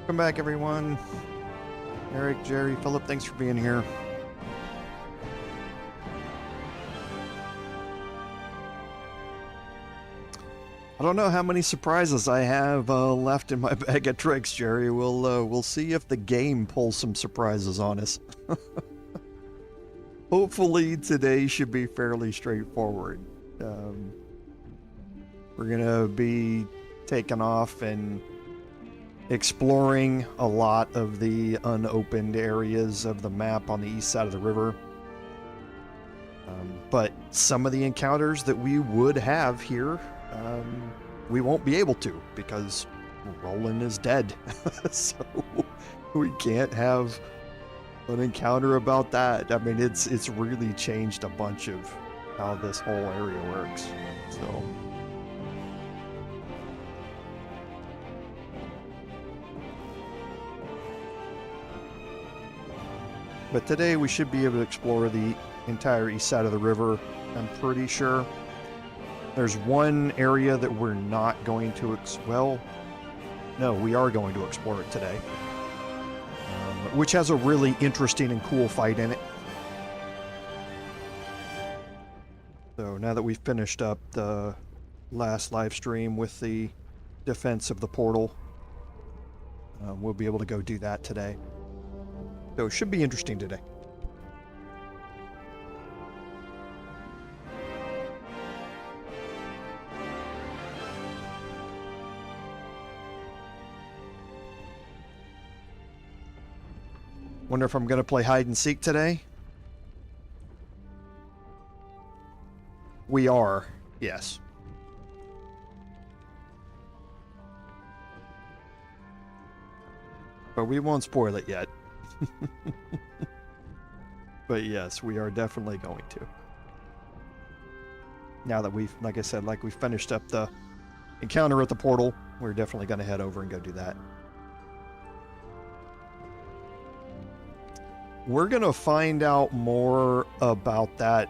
Welcome back, everyone. Eric, Jerry, Philip, thanks for being here. I don't know how many surprises I have left in my bag of tricks, Jerry. We'll see if the game pulls some surprises on us. Hopefully today should be fairly straightforward. We're gonna be taking off and exploring a lot of the unopened areas of the map on the east side of the river. But some of the encounters that we would have here, we won't be able to because Roland is dead. So we can't have an encounter about that. I mean, it's really changed a bunch of how this whole area works. So but today we should be able to explore the entire east side of the river, I'm pretty sure. There's one area that we're not going to well, no, we are going to explore it today. Which has a really interesting and cool fight in it. So now that we've finished up the last live stream with the defense of the portal, we'll be able to go do that today. So it should be interesting today. Wonder if I'm going to play hide and seek today? We are, yes. But we won't spoil it yet. But yes, we are definitely going to. Now that we've, like I said, we finished up the encounter at the portal, we're definitely going to head over and go do that. We're going to find out more about that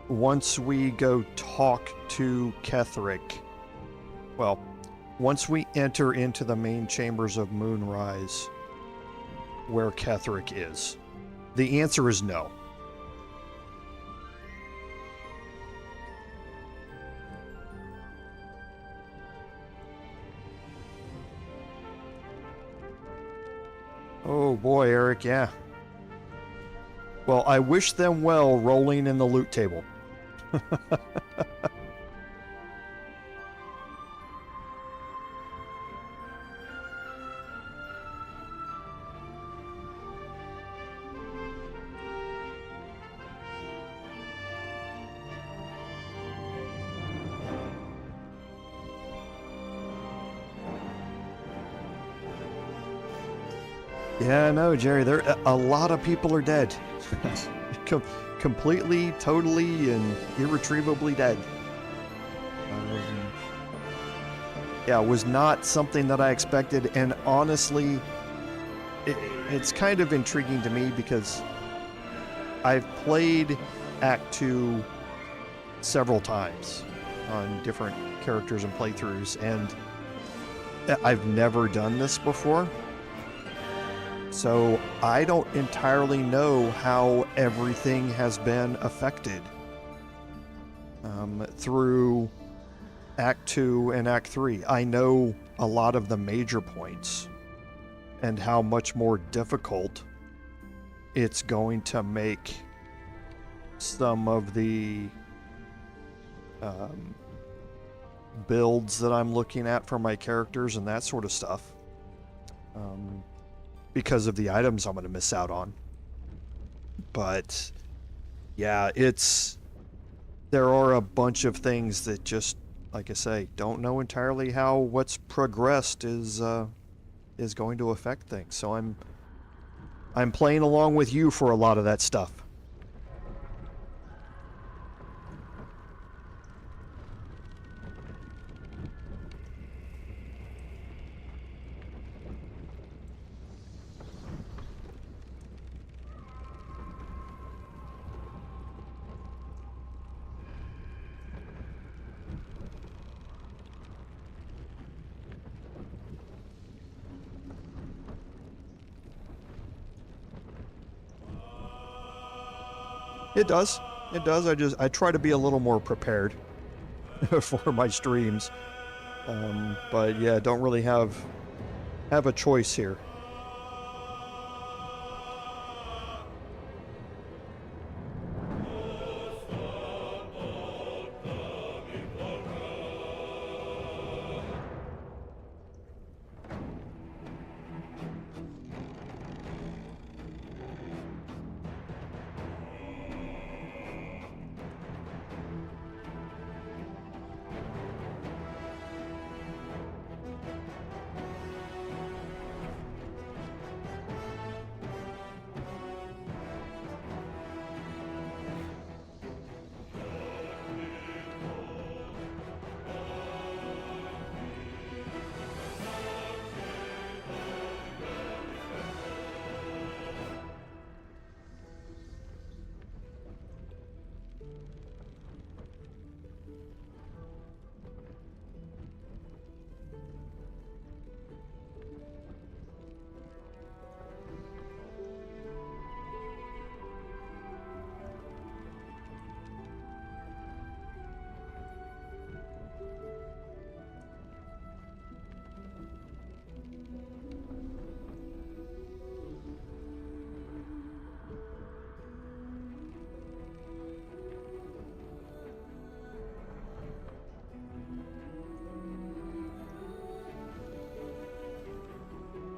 once we go talk to Ketheric. Well, once we enter into the main chambers of Moonrise, where Ketheric is. The answer is no. Oh boy, Eric, yeah. Well, I wish them well rolling in the loot table. Yeah, no, Jerry, a lot of people are dead. Completely, totally, and irretrievably dead. Yeah, it was not something that I expected, and honestly, it's kind of intriguing to me because I've played Act 2 several times on different characters and playthroughs, and I've never done this before. So I don't entirely know how everything has been affected through Act 2 and Act 3. I know a lot of the major points and how much more difficult it's going to make some of the builds that I'm looking at for my characters and that sort of stuff. Because of the items I'm going to miss out on. But yeah, there are a bunch of things that just, like I say, don't know entirely how what's progressed is going to affect things. So I'm playing along with you for a lot of that stuff. It does. It does. I try to be a little more prepared for my streams. But yeah, don't really have a choice here.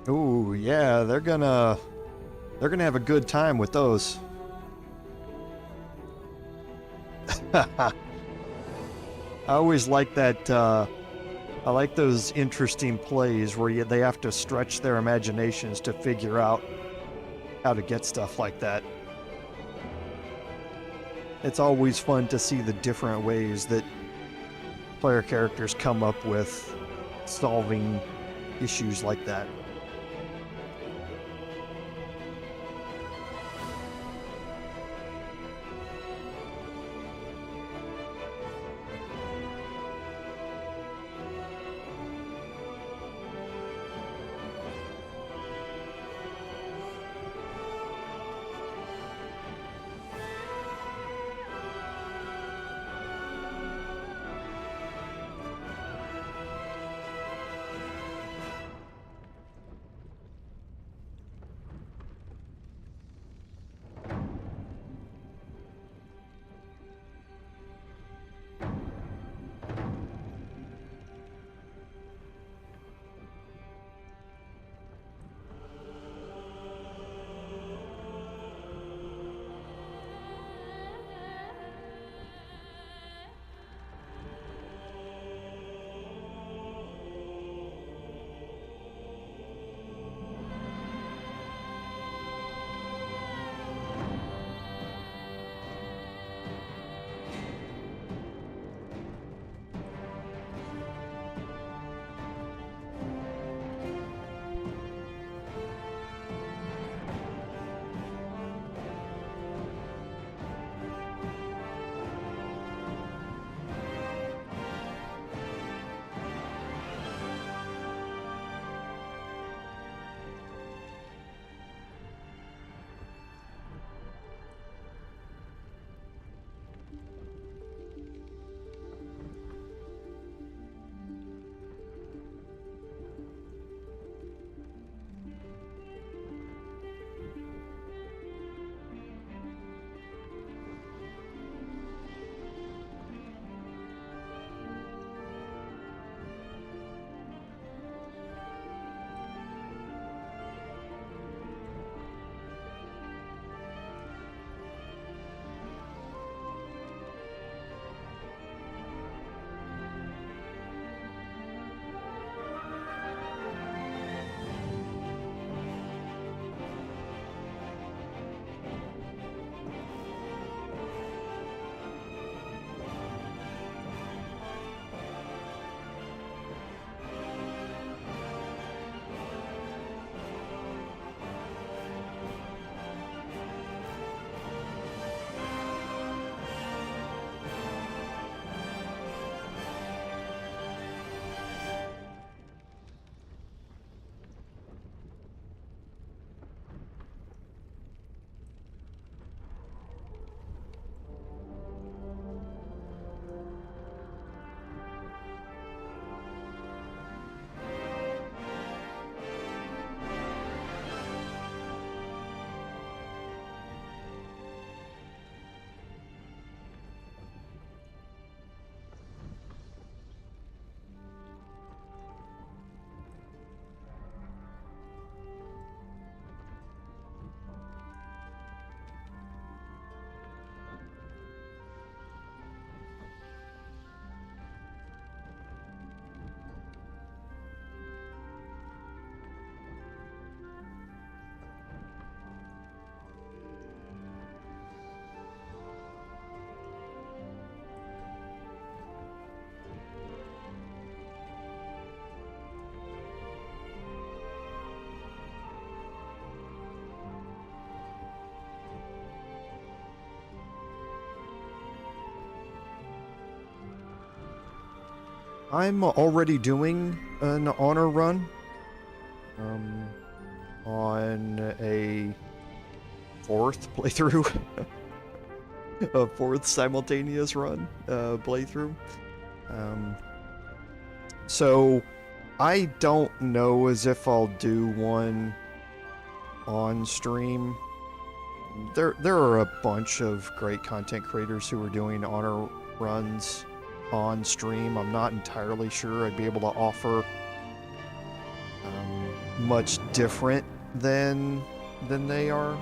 Ooh, yeah, they're gonna have a good time with those. I always like that. I like those interesting plays where they have to stretch their imaginations to figure out how to get stuff like that. It's always fun to see the different ways that player characters come up with solving issues like that. I'm already doing an honor run on a 4th playthrough, a 4th simultaneous run playthrough. So I don't know as if I'll do one on stream. There are a bunch of great content creators who are doing honor runs on stream. I'm not entirely sure I'd be able to offer much different than they are,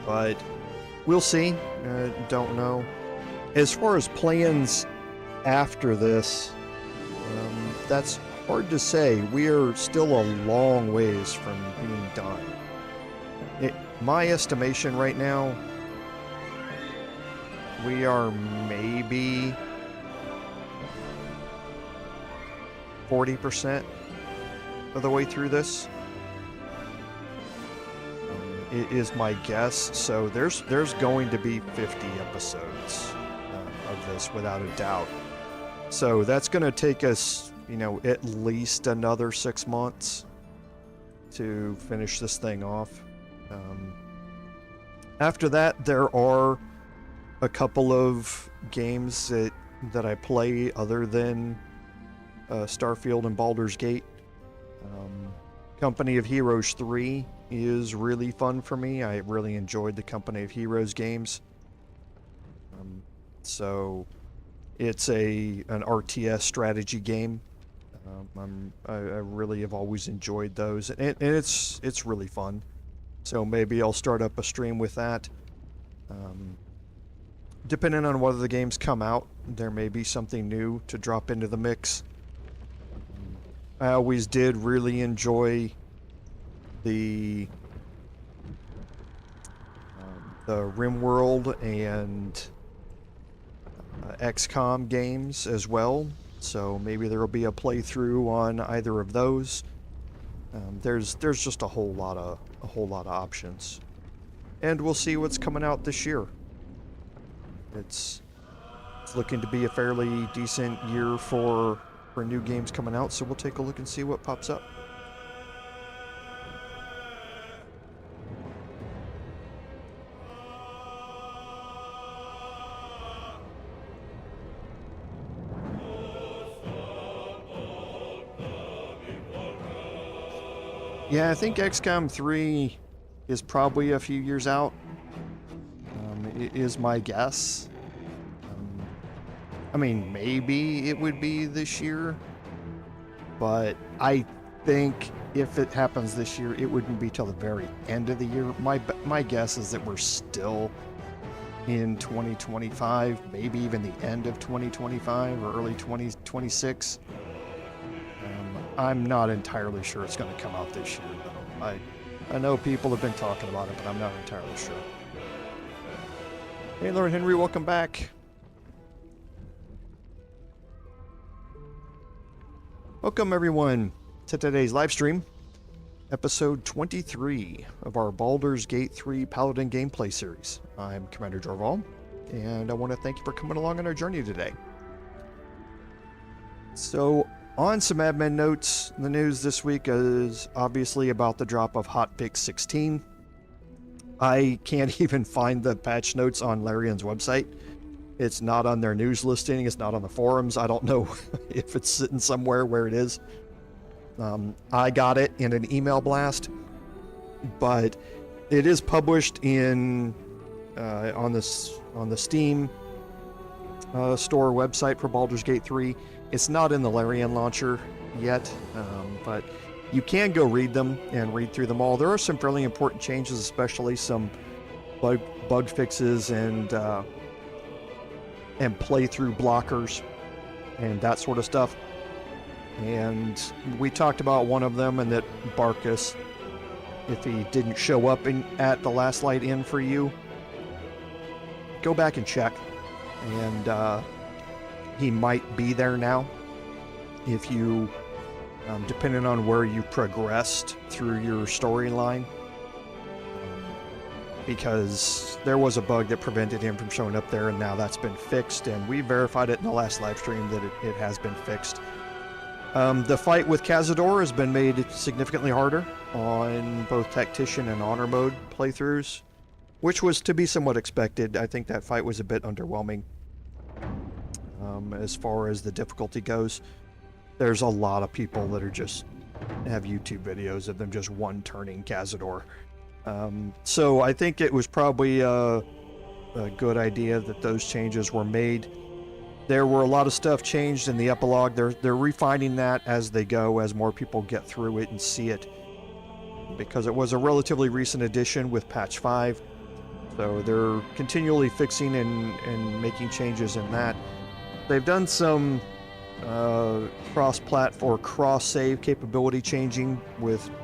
but we'll see. Don't know. As far as plans after this, that's hard to say. We are still a long ways from being done. My estimation right now, we are maybe 40% of the way through this. It is my guess. So there's going to be 50 episodes of this without a doubt. So that's going to take us, at least another 6 months to finish this thing off. After that, there are a couple of games that I play other than Starfield and Baldur's Gate. Company of Heroes 3 is really fun for me. I really enjoyed the Company of Heroes games. So it's an RTS strategy game. I really have always enjoyed those, and it's really fun. So maybe I'll start up a stream with that. Depending on whether the games come out, there may be something new to drop into the mix. I always did really enjoy the RimWorld and XCOM games as well. So maybe there will be a playthrough on either of those. There's just a whole lot of options, and we'll see what's coming out this year. It's looking to be a fairly decent year for new games coming out, so we'll take a look and see what pops up. Yeah, I think XCOM 3 is probably a few years out. It is my guess. I mean, maybe it would be this year, but I think if it happens this year, it wouldn't be till the very end of the year. My guess is that we're still in 2025, maybe even the end of 2025 or early 2026. I'm not entirely sure it's going to come out this year, though. I know people have been talking about it, but I'm not entirely sure. Hey, Lord Henry, welcome back. Welcome, everyone, to today's live stream, episode 23 of our Baldur's Gate 3 Paladin gameplay series. I'm Commander Jorval, and I want to thank you for coming along on our journey today. So, on some admin notes, the news this week is obviously about the drop of Hotfix 16. I can't even find the patch notes on Larian's website. It's not on their news listing. It's not on the forums. I don't know if it's sitting somewhere where it is. I got it in an email blast, but it is published on the Steam store website for Baldur's Gate 3. It's not in the Larian launcher yet, but you can go read them and read through them all. There are some fairly important changes, especially some bug fixes and playthrough blockers and that sort of stuff. And we talked about one of them, and that Barkus, if he didn't show up at the last light in for you, go back and check. And he might be there now if you, depending on where you progressed through your storyline. because there was a bug that prevented him from showing up there, and now that's been fixed, and we verified it in the last live stream that it has been fixed. The fight with Cazador has been made significantly harder on both Tactician and Honor mode playthroughs, which was to be somewhat expected. I think that fight was a bit underwhelming as far as the difficulty goes. There's a lot of people that are just have YouTube videos of them just one-turning Cazador. So I think it was probably a good idea that those changes were made. There were a lot of stuff changed in the epilogue. They're refining that as they go, as more people get through it and see it, because it was a relatively recent addition with patch 5. So they're continually fixing and making changes in that. They've done some cross-platform, cross-save capability changing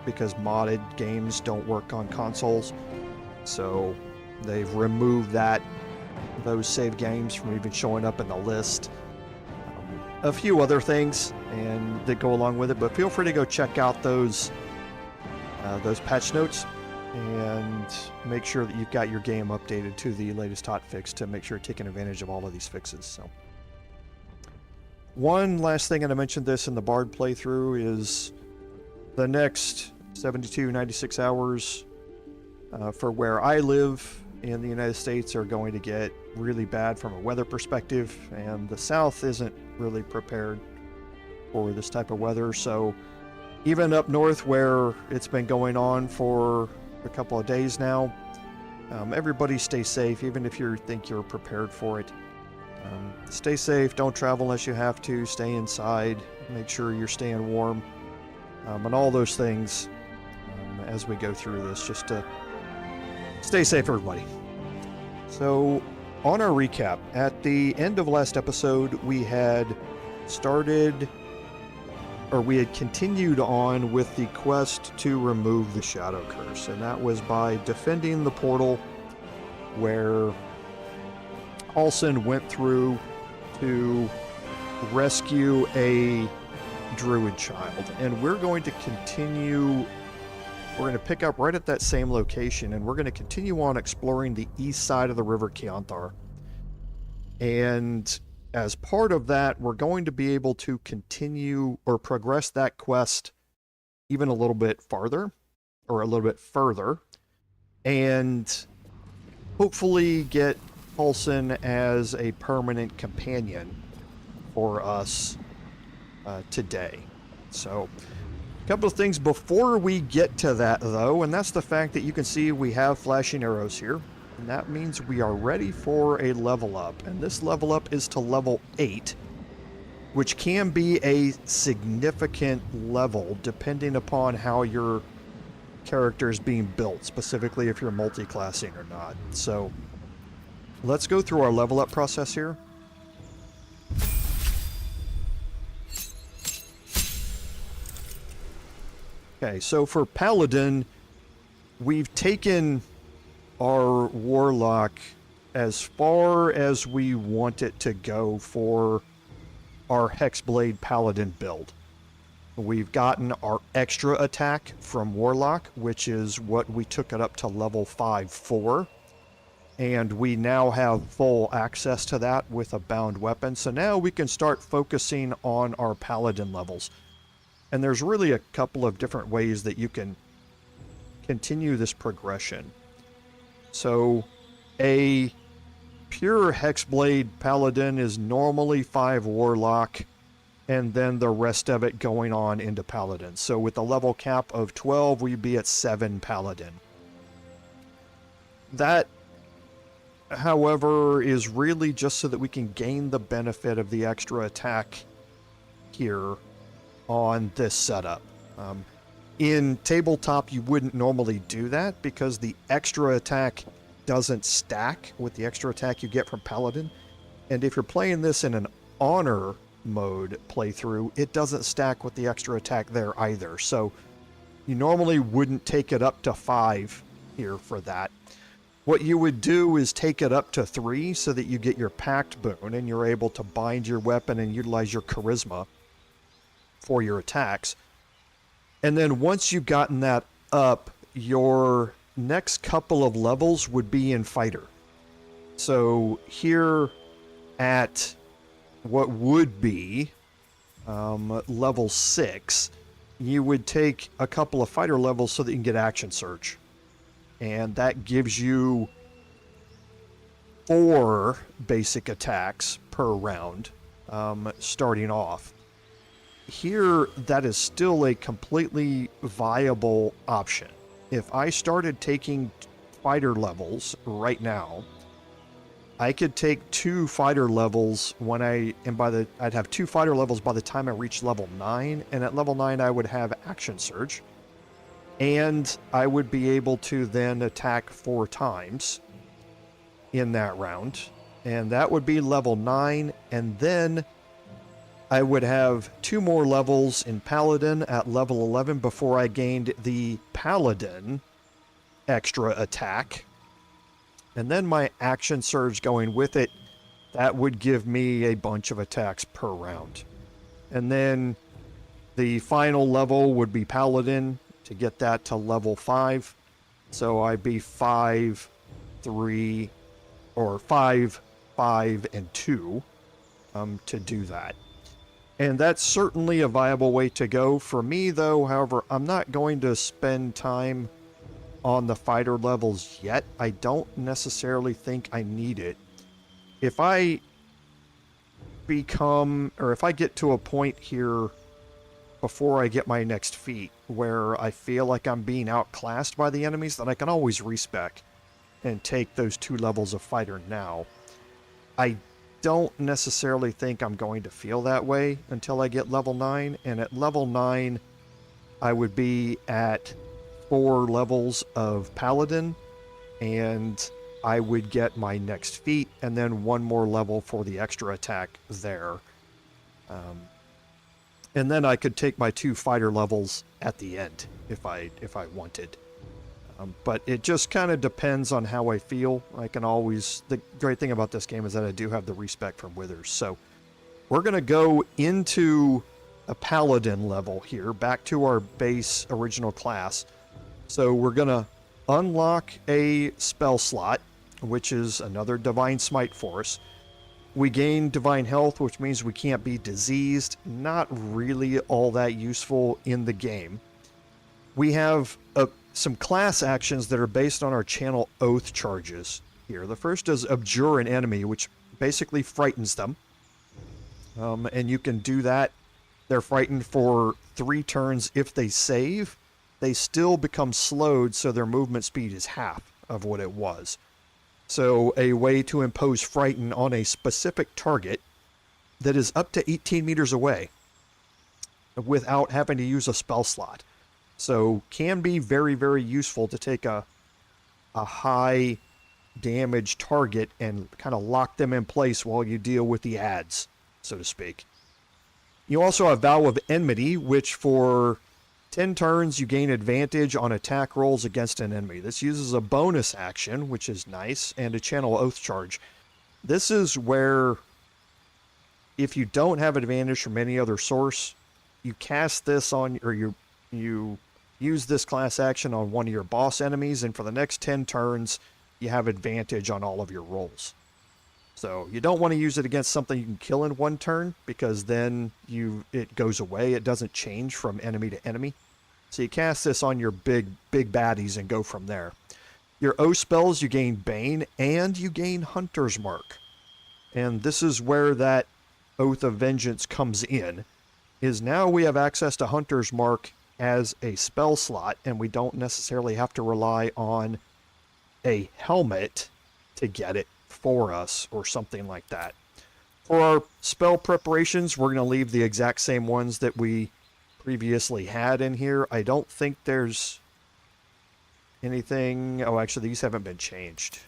because modded games don't work on consoles. So they've removed those save games from even showing up in the list. A few other things and that go along with it, but feel free to go check out those patch notes and make sure that you've got your game updated to the latest hotfix to make sure you're taking advantage of all of these fixes. So, one last thing, and I mentioned this in the Bard playthrough, is the next 72, 96 hours for where I live in the United States are going to get really bad from a weather perspective, and the South isn't really prepared for this type of weather. So even up north where it's been going on for a couple of days now, everybody stay safe, even if you think you're prepared for it. Stay safe, don't travel unless you have to, stay inside, make sure you're staying warm, and all those things as we go through this, just to stay safe, everybody. So, on our recap, at the end of last episode, we had continued on with the quest to remove the Shadow Curse, and that was by defending the portal where Halsin went through to rescue a druid child. And we're going to continue. We're going to pick up right at that same location, and we're going to continue on exploring the east side of the River Chionthar. And as part of that, we're going to be able to continue or progress that quest even a little bit farther, or a little bit further, and hopefully get Halsin as a permanent companion for us today. So, a couple of things before we get to that, though, and that's the fact that you can see we have flashing arrows here, and that means we are ready for a level up, and this level up is to level 8, which can be a significant level depending upon how your character is being built, specifically if you're multi-classing or not. So let's go through our level up process here. Okay, so for Paladin, we've taken our Warlock as far as we want it to go for our Hexblade Paladin build. We've gotten our extra attack from Warlock, which is what we took it up to level 5 for. And we now have full access to that with a bound weapon. So now we can start focusing on our Paladin levels. And there's really a couple of different ways that you can continue this progression. So a pure Hexblade Paladin is normally 5 Warlock, and then the rest of it going on into Paladin. So with a level cap of 12, we'd be at 7 Paladin. That, however, is really just so that we can gain the benefit of the extra attack here on this setup. In tabletop, you wouldn't normally do that because the extra attack doesn't stack with the extra attack you get from Paladin. And if you're playing this in an honor mode playthrough, it doesn't stack with the extra attack there either. So you normally wouldn't take it up to 5 here for that. What you would do is take it up to 3 so that you get your Pact boon and you're able to bind your weapon and utilize your charisma for your attacks. And then once you've gotten that up, your next couple of levels would be in fighter. So here at what would be level 6, you would take a couple of fighter levels so that you can get action surge. And that gives you 4 basic attacks per round, starting off. Here, that is still a completely viable option. If I started taking fighter levels right now, I could take 2 fighter levels when I'd have 2 fighter levels by the time I reach level 9, and at level 9 I would have action surge. And I would be able to then attack 4 times in that round. And that would be level 9, and then I would have 2 more levels in Paladin at level 11 before I gained the Paladin extra attack. And then my action surge going with it, that would give me a bunch of attacks per round. And then the final level would be Paladin to get that to level 5. So I'd be 5, 3, or 5, 5, and 2 to do that. And that's certainly a viable way to go. For me, though, however, I'm not going to spend time on the fighter levels yet. I don't necessarily think I need it. If I get to a point here before I get my next feat where I feel like I'm being outclassed by the enemies, then I can always respec and take those 2 levels of fighter now. I don't necessarily think I'm going to feel that way until I get level 9, and at level 9 I would be at 4 levels of Paladin, and I would get my next feat, and then 1 more level for the extra attack there. And then I could take my 2 fighter levels at the end if I wanted. But it just kind of depends on how I feel. The great thing about this game is that I do have the respec from Withers. So we're going to go into a Paladin level here, back to our base original class. So we're going to unlock a spell slot, which is another Divine Smite for us. We gain Divine Health, which means we can't be diseased. Not really all that useful in the game. We have some class actions that are based on our channel Oath charges here. The first is Abjure an enemy, which basically frightens them. And you can do that. They're frightened for 3 turns. If they save, they still become slowed, so their movement speed is half of what it was. So a way to impose Frighten on a specific target that is up to 18 meters away without having to use a spell slot. So can be very, very useful to take a high damage target and kind of lock them in place while you deal with the adds, so to speak. You also have Vow of Enmity, which for 10 turns you gain advantage on attack rolls against an enemy. This uses a bonus action, which is nice, and a channel Oath charge. This is where, if you don't have advantage from any other source, you cast this on, or you use this class action on one of your boss enemies, and for the next 10 turns, you have advantage on all of your rolls. So you don't want to use it against something you can kill in 1 turn, because then it goes away. It doesn't change from enemy to enemy. So you cast this on your big baddies and go from there. Your O spells, you gain Bane, and you gain Hunter's Mark. And this is where that Oath of Vengeance comes in, is now we have access to Hunter's Mark as a spell slot, and we don't necessarily have to rely on a helmet to get it for us or something like that. For our spell preparations, we're going to leave the exact same ones that we previously had in here. I don't think there's anything... Oh, actually, these haven't been changed.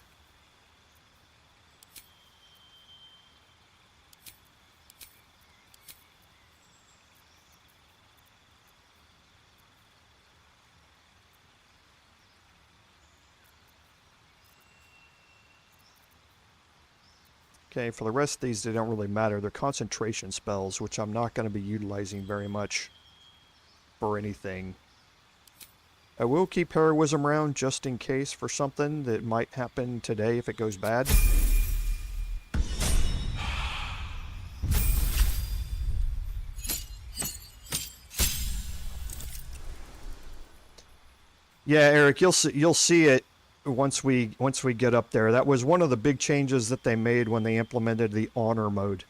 Okay, for the rest of these, they don't really matter. They're concentration spells, which I'm not going to be utilizing very much for anything I will keep heroism around just in case for something that might happen today if it goes bad. Yeah, Eric, you'll see it once we get up there. That was one of the big changes that they made when they implemented the honor mode.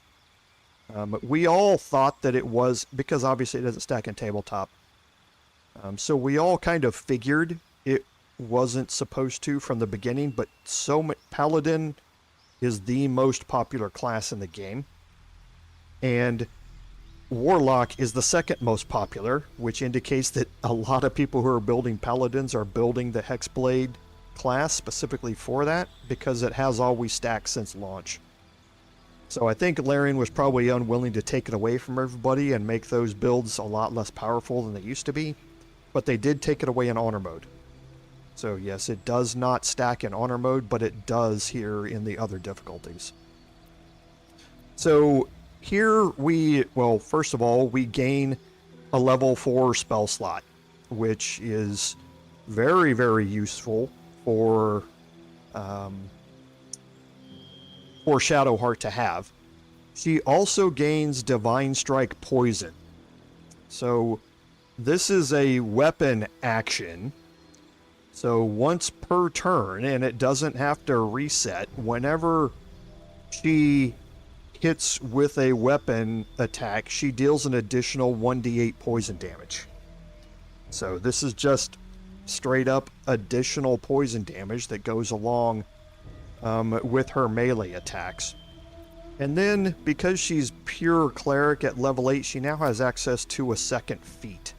We all thought that it was, because obviously it doesn't stack in tabletop. So we all kind of figured it wasn't supposed to from the beginning, but Paladin is the most popular class in the game. And Warlock is the second most popular, which indicates that a lot of people who are building Paladins are building the Hexblade class specifically for that, because it has always stacked since launch. So I think Larian was probably unwilling to take it away from everybody and make those builds a lot less powerful than they used to be, but they did take it away in honor mode. So yes, it does not stack in honor mode, but it does here in the other difficulties. So here well, first of all, we gain a level 4 spell slot, which is very, very useful for Shadowheart to have. She also gains Divine Strike Poison. So this is a weapon action. So once per turn, and it doesn't have to reset, whenever she hits with a weapon attack, she deals an additional 1d8 poison damage. So this is just straight up additional poison damage that goes along with her melee attacks. And then, because she's pure cleric at level 8, she now has access to a second feat.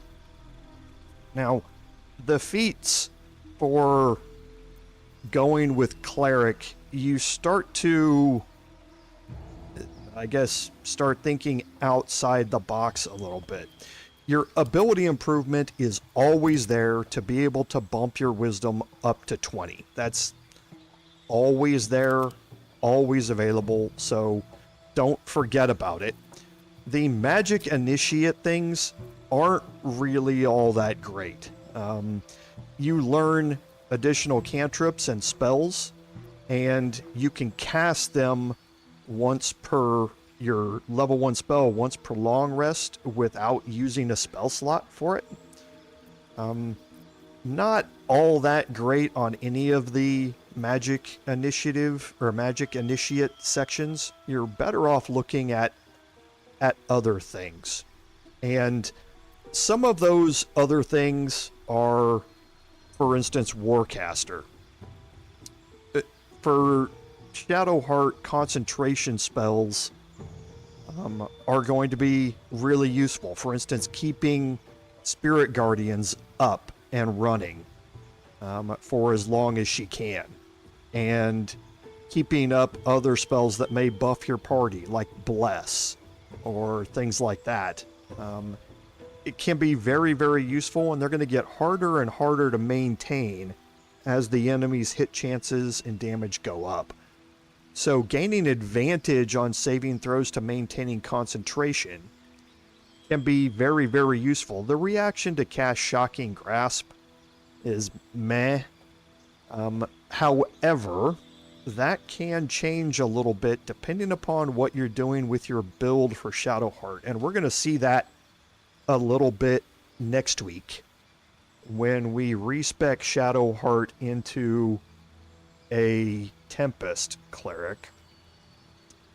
Now, the feats for going with cleric, you start to, I guess, start thinking outside the box a little bit. Your ability improvement is always there to be able to bump your wisdom up to 20. That's always there, always available, so don't forget about it. The magic initiate things aren't really all that great. You learn additional cantrips and spells, and you can cast them once per your level 1 spell, once per long rest, without using a spell slot for it. Not all that great on any of the magic initiative or magic initiate sections. You're better off looking at other things. And some of those other things are, for instance, Warcaster. For Shadowheart, concentration spells are going to be really useful. For instance, keeping Spirit Guardians up and running for as long as she can. And keeping up other spells that may buff your party, like Bless, or things like that. It can be very, very useful, and they're going to get harder and harder to maintain as the enemy's hit chances and damage go up. So gaining advantage on saving throws to maintaining concentration can be very, very useful. The reaction to cast Shocking Grasp is meh. However, that can change a little bit depending upon what you're doing with your build for Shadowheart. And we're going to see that a little bit next week when we respec Shadowheart into a Tempest cleric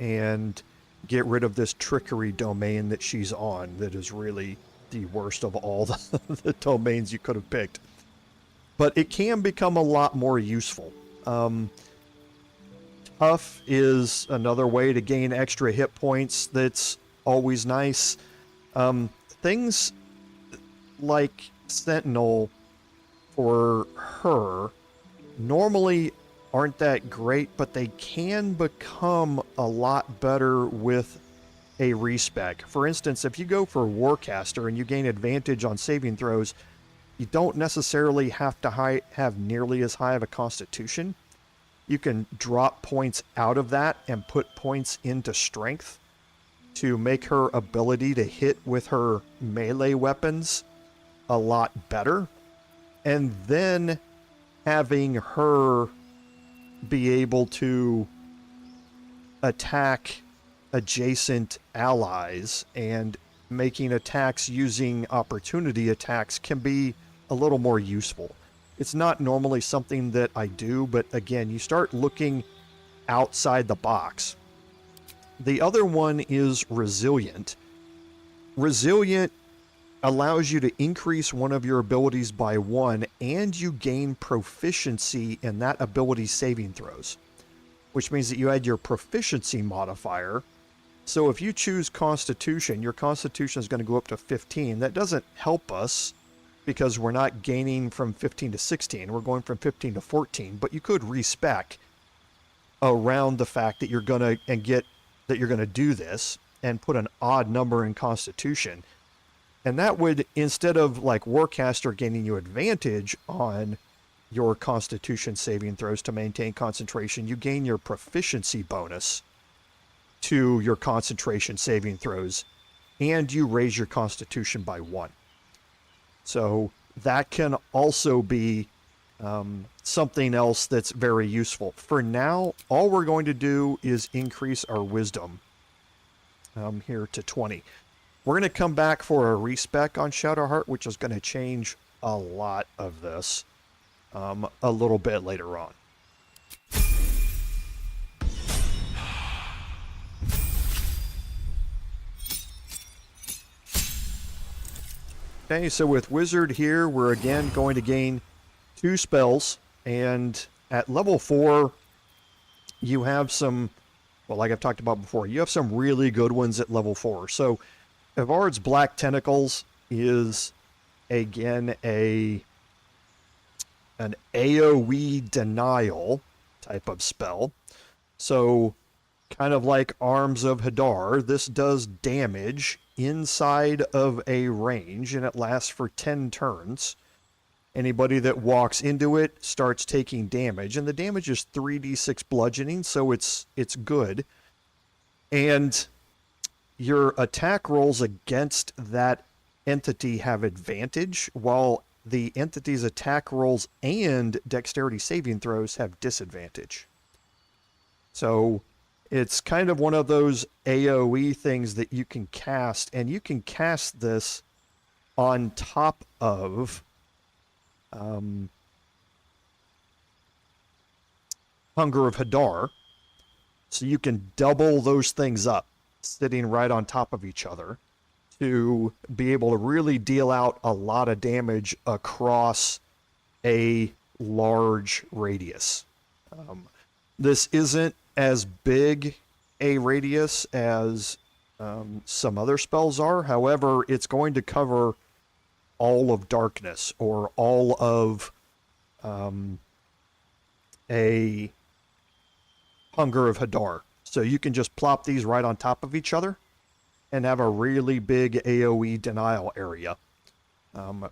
and get rid of this trickery domain that she's on that is really the worst of all the domains you could have picked. But it can become a lot more useful. Tough is another way to gain extra hit points that's always nice. Things like Sentinel for her normally aren't that great, but they can become a lot better with a respec. For instance, if you go for Warcaster and you gain advantage on saving throws, you don't necessarily have to have nearly as high of a constitution. You can drop points out of that and put points into strength to make her ability to hit with her melee weapons a lot better. and then having her be able to attack adjacent allies and making attacks using opportunity attacks can be a little more useful. It's not normally something that I do, but again, you start looking outside the box. The other one is Resilient. Resilient allows you to increase one of your abilities by 1, and you gain proficiency in that ability's saving throws, which means that you add your proficiency modifier. So if you choose Constitution, your Constitution is going to go up to 15. That doesn't help us because we're not gaining from 15 to 16. We're going from 15 to 14, but you could respec around the fact that you're going to do this and put an odd number in Constitution. And that would, instead of like Warcaster gaining you advantage on your Constitution saving throws to maintain concentration, you gain your proficiency bonus to your concentration saving throws, and you raise your Constitution by 1. So that can also be something else that's very useful. For now, all we're going to do is increase our Wisdom here to 20. We're going to come back for a respec on Shadowheart, which is going to change a lot of this a little bit later on. Okay, so with Wizard here, we're again going to gain 2 spells, and at level 4, you have some, well, like I've talked about before, you have some really good ones at level 4. So Evard's Black Tentacles is, again, an AoE denial type of spell. So, kind of like Arms of Hadar, this does damage inside of a range, and it lasts for 10 turns. Anybody that walks into it starts taking damage, and the damage is 3d6 bludgeoning, so it's good. And your attack rolls against that entity have advantage, while the entity's attack rolls and dexterity saving throws have disadvantage. So it's kind of one of those AoE things that you can cast, and you can cast this on top of Hunger of Hadar. So you can double those things up, sitting right on top of each other, to be able to really deal out a lot of damage across a large radius. This isn't as big a radius as some other spells are. However, it's going to cover all of darkness, or all of a Hunger of Hadar. So you can just plop these right on top of each other and have a really big AoE denial area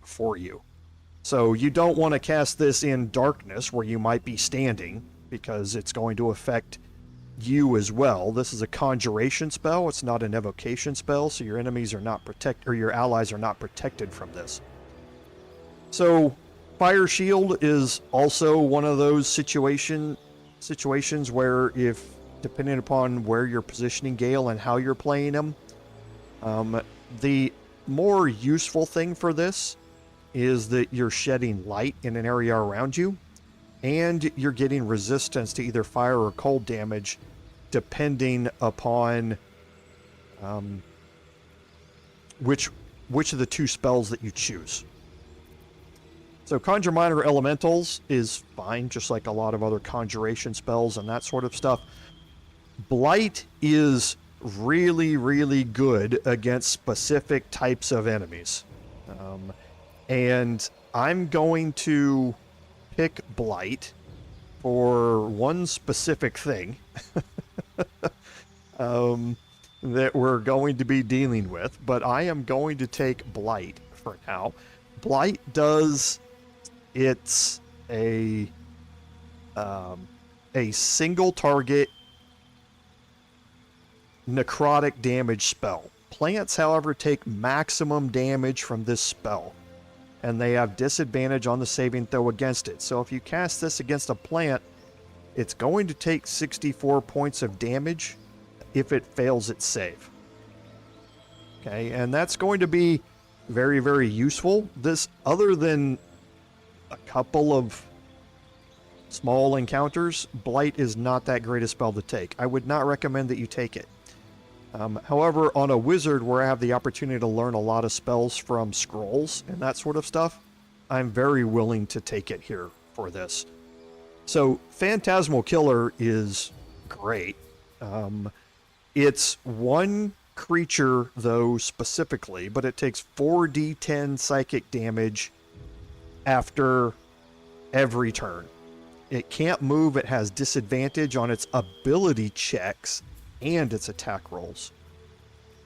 for you. So you don't want to cast this in darkness where you might be standing, because it's going to affect you as well. This is a conjuration spell. It's not an evocation spell, so your enemies are not your allies are not protected from this. So Fire Shield is also one of those situations where, if depending upon where you're positioning Gale and how you're playing him, the more useful thing for this is that you're shedding light in an area around you, and you're getting resistance to either fire or cold damage depending upon which of the 2 spells that you choose. So Conjure Minor Elementals is fine, just like a lot of other conjuration spells and that sort of stuff. Blight is really, really good against specific types of enemies. And I'm going to pick Blight for one specific thing that we're going to be dealing with, but I am going to take Blight for now. Blight does, it's a single target necrotic damage spell. Plants, however, take maximum damage from this spell. and they have disadvantage on the saving throw against it. So if you cast this against a plant, it's going to take 64 points of damage if it fails its save. Okay, and that's going to be very, very useful. This, other than a couple of small encounters, Blight is not that great a spell to take. I would not recommend that you take it. However, on a wizard where I have the opportunity to learn a lot of spells from scrolls and that sort of stuff, I'm very willing to take it here for this. So, Phantasmal Killer is great. It's one creature, though, specifically, but it takes 4d10 psychic damage after every turn. It can't move, it has disadvantage on its ability checks and its attack rolls.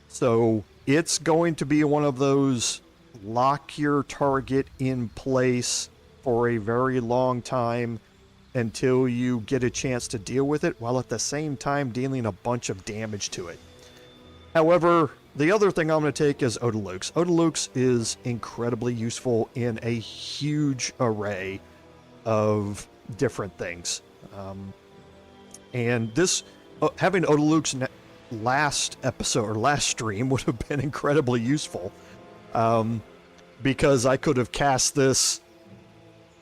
So it's going to be one of those lock your target in place for a very long time until you get a chance to deal with it, while at the same time dealing a bunch of damage to it. However, the other thing I'm going to take is Odalux. Odalux is incredibly useful in a huge array of different things. And this, having Odalux last episode or last stream would have been incredibly useful, because I could have cast this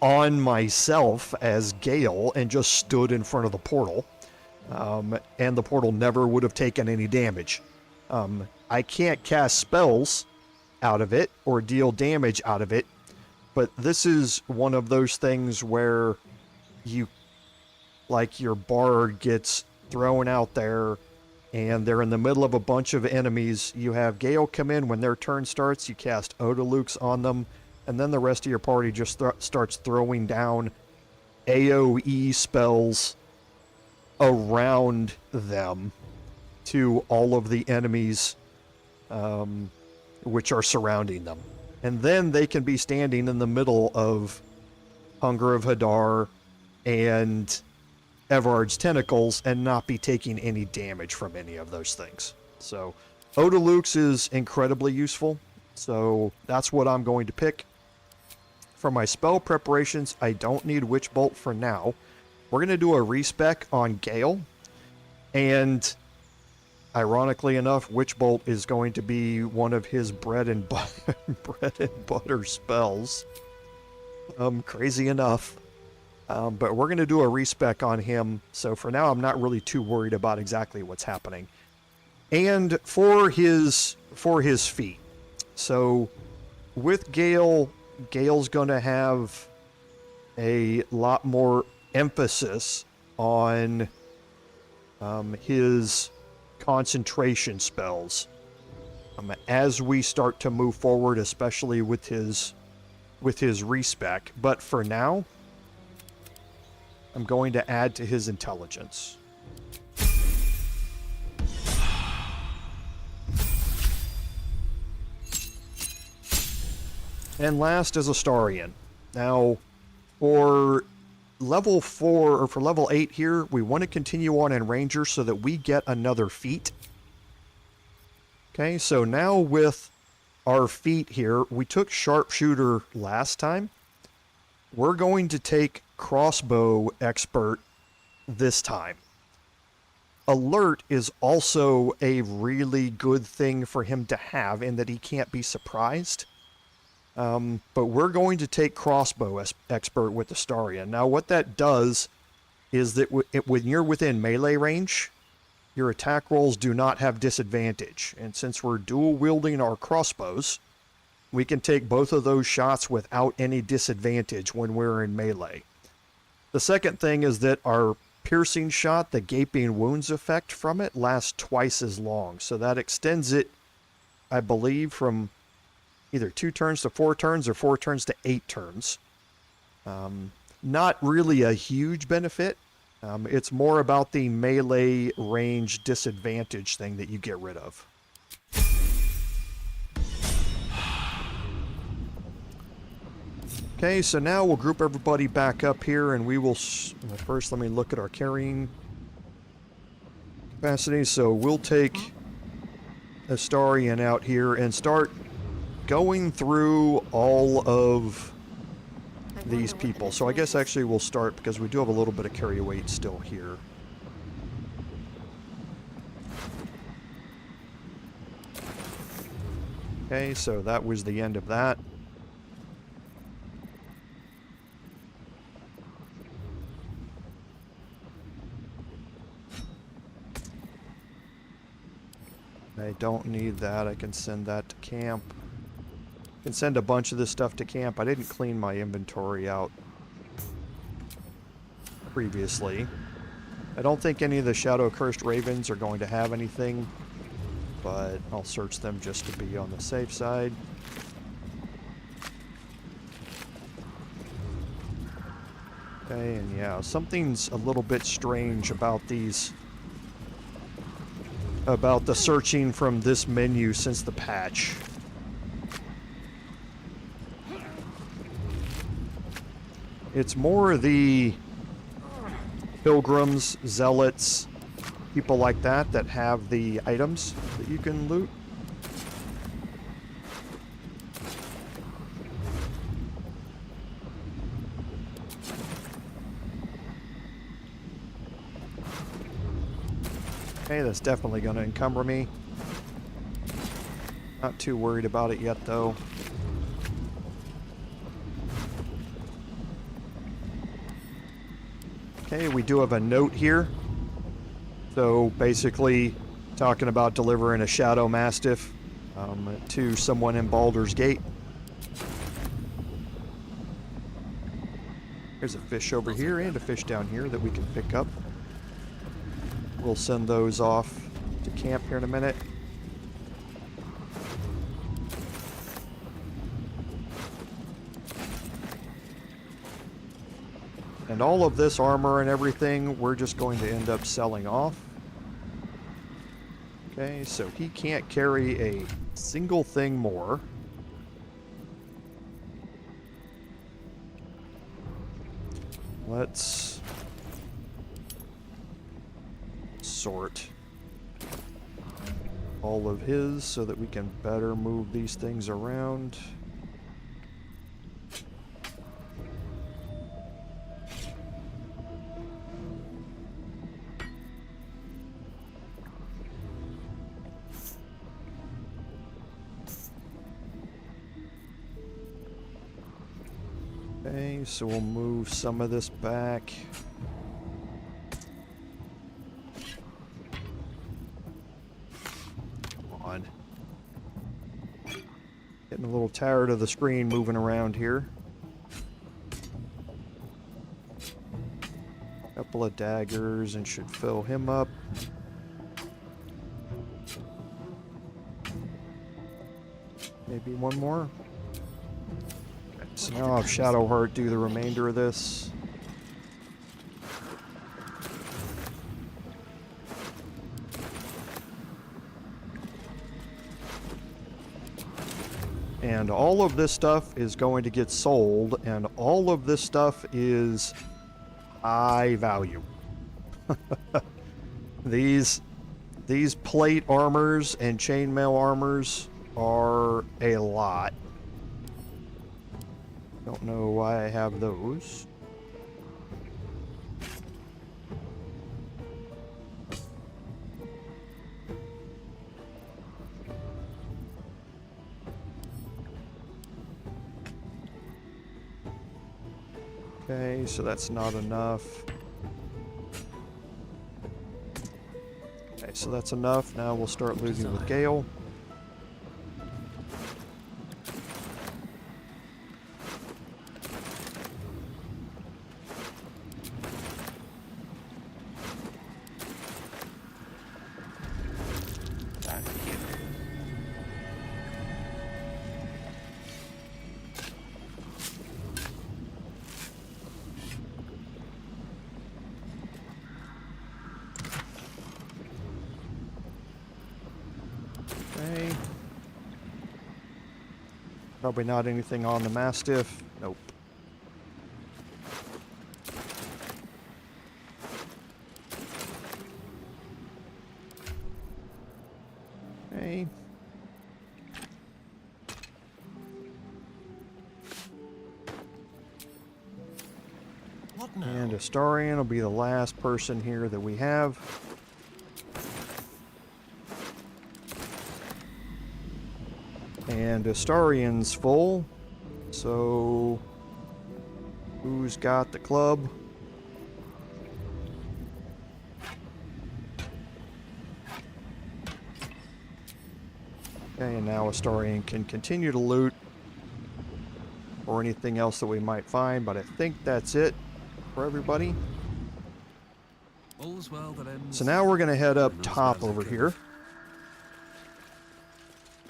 on myself as Gale and just stood in front of the portal, and the portal never would have taken any damage. I can't cast spells out of it or deal damage out of it, but this is one of those things where you, like, your bard gets thrown out there and they're in the middle of a bunch of enemies. You have Gale come in when their turn starts, you cast Odalux on them, and then the rest of your party just starts throwing down AoE spells around them to all of the enemies which are surrounding them. And then they can be standing in the middle of Hunger of Hadar and Everard's Tentacles and not be taking any damage from any of those things. So Odalux is incredibly useful, so that's what I'm going to pick. For my spell preparations, I don't need Witch Bolt for now. We're going to do a respec on Gale, and ironically enough, Witch Bolt is going to be one of his bread and butter spells. Crazy enough. But we're going to do a respec on him, so for now I'm not really too worried about exactly what's happening. And for his feat, so with Gale, Gale's going to have a lot more emphasis on his concentration spells as we start to move forward, especially with his respec. But for now, I'm going to add to his intelligence. And last is Astarion. Now, for level 4, or for level 8 here, we want to continue on in Ranger so that we get another feat. Okay, so now with our feat here, we took Sharpshooter last time. We're going to take Crossbow Expert this time. Alert is also a really good thing for him to have in that he can't be surprised. But we're going to take Crossbow Expert with Astarion. Now what that does is that when you're within melee range, your attack rolls do not have disadvantage. And since we're dual wielding our crossbows, we can take both of those shots without any disadvantage when we're in melee. The second thing is that our piercing shot, the gaping wounds effect from it, lasts twice as long. So that extends it, I believe, from either 2 turns to 4 turns or 4 turns to 8 turns. Not really a huge benefit. It's more about the melee range disadvantage thing that you get rid of. Okay, so now we'll group everybody back up here, and we will... First, let me look at our carrying capacity. So we'll take Astarion out here and start going through all of these people. So I guess actually we'll start, because we do have a little bit of carry weight still here. Okay, so that was the end of that. I don't need that. I can send that to camp. I can send a bunch of this stuff to camp. I didn't clean my inventory out previously. I don't think any of the Shadow Cursed Ravens are going to have anything, but I'll search them just to be on the safe side. Okay, and yeah, something's a little bit strange about these, about the searching from this menu since the patch. It's more the pilgrims, zealots, people like that that have the items that you can loot. Okay, that's definitely going to encumber me. Not too worried about it yet, though. Okay, we do have a note here. So basically, talking about delivering a Shadow Mastiff to someone in Baldur's Gate. There's a fish over here and a fish down here that we can pick up. We'll send those off to camp here in a minute. And all of this armor and everything, we're just going to end up selling off. Okay, so he can't carry a single thing more. Let's sort all of his so that we can better move these things around. Okay, so we'll move some of this back. Come on. Getting a little tired of the screen moving around here. Couple of daggers and should fill him up. Maybe one more. So now I'll have Shadowheart do the remainder of this. And all of this stuff is going to get sold, and all of this stuff is high value. These plate armors and chainmail armors are a lot. Don't know why I have those. Okay, so that's not enough. Okay, so that's enough. Now we'll start looting with Gale. Probably not anything on the Mastiff. Nope. Okay. What now? And Astarion will be the last person here that we have. And Astarion's full. So, who's got the club? Okay, and now Astarion can continue to loot or anything else that we might find, but I think that's it for everybody. All's well that ends. So now we're going to head up And all's top well that over goes. here.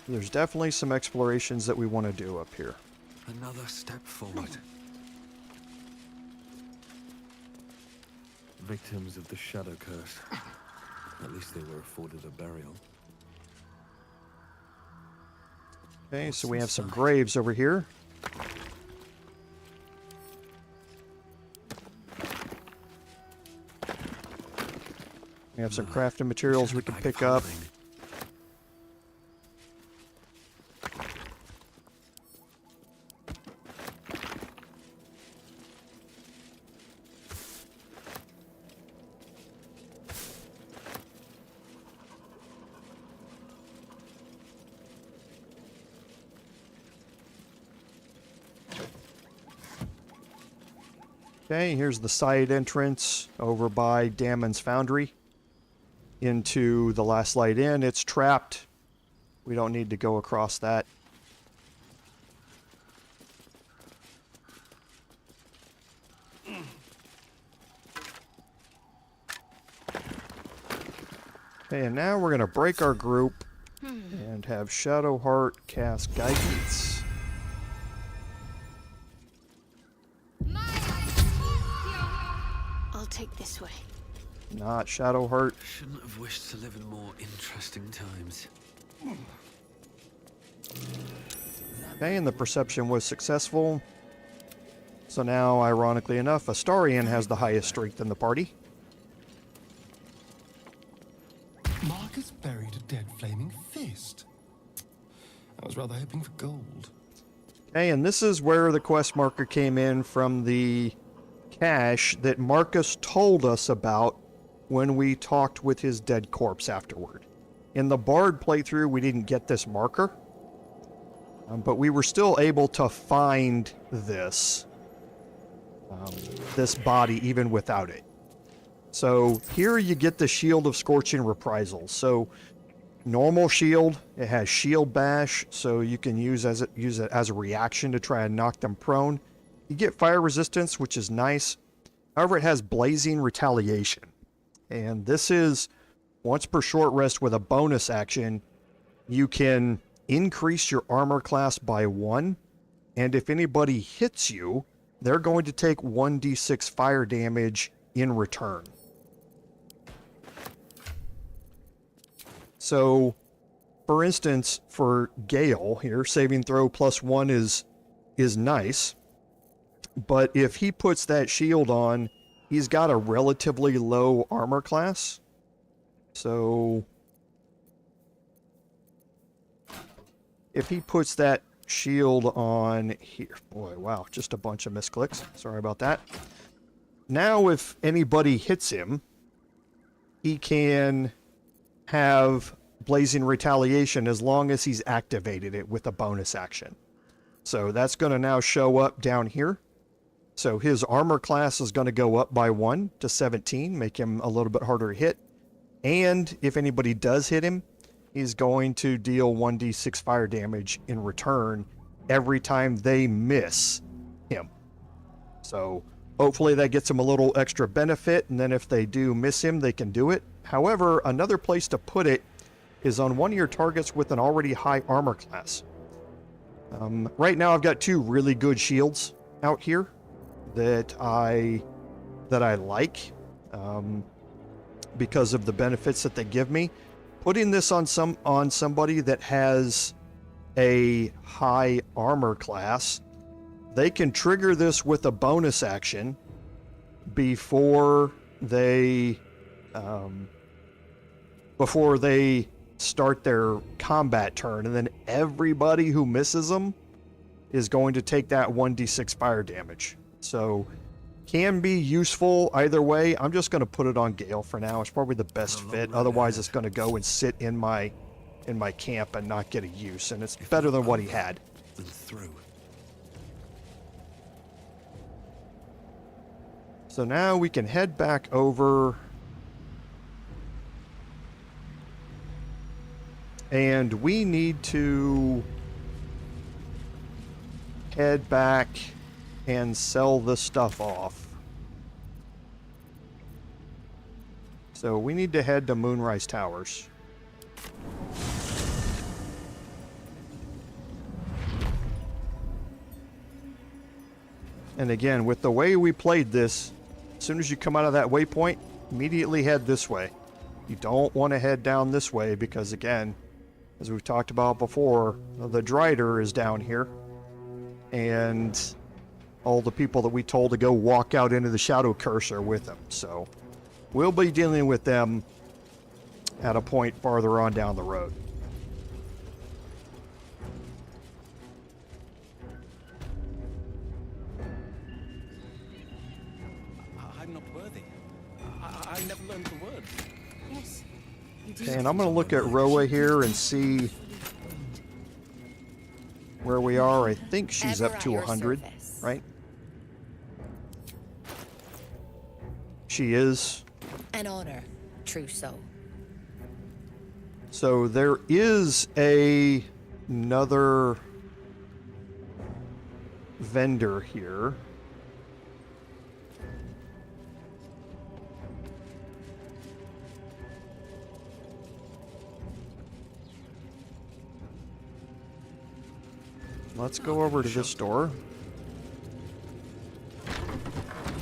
There's definitely some explorations that we want to do up here. Another step forward. Victims of the Shadow Curse. At least they were afforded a burial. Okay, so we have some graves over here. We have some crafting materials we can pick up. Okay, here's the side entrance over by Dammon's Foundry into the Last Light Inn. It's trapped. We don't need to go across that. Okay, and now we're going to break our group and have Shadowheart cast Guidance. I'll take this way. Not Shadowheart. Shouldn't have wished to live in more interesting times. Okay, and the perception was successful. So now, ironically enough, Astarion has the highest strength in the party. Marcus buried a dead flaming fist. I was rather hoping for gold. Okay, and this is where the quest marker came in from the cache that Marcus told us about when we talked with his dead corpse afterward. In the Bard playthrough, we didn't get this marker, but we were still able to find this body even without it. So here you get the Shield of Scorching Reprisal. So normal shield, it has shield bash, so you can use it as a reaction to try and knock them prone. You get fire resistance, which is nice. However, it has blazing retaliation. And this is once per short rest with a bonus action. You can increase your armor class by 1. And if anybody hits you, they're going to take 1d6 fire damage in return. So, for instance, for Gale here, saving throw +1 is nice. But if he puts that shield on, he's got a relatively low armor class. So, if he puts that shield on here, boy, wow, just a bunch of misclicks. Sorry about that. Now, if anybody hits him, he can have Blazing Retaliation as long as he's activated it with a bonus action. So that's going to now show up down here. So his armor class is going to go up by 1 to 17, make him a little bit harder to hit. And if anybody does hit him, he's going to deal 1d6 fire damage in return every time they miss him. So hopefully that gets him a little extra benefit, and then if they do miss him, they can do it. However, another place to put it is on one of your targets with an already high armor class. Right now I've got 2 really good shields out here that I like because of the benefits that they give me. Putting this on somebody that has a high armor class, they can trigger this with a bonus action before they start their combat turn, and then everybody who misses them is going to take that 1d6 fire damage. So can be useful either way. I'm just going to put it on Gale for now. It's probably the best fit. Otherwise, it's going to go and sit in my camp and not get a use, and it's better than what he had. Then through. So now we can head back over, and we need to head back and sell the stuff off. So we need to head to Moonrise Towers. And again, with the way we played this, as soon as you come out of that waypoint, immediately head this way. You don't want to head down this way because, again, as we've talked about before, the Drider is down here. And all the people that we told to go walk out into the Shadow Curse are with them. So we'll be dealing with them at a point farther on down the road. I'm not worthy. I never learned the words. Yes. Okay, and I'm going to look at Roa here and see where we are. I think she's up to 100, right? She is. An honor, true soul. So there is another vendor here. Let's go over to this door.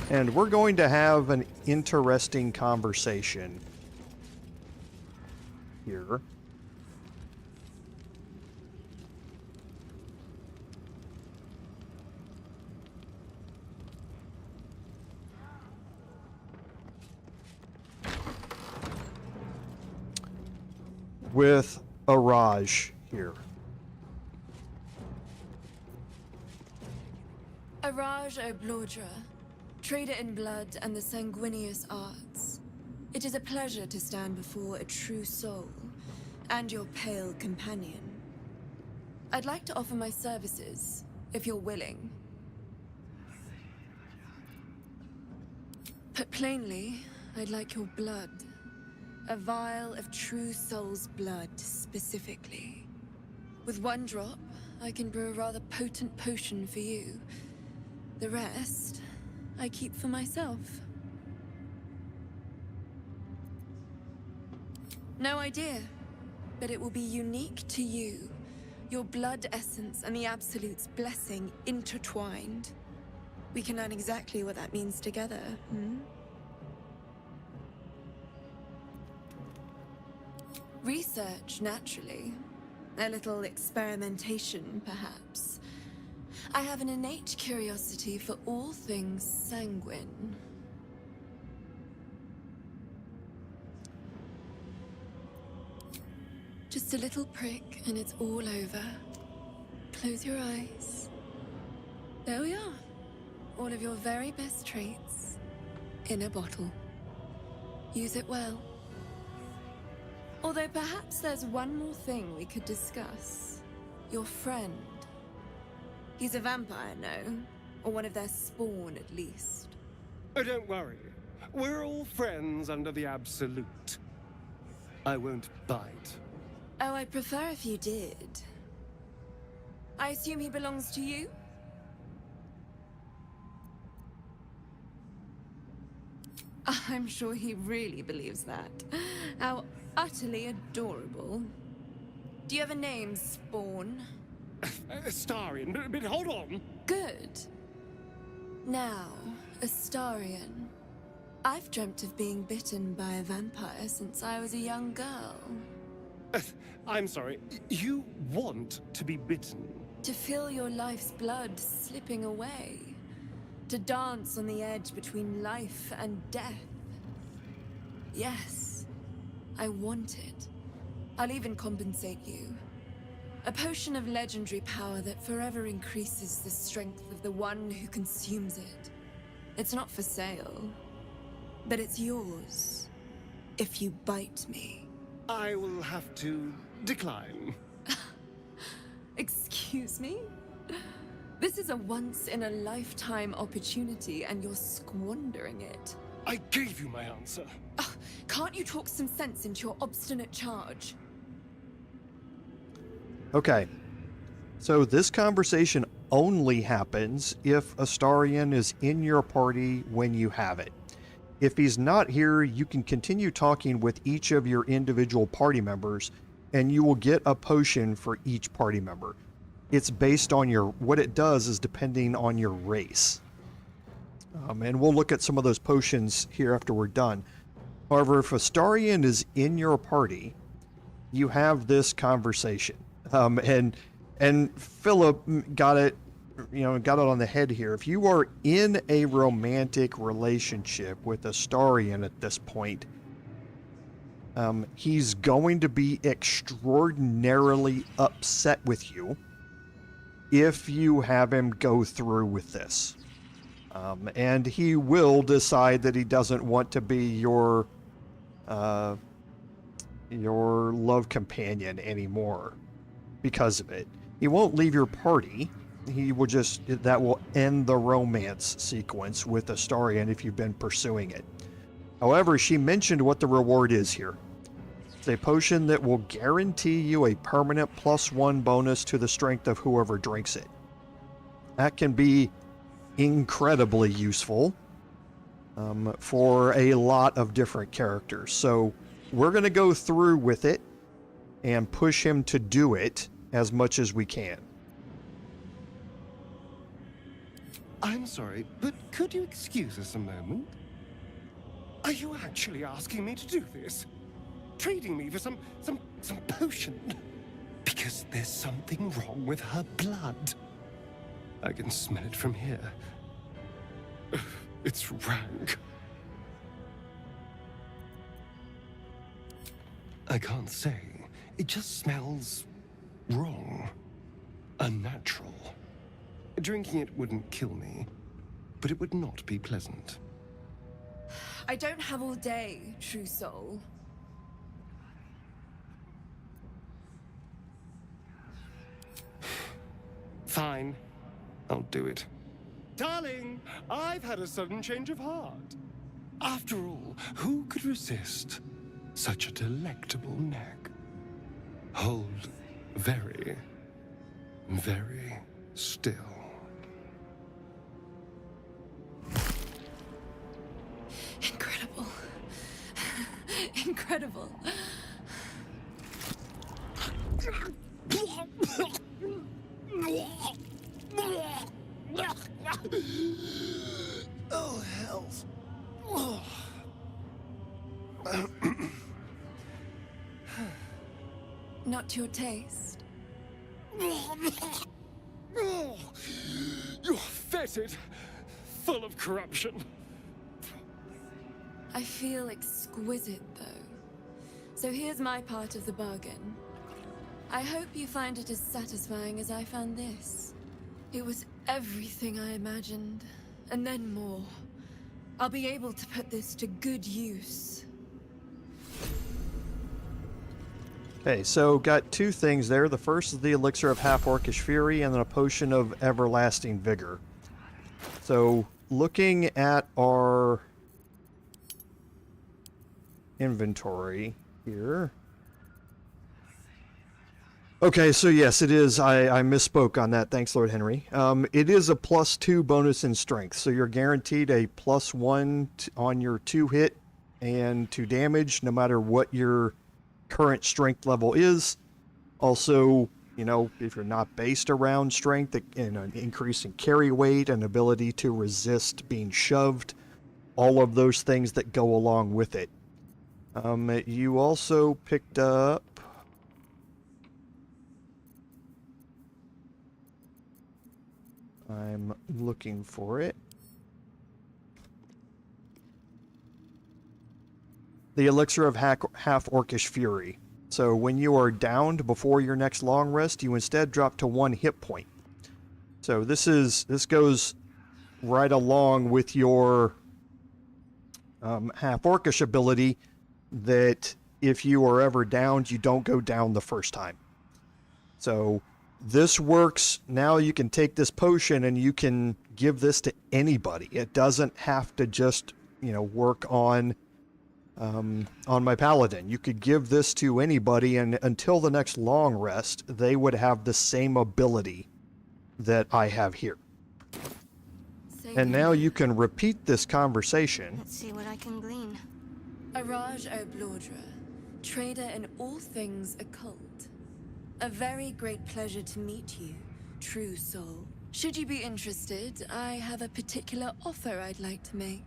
And we're going to have an interesting conversation here. With Araj here. Araj O'Blodra, trader in blood and the sanguineous arts. It is a pleasure to stand before a true soul, and your pale companion. I'd like to offer my services, if you're willing. Put plainly, I'd like your blood. A vial of true soul's blood, specifically. With one drop, I can brew a rather potent potion for you. The rest, I keep for myself. No idea, but it will be unique to you. Your blood essence and the Absolute's blessing intertwined. We can learn exactly what that means together, Research, naturally. A little experimentation, perhaps. I have an innate curiosity for all things sanguine. Just a little prick and it's all over. Close your eyes. There we are. All of your very best traits in a bottle. Use it well. Although perhaps there's one more thing we could discuss. Your friend. He's a vampire, no? Or one of their spawn, at least. Oh, don't worry. We're all friends under the Absolute. I won't bite. Oh, I'd prefer if you did. I assume he belongs to you? I'm sure he really believes that. How utterly adorable. Do you have a name, Spawn? Astarion, but hold on. Good. Now, Astarion. I've dreamt of being bitten by a vampire since I was a young girl. I'm sorry. You want to be bitten? To feel your life's blood slipping away. To dance on the edge between life and death. Yes, I want it. I'll even compensate you. A potion of legendary power that forever increases the strength of the one who consumes it. It's not for sale, but it's yours if you bite me. I will have to decline. Excuse me? This is a once-in-a-lifetime opportunity, and you're squandering it. I gave you my answer. Can't you talk some sense into your obstinate charge? Okay. So this conversation only happens if Astarion is in your party when you have it. If he's not here, you can continue talking with each of your individual party members, and you will get a potion for each party member. It's based on what it does is depending on your race. And we'll look at some of those potions here after we're done. However, if Astarion is in your party, you have this conversation. And Philip got it on the head here. If you are in a romantic relationship with Astarion at this point, he's going to be extraordinarily upset with you if you have him go through with this. And he will decide that he doesn't want to be your love companion anymore because of it. He won't leave your party. That will end the romance sequence with Astarion if you've been pursuing it. However, she mentioned what the reward is here. It's a potion that will guarantee you a permanent +1 bonus to the strength of whoever drinks it. That can be incredibly useful for a lot of different characters. So we're going to go through with it and push him to do it as much as we can. I'm sorry, but could you excuse us a moment? Are you actually asking me to do this? Trading me for some potion? Because there's something wrong with her blood. I can smell it from here. It's rank. I can't say. It just smells wrong. Unnatural. Drinking it wouldn't kill me, but it would not be pleasant. I don't have all day, true soul. Fine. I'll do it. Darling, I've had a sudden change of heart. After all, who could resist such a delectable neck? Hold very, very still. Incredible. Incredible. Oh, hells. Not to your taste. You're fetid, full of corruption. I feel exquisite, though. So here's my part of the bargain. I hope you find it as satisfying as I found this. It was everything I imagined, and then more. I'll be able to put this to good use. Okay, so got two things there. The first is the elixir of half-orcish fury, and then a potion of everlasting vigor. So looking at our inventory here. Okay, so yes, it is. I misspoke on that. Thanks, Lord Henry. It is a +2 bonus in strength, so you're guaranteed a +1 on your 2 hit and 2 damage, no matter what your current strength level is. Also, if you're not based around strength, and an increase in carry weight, and ability to resist being shoved, all of those things that go along with it. You also picked up I'm looking for it. The elixir of half-orcish fury. So when you are downed before your next long rest, you instead drop to 1 hit point. So this goes right along with your half-orcish ability that if you are ever downed, you don't go down the first time. So this works. Now you can take this potion and you can give this to anybody. It doesn't have to just, work on my paladin. You could give this to anybody, and until the next long rest, they would have the same ability that I have here. And now you can repeat this conversation. Let's see what I can glean. Araj O'Blordra, trader in all things occult. A very great pleasure to meet you, true soul. Should you be interested, I have a particular offer I'd like to make.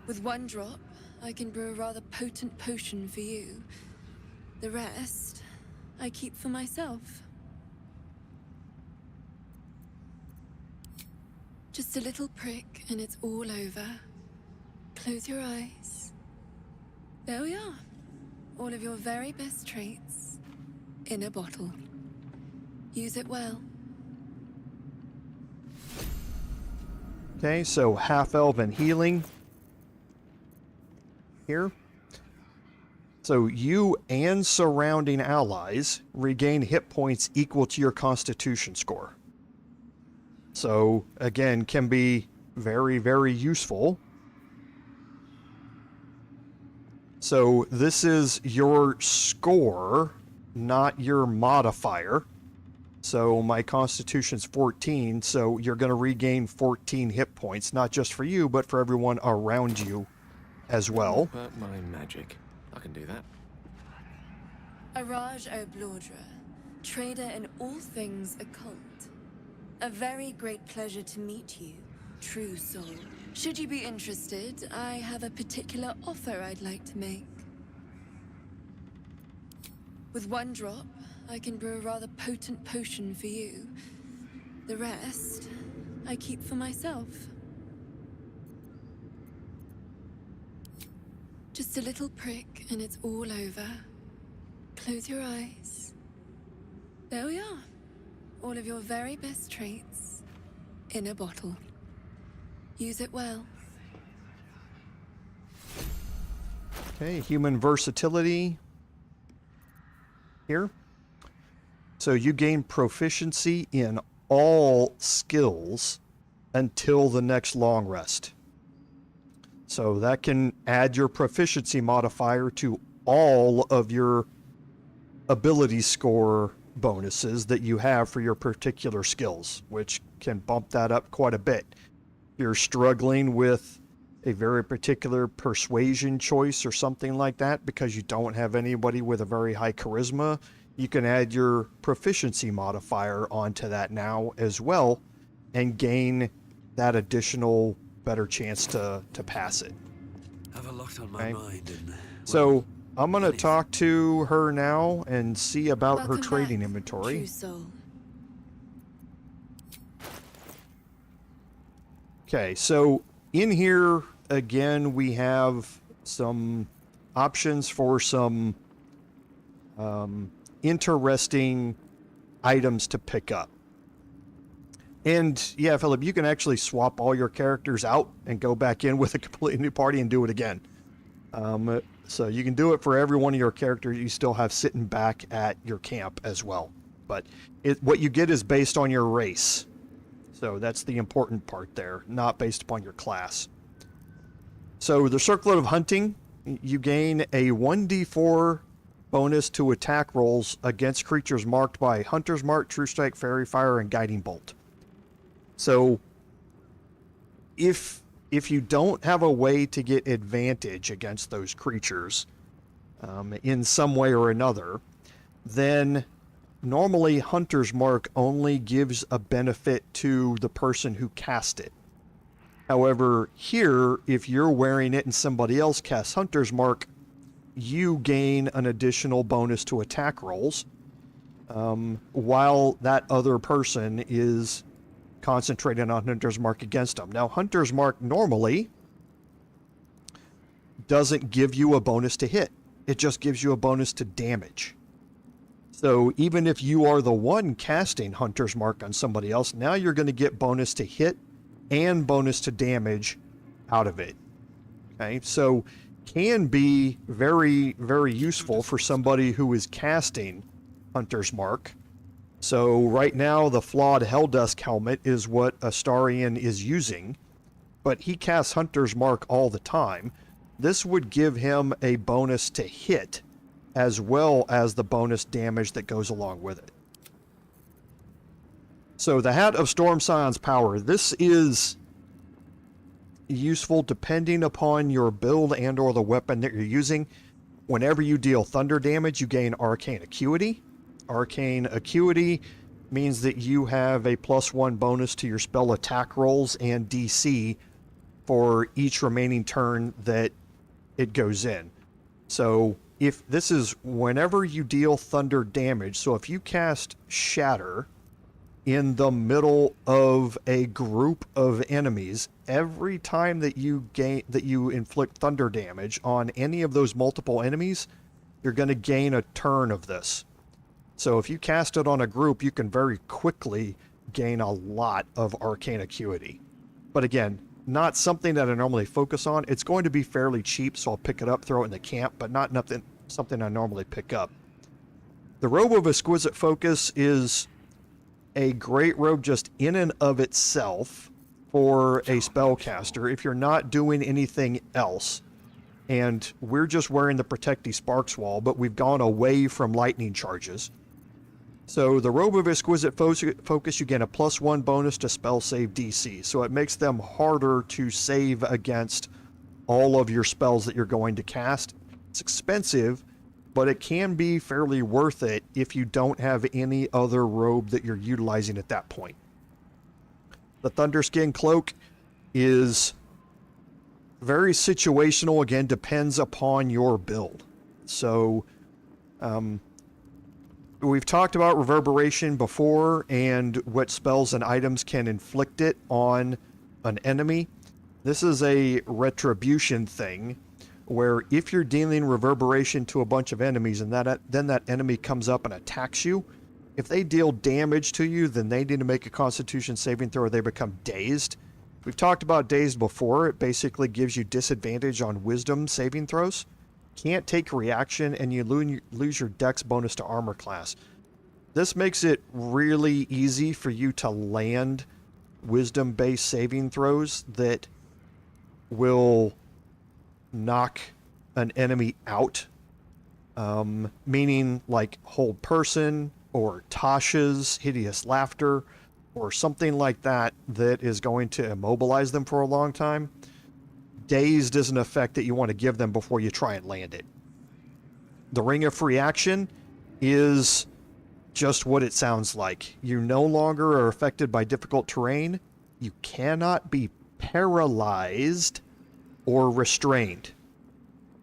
With one drop, I can brew a rather potent potion for you. The rest, I keep for myself. Just a little prick and it's all over. Close your eyes. There we are. All of your very best traits in a bottle. Use it well. Okay, so half-elven healing here. So you and surrounding allies regain hit points equal to your constitution score. So, again, can be very, very useful. So this is your score, not your modifier. So my constitution's 14, so you're going to regain 14 hit points, not just for you, but for everyone around you as well. But my magic. I can do that. Araj O'Blordra, trader in all things occult. A very great pleasure to meet you, true soul. Should you be interested, I have a particular offer I'd like to make. With one drop, I can brew a rather potent potion for you. The rest, I keep for myself. Just a little prick and it's all over. Close your eyes. There we are. All of your very best traits in a bottle. Use it well. Okay, human versatility here. So you gain proficiency in all skills until the next long rest. So that can add your proficiency modifier to all of your ability score bonuses that you have for your particular skills, which can bump that up quite a bit. You're struggling with a very particular persuasion choice or something like that because you don't have anybody with a very high charisma, you can add your proficiency modifier onto that now as well and gain that additional better chance to pass it. Have a lot on my mind and so I'm going to talk to her now and see about Welcome her trading back, inventory. true soul. Okay, so in here, again, we have some options for some interesting items to pick up. And yeah, Philip, you can actually swap all your characters out and go back in with a completely new party and do it again. So you can do it for every one of your characters you still have sitting back at your camp as well. But what you get is based on your race. So that's the important part there, not based upon your class. So the Circlet of Hunting, you gain a 1d4 bonus to attack rolls against creatures marked by Hunter's Mark, True Strike, Fairy Fire, and Guiding Bolt. So if you don't have a way to get advantage against those creatures in some way or another, then normally Hunter's Mark only gives a benefit to the person who cast it. However, here, if you're wearing it and somebody else casts Hunter's Mark, you gain an additional bonus to attack rolls while that other person is concentrating on Hunter's Mark against them. Now, Hunter's Mark normally doesn't give you a bonus to hit. It just gives you a bonus to damage. So even if you are the one casting Hunter's Mark on somebody else, now you're going to get bonus to hit and bonus to damage out of it. Okay, so can be very, very useful for somebody who is casting Hunter's Mark. So right now the flawed Helldusk helmet is what Astarion is using, but he casts Hunter's Mark all the time. This would give him a bonus to hit, as well as the bonus damage that goes along with it. So the Hat of Storm Scion's power, this is useful depending upon your build and or the weapon that you're using. Whenever you deal thunder damage, you gain Arcane Acuity. Arcane Acuity means that you have a +1 bonus to your spell attack rolls and DC for each remaining turn that it goes in. So if this is whenever you deal thunder damage, so if you cast Shatter in the middle of a group of enemies, every time that you inflict thunder damage on any of those multiple enemies, you're going to gain a turn of this. So if you cast it on a group, you can very quickly gain a lot of Arcane Acuity. But again, not something that I normally focus on. It's going to be fairly cheap, so I'll pick it up, throw it in the camp, but not something I normally pick up. The Robe of Exquisite Focus is a great robe just in and of itself for a spellcaster if you're not doing anything else. And we're just wearing the Protecty Sparks wall, but we've gone away from lightning charges. So the Robe of Exquisite Focus, you gain a +1 bonus to spell save DC. So it makes them harder to save against all of your spells that you're going to cast. It's expensive, but it can be fairly worth it if you don't have any other robe that you're utilizing at that point. The Thunderskin Cloak is very situational. Again, depends upon your build. So, we've talked about Reverberation before and what spells and items can inflict it on an enemy. This is a retribution thing, where if you're dealing Reverberation to a bunch of enemies and then that enemy comes up and attacks you, if they deal damage to you, then they need to make a Constitution saving throw or they become dazed. We've talked about dazed before. It basically gives you disadvantage on wisdom saving throws. Can't take reaction, and you lose your dex bonus to armor class. This makes it really easy for you to land wisdom-based saving throws that will knock an enemy out. Meaning like Hold Person or Tasha's Hideous Laughter or something like that that is going to immobilize them for a long time. Dazed is an effect that you want to give them before you try and land it. The Ring of Free Action is just what it sounds like. You no longer are affected by difficult terrain. You cannot be paralyzed or restrained.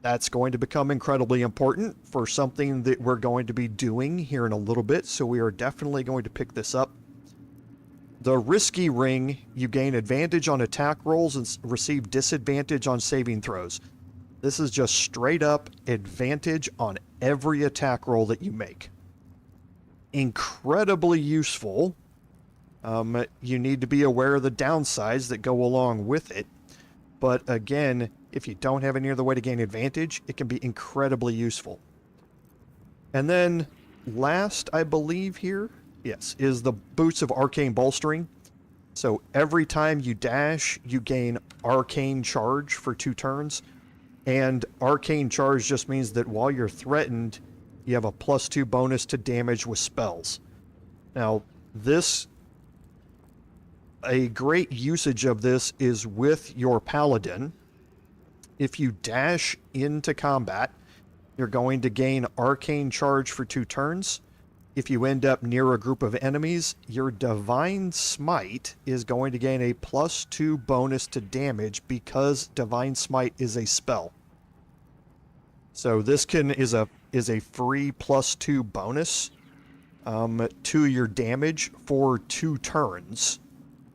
That's going to become incredibly important for something that we're going to be doing here in a little bit, so we are definitely going to pick this up. The Risky Ring, you gain advantage on attack rolls and receive disadvantage on saving throws. This is just straight up advantage on every attack roll that you make. Incredibly useful. You need to be aware of the downsides that go along with it. But again, if you don't have any other way to gain advantage, it can be incredibly useful. And then last, I believe here, yes, is the Boots of Arcane Bolstering. So every time you dash, you gain Arcane Charge for 2 turns. And Arcane Charge just means that while you're threatened, you have a +2 bonus to damage with spells. Now, a great usage of this is with your Paladin. If you dash into combat, you're going to gain Arcane Charge for 2 turns. If you end up near a group of enemies, your Divine Smite is going to gain a +2 bonus to damage because Divine Smite is a spell. So this is a free +2 bonus to your damage for 2 turns,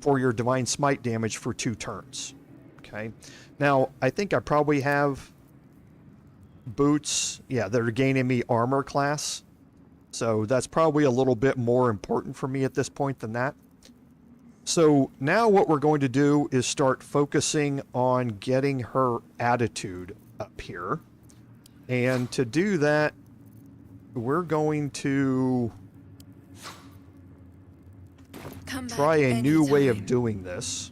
for your Divine Smite damage for 2 turns. Okay. Now, I think I probably have boots, that are gaining me armor class. So that's probably a little bit more important for me at this point than that. So now what we're going to do is start focusing on getting her attitude up here. And to do that, we're going to try a new way of doing this.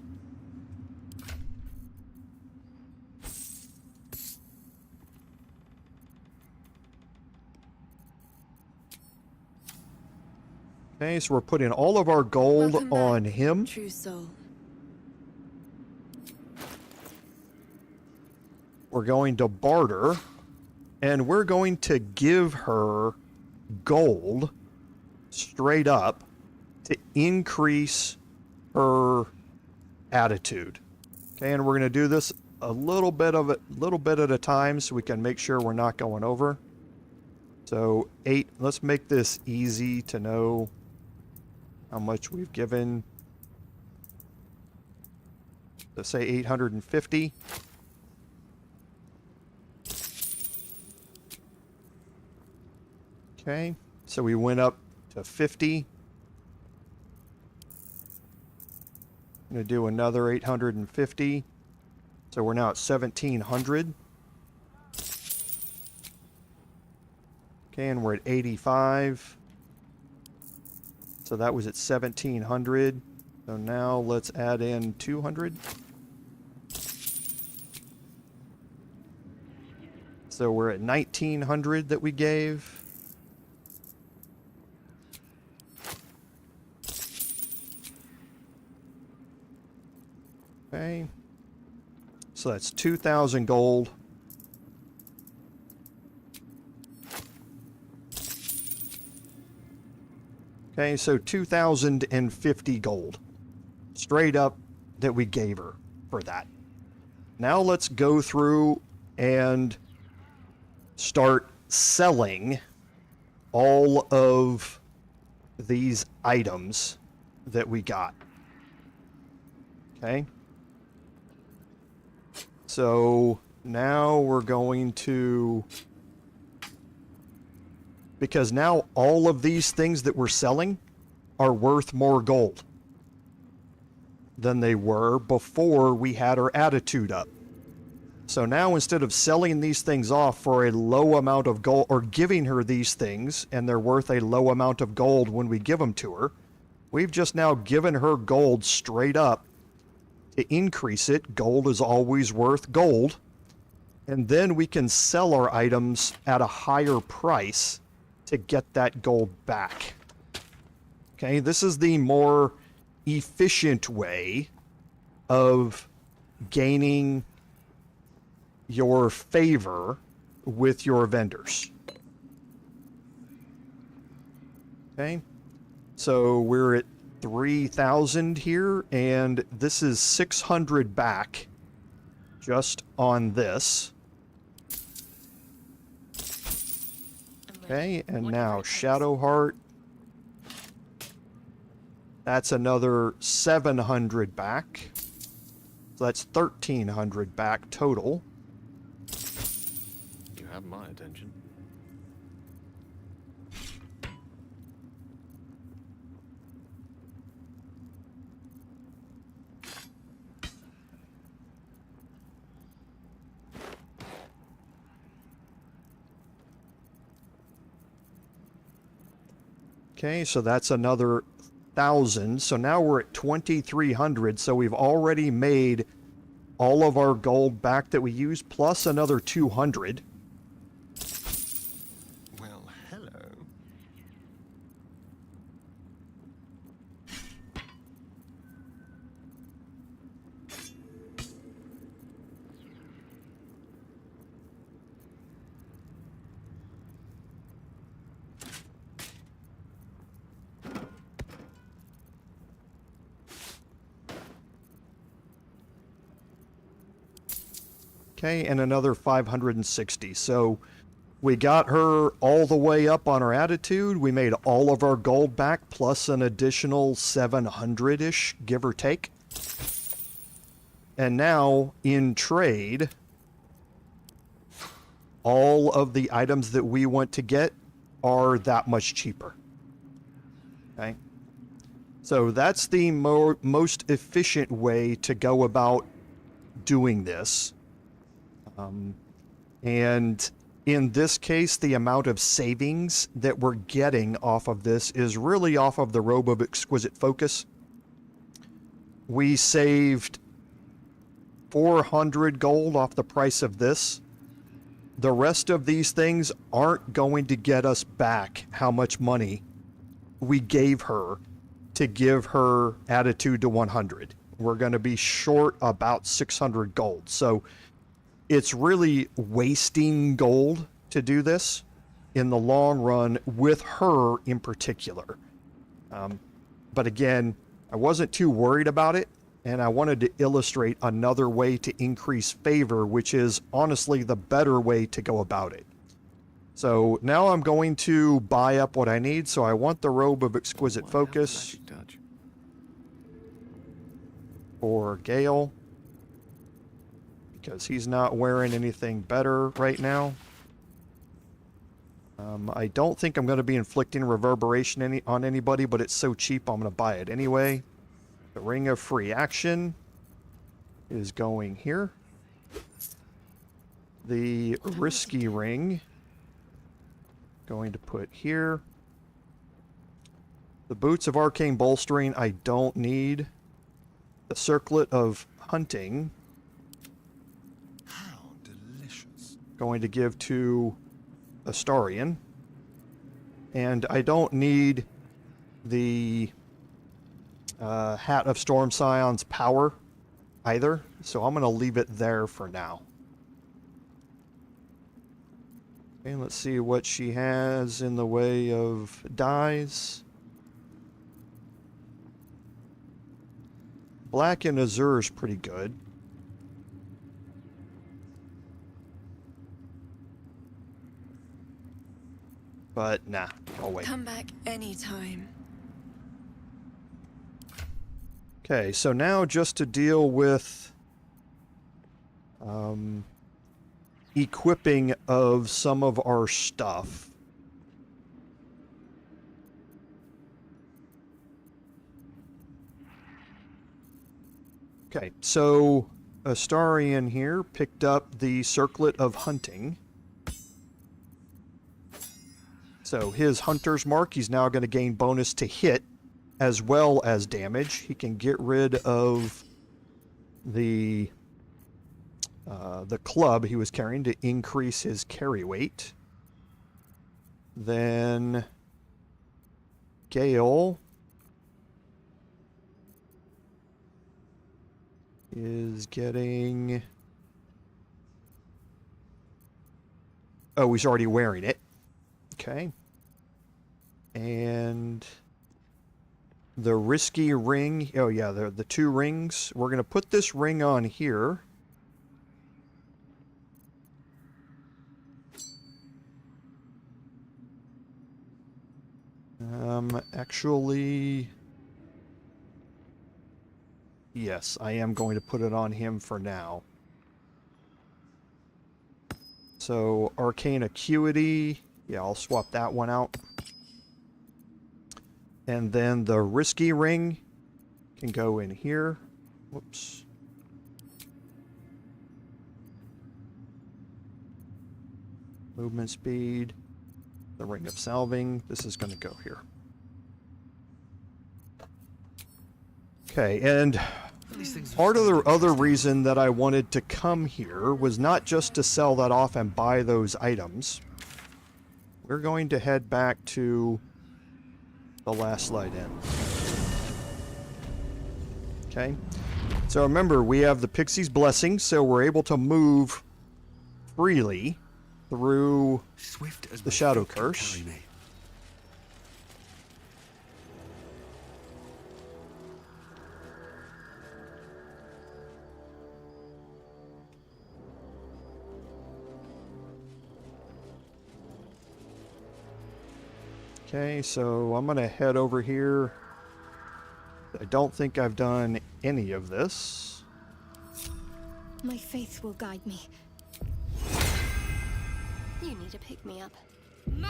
Okay, so we're putting all of our gold on him. True soul. We're going to barter, and we're going to give her gold straight up to increase her attitude. Okay, and we're going to do this a little bit at a time so we can make sure we're not going over. So 8, let's make this easy to know how much we've given. Let's say 850. Okay, so we went up to 50. I'm going to do another 850. So we're now at 1700. Okay, and we're at 85. So that was at 1700. So now let's add in 200. So we're at 1900 that we gave. Okay. So that's 2,000 gold. Okay, so 2,050 gold. Straight up that we gave her for that. Now let's go through and start selling all of these items that we got. Okay. So now we're going to, because now all of these things that we're selling are worth more gold than they were before we had our attitude up. So now instead of selling these things off for a low amount of gold, or giving her these things and they're worth a low amount of gold when we give them to her, we've just now given her gold straight up. To increase it, gold is always worth gold. And then we can sell our items at a higher price to get that gold back. Okay, this is the more efficient way of gaining your favor with your vendors. Okay, so we're at 3,000 here, and this is 600 back just on this. Okay, and now Shadowheart. That's another 700 back. So that's 1,300 back total. You have my attention. Okay, so that's another 1,000. So now we're at 2,300. So we've already made all of our gold back that we used, plus another 200. Well, hello. Okay, and another 560. So we got her all the way up on our attitude. We made all of our gold back, plus an additional 700-ish, give or take. And now, in trade, all of the items that we want to get, are that much cheaper. Okay? So that's the most efficient way to go about doing this. And in this case, the amount of savings that we're getting off of this is really off of the Robe of Exquisite Focus. We saved 400 gold off the price of this. The rest of these things aren't going to get us back how much money we gave her to give her Attitude to 100. We're going to be short about 600 gold. So it's really wasting gold to do this in the long run with her in particular. But again, I wasn't too worried about it, and I wanted to illustrate another way to increase favor, which is honestly the better way to go about it. So now I'm going to buy up what I need. So I want the Robe of Exquisite Focus for Gale, because he's not wearing anything better right now. I don't think I'm going to be inflicting reverberation on anybody, but it's so cheap I'm going to buy it anyway. The Ring of Free Action is going here. The Risky Ring, going to put here. The Boots of Arcane Bolstering I don't need. The Circlet of Hunting, How delicious. going to give to Astarion. And I don't need the Hat of Storm Scion's power either, so I'm going to leave it there for now. Okay, let's see what she has in the way of dyes. Black and Azure is pretty good. But nah, I'll wait. Come back anytime. Okay, so now just to deal with equipping of some of our stuff. Okay, so Astarion here picked up the Circlet of Hunting. So his Hunter's Mark, he's now going to gain bonus to hit as well as damage. He can get rid of the club he was carrying to increase his carry weight. Then Gale is getting... Oh, he's already wearing it. Okay. And the Risky Ring, oh yeah, the two rings. We're going to put this ring on here. Actually, yes, I am going to put it on him for now. So, Arcane Acuity, yeah, I'll swap that one out. And then the Risky Ring can go in here. Whoops. Movement speed. The Ring of Salving. This is going to go here. Okay, and part of the other reason that I wanted to come here was not just to sell that off and buy those items. We're going to head back to the last light in. Okay, so remember, we have the Pixie's Blessing, so we're able to move freely through the Shadow Curse. Okay, so I'm going to head over here. I don't think I've done any of this. My faith will guide me. You need to pick me up. My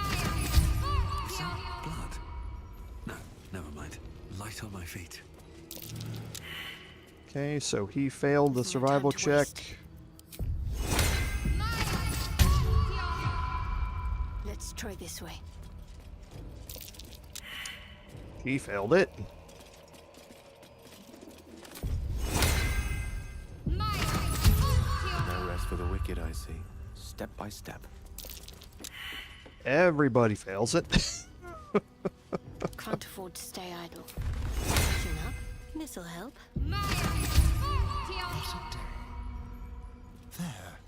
that blood? No, never mind. Light on my feet. Okay, so he failed the survival check. Let's try this way. He failed it. No rest for the wicked, I see. Step by step. Everybody fails it. Can't afford to stay idle. Tune up. This'll help. There.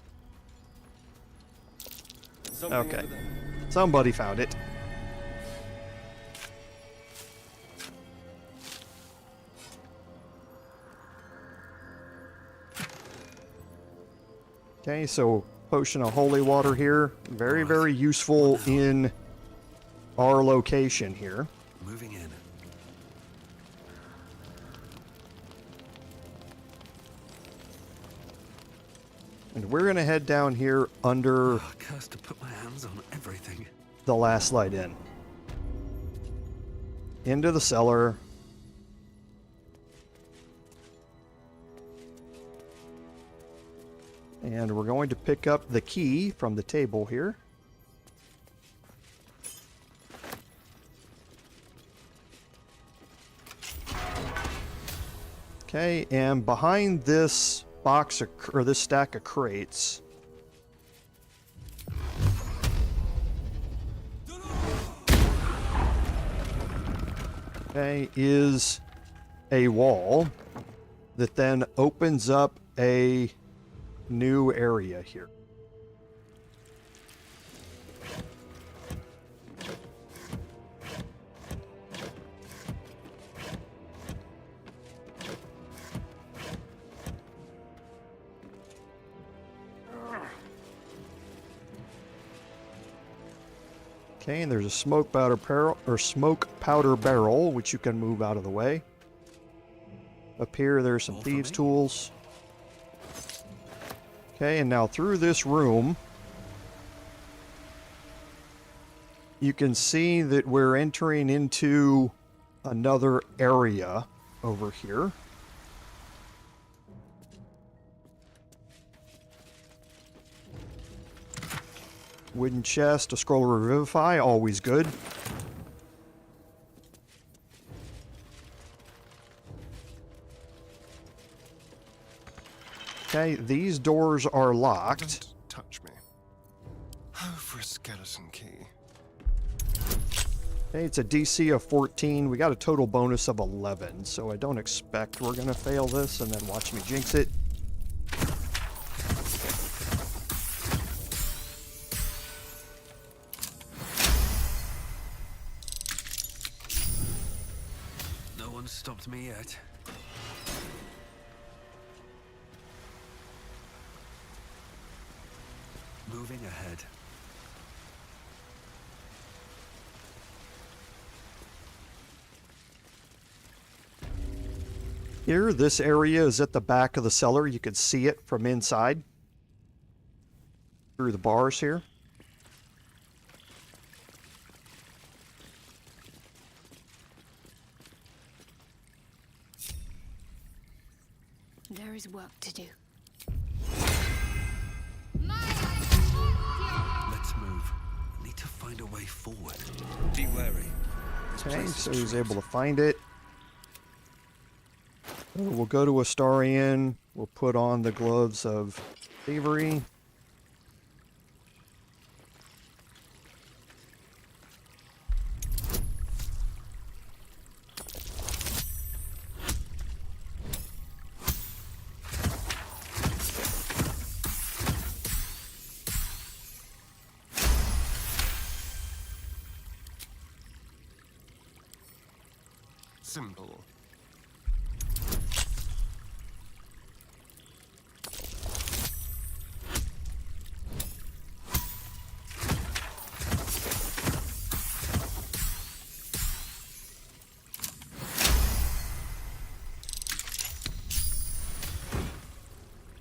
Something Okay. over there. Somebody found it. Okay, so potion of holy water here. Very, very useful in our location here. Moving in. And we're going to head down here under Oh, cursed to put my hands on everything. the last light in. Into the cellar. And we're going to pick up the key from the table here. Okay, and behind this box of, or this stack of crates, okay, is a wall that then opens up a new area here. Okay, and there's a smoke powder barrel, which you can move out of the way. Up here, there's some thieves' tools. Okay, and now through this room, you can see that we're entering into another area over here. Wooden chest, a scroll of revivify, always good. Okay, these doors are locked. Don't touch me. Oh, for a skeleton key. Okay, it's a DC of 14. We got a total bonus of 11, so I don't expect we're going to fail this, and then watch me jinx it. No one's stopped me yet. Moving ahead. Here, this area is at the back of the cellar. You can see it from inside through the bars here. There is work to do. Let's move. Need to find a way forward. Be wary. This Okay, place is so he's tricked. able to find it. We'll go to Astarion. We'll put on the gloves of thievery. Simple.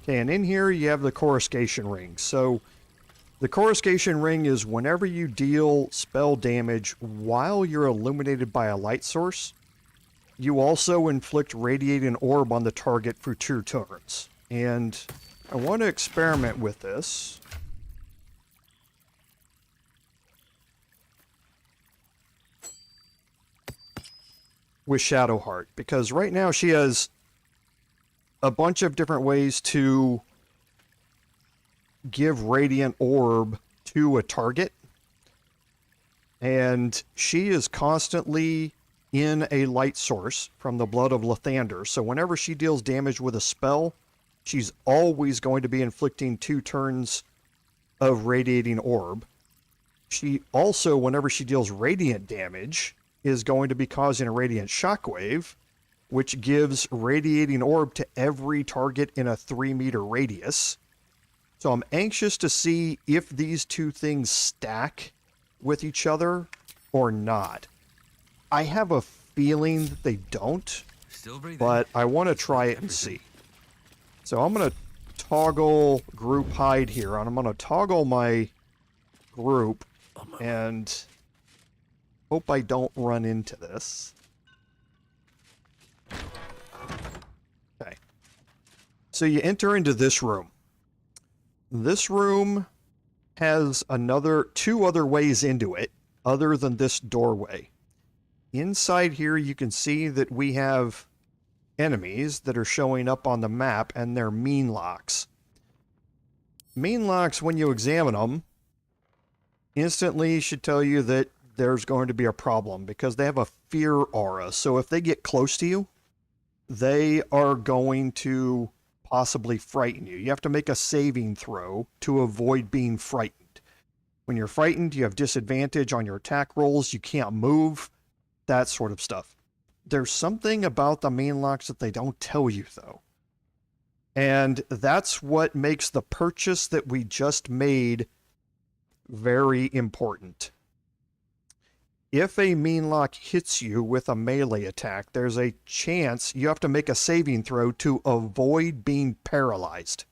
Okay, and in here you have the coruscation ring. So The coruscation ring is whenever you deal spell damage while you're illuminated by a light source, you also inflict radiating orb on the target for 2 turns. And I want to experiment with this. With Shadowheart, because right now she has a bunch of different ways to give radiant orb to a target, and she is constantly in a light source from the blood of Lathander, so whenever she deals damage with a spell, she's always going to be inflicting 2 turns of radiating orb. She also, whenever she deals radiant damage, is going to be causing a radiant shockwave, which gives radiating orb to every target in a 3-meter radius. So I'm anxious to see if these 2 things stack with each other or not. I have a feeling that they don't, but I want to try it and see. So I'm going to toggle group hide here, and I'm going to toggle my group and hope I don't run into this. Okay. So you enter into this room. This room has 2 other ways into it, other than this doorway. Inside here, you can see that we have enemies that are showing up on the map, and they're Meenlocks. Meenlocks, when you examine them, instantly should tell you that there's going to be a problem, because they have a fear aura. So if they get close to you, they are going to possibly frighten you. You have to make a saving throw to avoid being frightened. When you're frightened, you have disadvantage on your attack rolls, you can't move, that sort of stuff. There's something about the Meenlocks that they don't tell you, though. And that's what makes the purchase that we just made very important. If a Meenlock hits you with a melee attack, there's a chance you have to make a saving throw to avoid being paralyzed.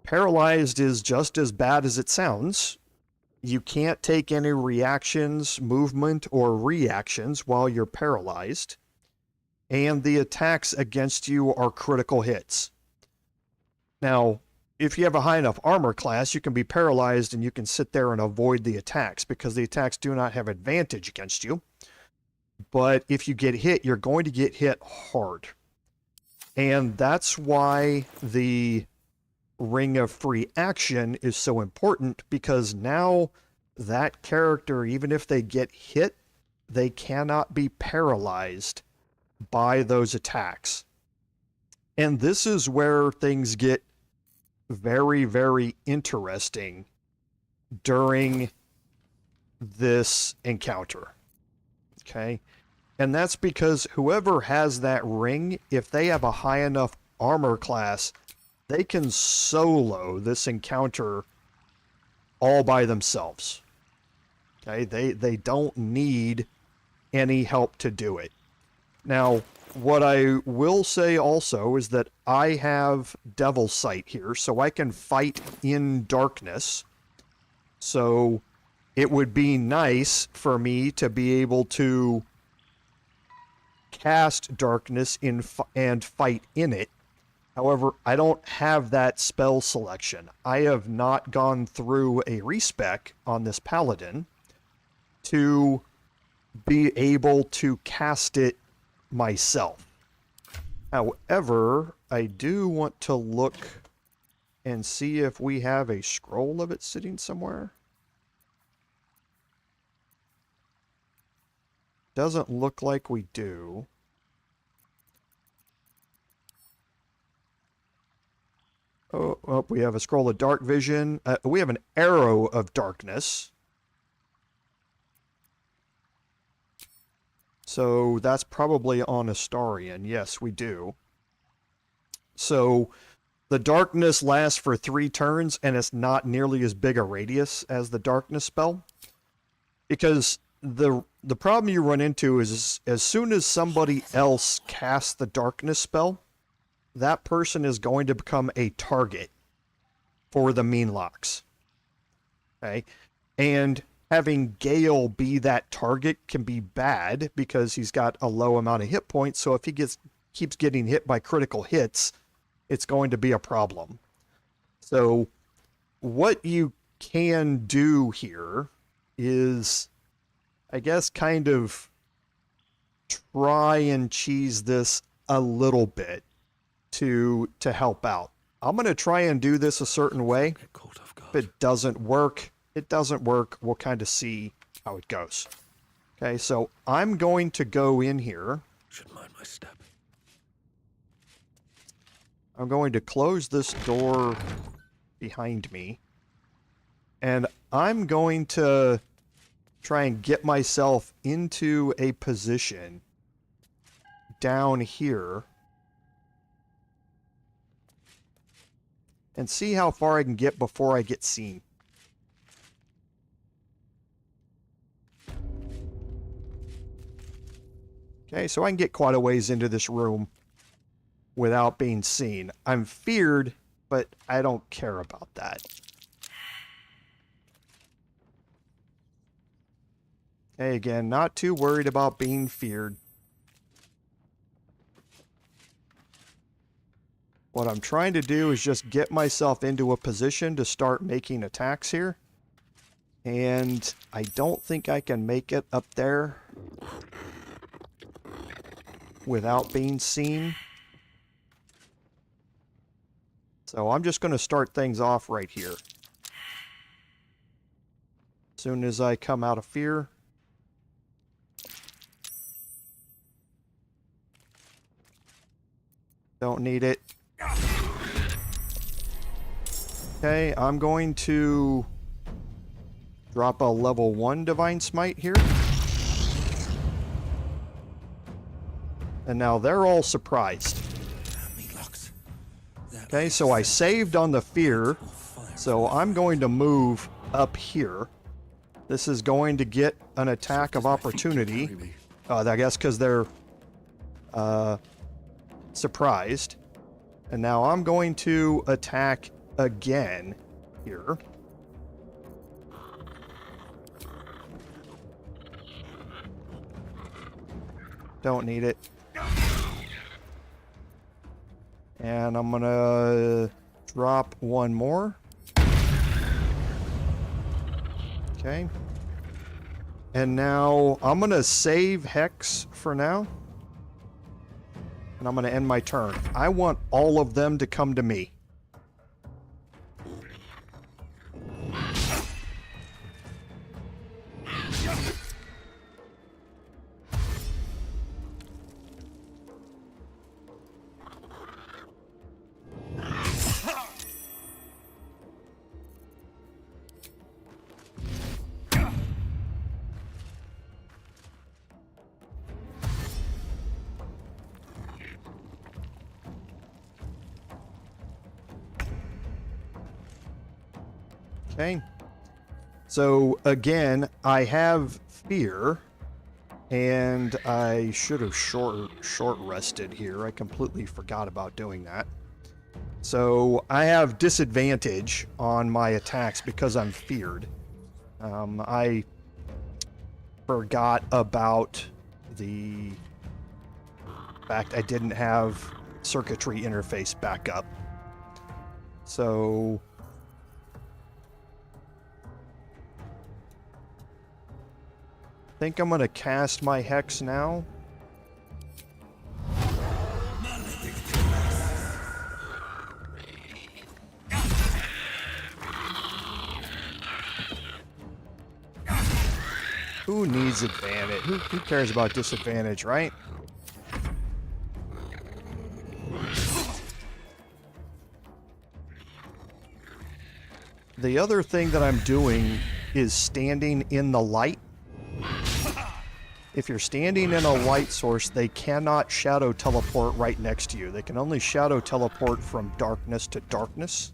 Paralyzed is just as bad as it sounds. You can't take any reactions, movement, or reactions while you're paralyzed. And the attacks against you are critical hits. Now, if you have a high enough armor class, you can be paralyzed and you can sit there and avoid the attacks, because the attacks do not have advantage against you. But if you get hit, you're going to get hit hard. And that's why the Ring of Free Action is so important, because now that character, even if they get hit, they cannot be paralyzed by those attacks. And this is where things get very, very interesting during this encounter. Okay? And that's because whoever has that ring, if they have a high enough armor class, they can solo this encounter all by themselves. Okay? They don't need any help to do it. Now, what I will say also is that I have Devil Sight here, so I can fight in darkness. So it would be nice for me to be able to cast darkness and fight in it. However, I don't have that spell selection. I have not gone through a respec on this paladin to be able to cast it myself. However, I do want to look and see if we have a scroll of it sitting somewhere. Doesn't look like we do. Oh, we have a scroll of dark vision. We have an arrow of darkness. So that's probably on Astarion. Yes, we do. So the darkness lasts for 3 turns, and it's not nearly as big a radius as the darkness spell. Because the problem you run into is as soon as somebody else casts the darkness spell, that person is going to become a target for the Meenlocks. Okay, and having Gale be that target can be bad because he's got a low amount of hit points. So if he keeps getting hit by critical hits, it's going to be a problem. So what you can do here is, I guess, kind of try and cheese this a little bit to help out. I'm going to try and do this a certain way. If it doesn't work, it doesn't work. We'll kind of see how it goes. Okay, so I'm going to go in here. Should mind my step. I'm going to close this door behind me. And I'm going to try and get myself into a position down here and see how far I can get before I get seen. Okay, so I can get quite a ways into this room without being seen. I'm feared, but I don't care about that. Okay, again, not too worried about being feared. What I'm trying to do is just get myself into a position to start making attacks here. And I don't think I can make it up there without being seen. So I'm just going to start things off right here. As soon as I come out of fear. Don't need it. Okay, I'm going to drop a level 1 Divine Smite here. And now they're all surprised. Okay, so I saved on the fear, so I'm going to move up here. This is going to get an attack of opportunity. I guess because they're surprised. And now I'm going to attack again here. Don't need it. And I'm gonna drop one more. Okay. And now I'm gonna save Hex for now. And I'm gonna end my turn. I want all of them to come to me. Okay, so again, I have fear, and I should have short rested here. I completely forgot about doing that. So I have disadvantage on my attacks because I'm feared. I forgot about the fact I didn't have circuitry interface backup. So I think I'm going to cast my Hex now. Who needs advantage? Who cares about disadvantage, right? The other thing that I'm doing is standing in the light. If you're standing in a light source, they cannot shadow teleport right next to you. They can only shadow teleport from darkness to darkness.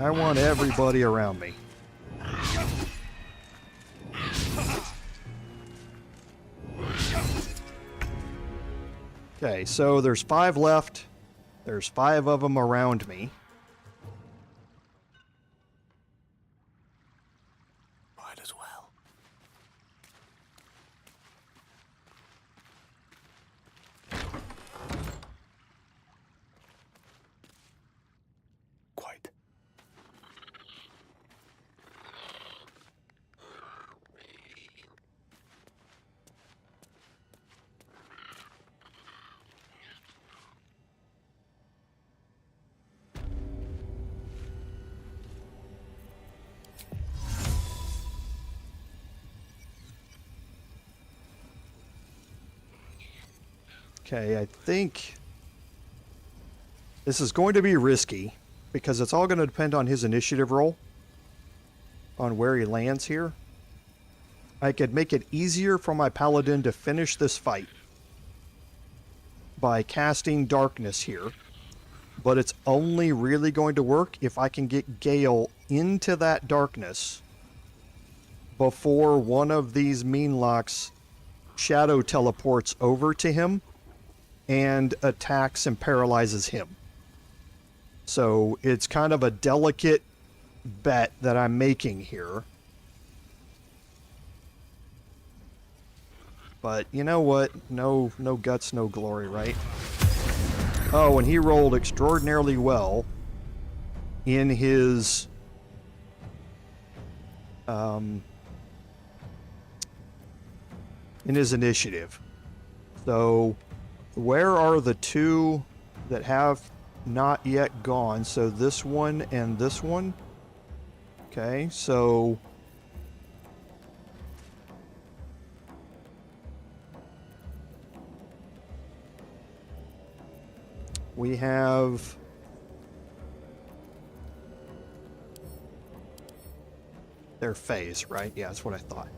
I want everybody around me. Okay, so there's 5 left. There's 5 of them around me. Might as well. Quite. Okay, I think this is going to be risky because it's all going to depend on his initiative roll, on where he lands here. I could make it easier for my paladin to finish this fight by casting darkness here, but it's only really going to work if I can get Gale into that darkness before one of these Meenlocks shadow teleports over to him and attacks and paralyzes him. So it's kind of a delicate bet that I'm making here. But you know what? No guts, no glory, right? Oh, and he rolled extraordinarily well in his initiative. So where are the 2 that have not yet gone? So this one and this one. Okay, so we have their phase, right? Yeah, that's what I thought.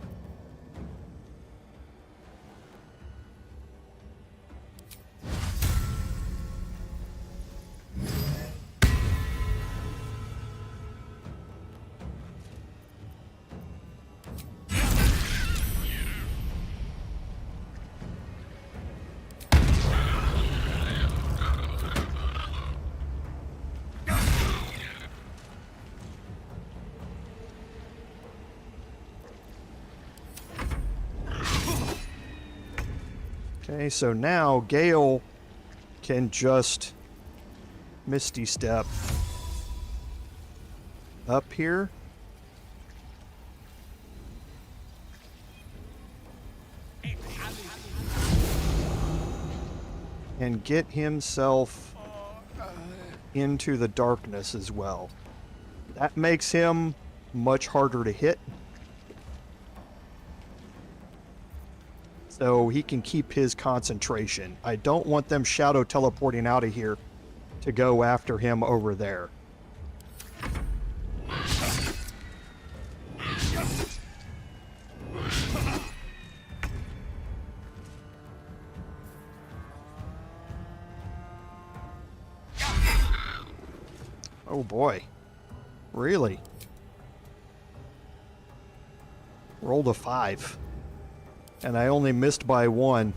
Okay, so now Gale can just Misty Step up here. And get himself into the darkness as well. That makes him much harder to hit. So he can keep his concentration. I don't want them shadow teleporting out of here to go after him over there. Oh boy. Really? Rolled a 5. And I only missed by 1.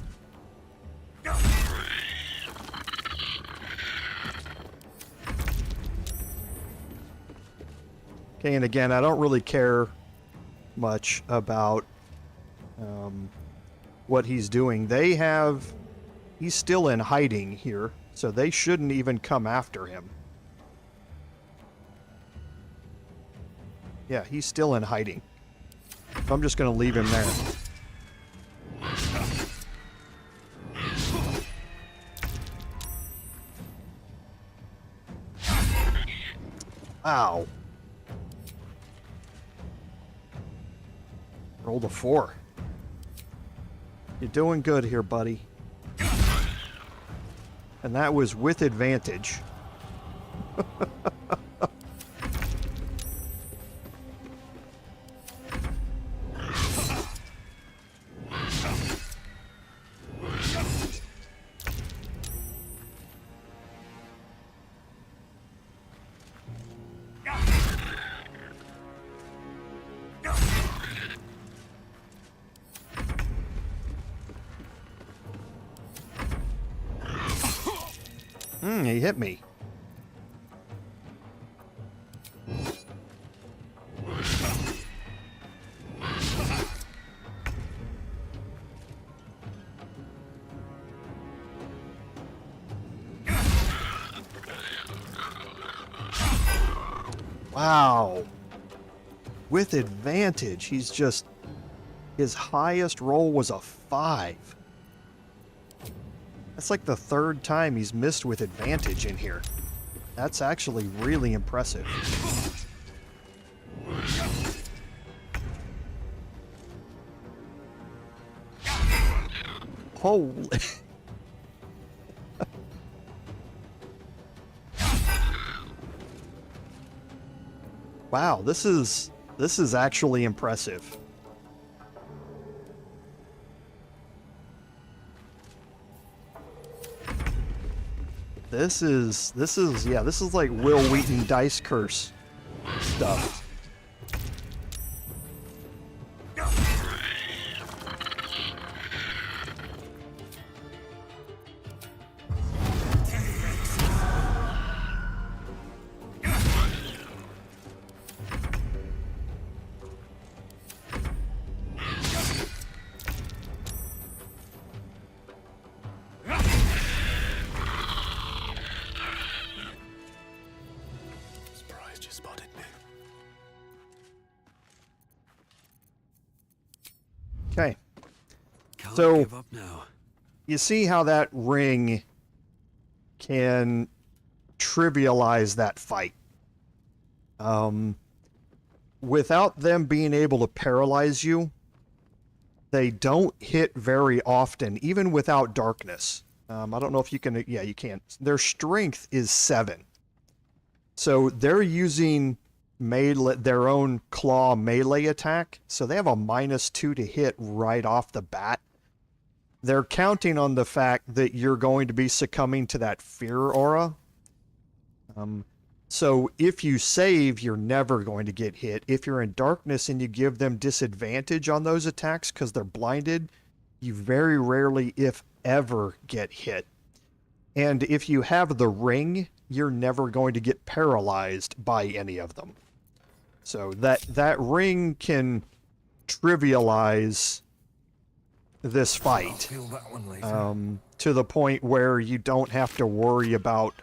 Okay, and again, I don't really care much about what he's doing. He's still in hiding here, so they shouldn't even come after him. Yeah, he's still in hiding. So I'm just going to leave him there. Ow. Rolled a 4. You're doing good here, buddy. And that was with advantage. He hit me. Wow. With advantage, he's just... His highest roll was a 5. That's like the 3rd time he's missed with advantage in here. That's actually really impressive. Holy... Wow, this is actually impressive. This is like Will Wheaton Dice Curse stuff. Okay. So, Give up now. you see how that ring can trivialize that fight. Without them being able to paralyze you, they don't hit very often, even without darkness. I don't know if you can... Yeah, you can. Their strength is 7. So they're using their own claw melee attack, so they have a -2 to hit right off the bat. They're counting on the fact that you're going to be succumbing to that fear aura. So if you save, you're never going to get hit. If you're in darkness and you give them disadvantage on those attacks because they're blinded, you very rarely, if ever, get hit. And if you have the ring, you're never going to get paralyzed by any of them. So that ring can trivialize this fight Feel that one later. to the point where you don't have to worry about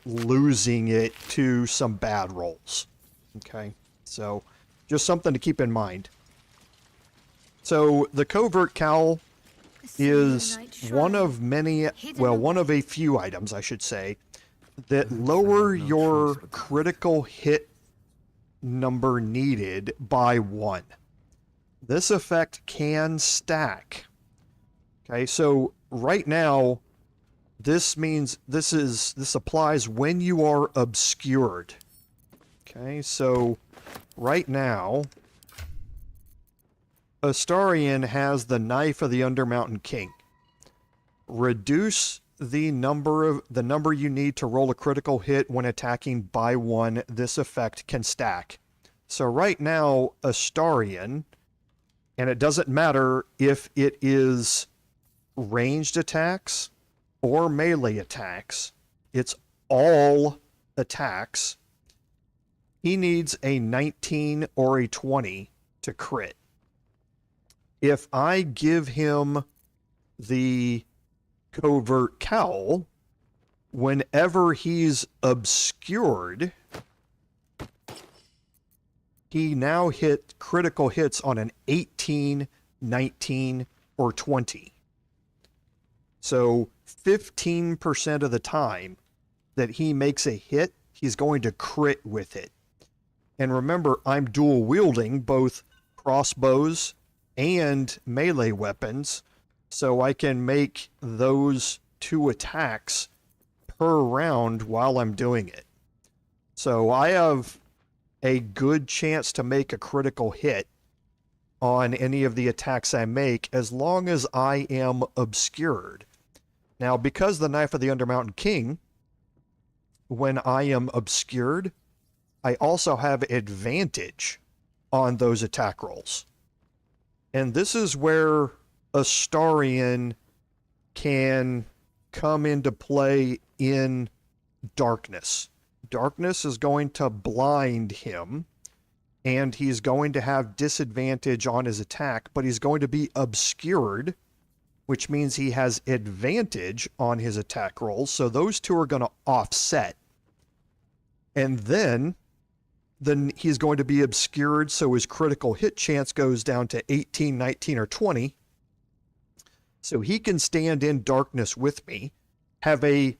losing it to some bad rolls. Okay, so just something to keep in mind. So the covert cowl is one of many, well, one of a few items, I should say, that lower your critical hit number needed by 1. This effect can stack. Okay, so right now, this means this applies when you are obscured. Okay, so right now, Astarion has the Knife of the Undermountain King. Reduce the number you need to roll a critical hit when attacking by 1. This effect can stack. So right now, Astarion, and it doesn't matter if it is ranged attacks or melee attacks, it's all attacks. He needs a 19 or a 20 to crit. If I give him the covert cowl, whenever he's obscured, he now hit critical hits on an 18, 19, or 20. So 15% of the time that he makes a hit, he's going to crit with it. And remember, I'm dual wielding both crossbows and melee weapons, so I can make those 2 attacks per round while I'm doing it. So I have a good chance to make a critical hit on any of the attacks I make as long as I am obscured. Now, because the Knife of the Undermountain King, when I am obscured, I also have advantage on those attack rolls. And this is where Astarion can come into play in darkness. Darkness is going to blind him, and he's going to have disadvantage on his attack, but he's going to be obscured, which means he has advantage on his attack rolls. So those two are going to offset. And then he's going to be obscured, so his critical hit chance goes down to 18, 19, or 20. So he can stand in darkness with me, have a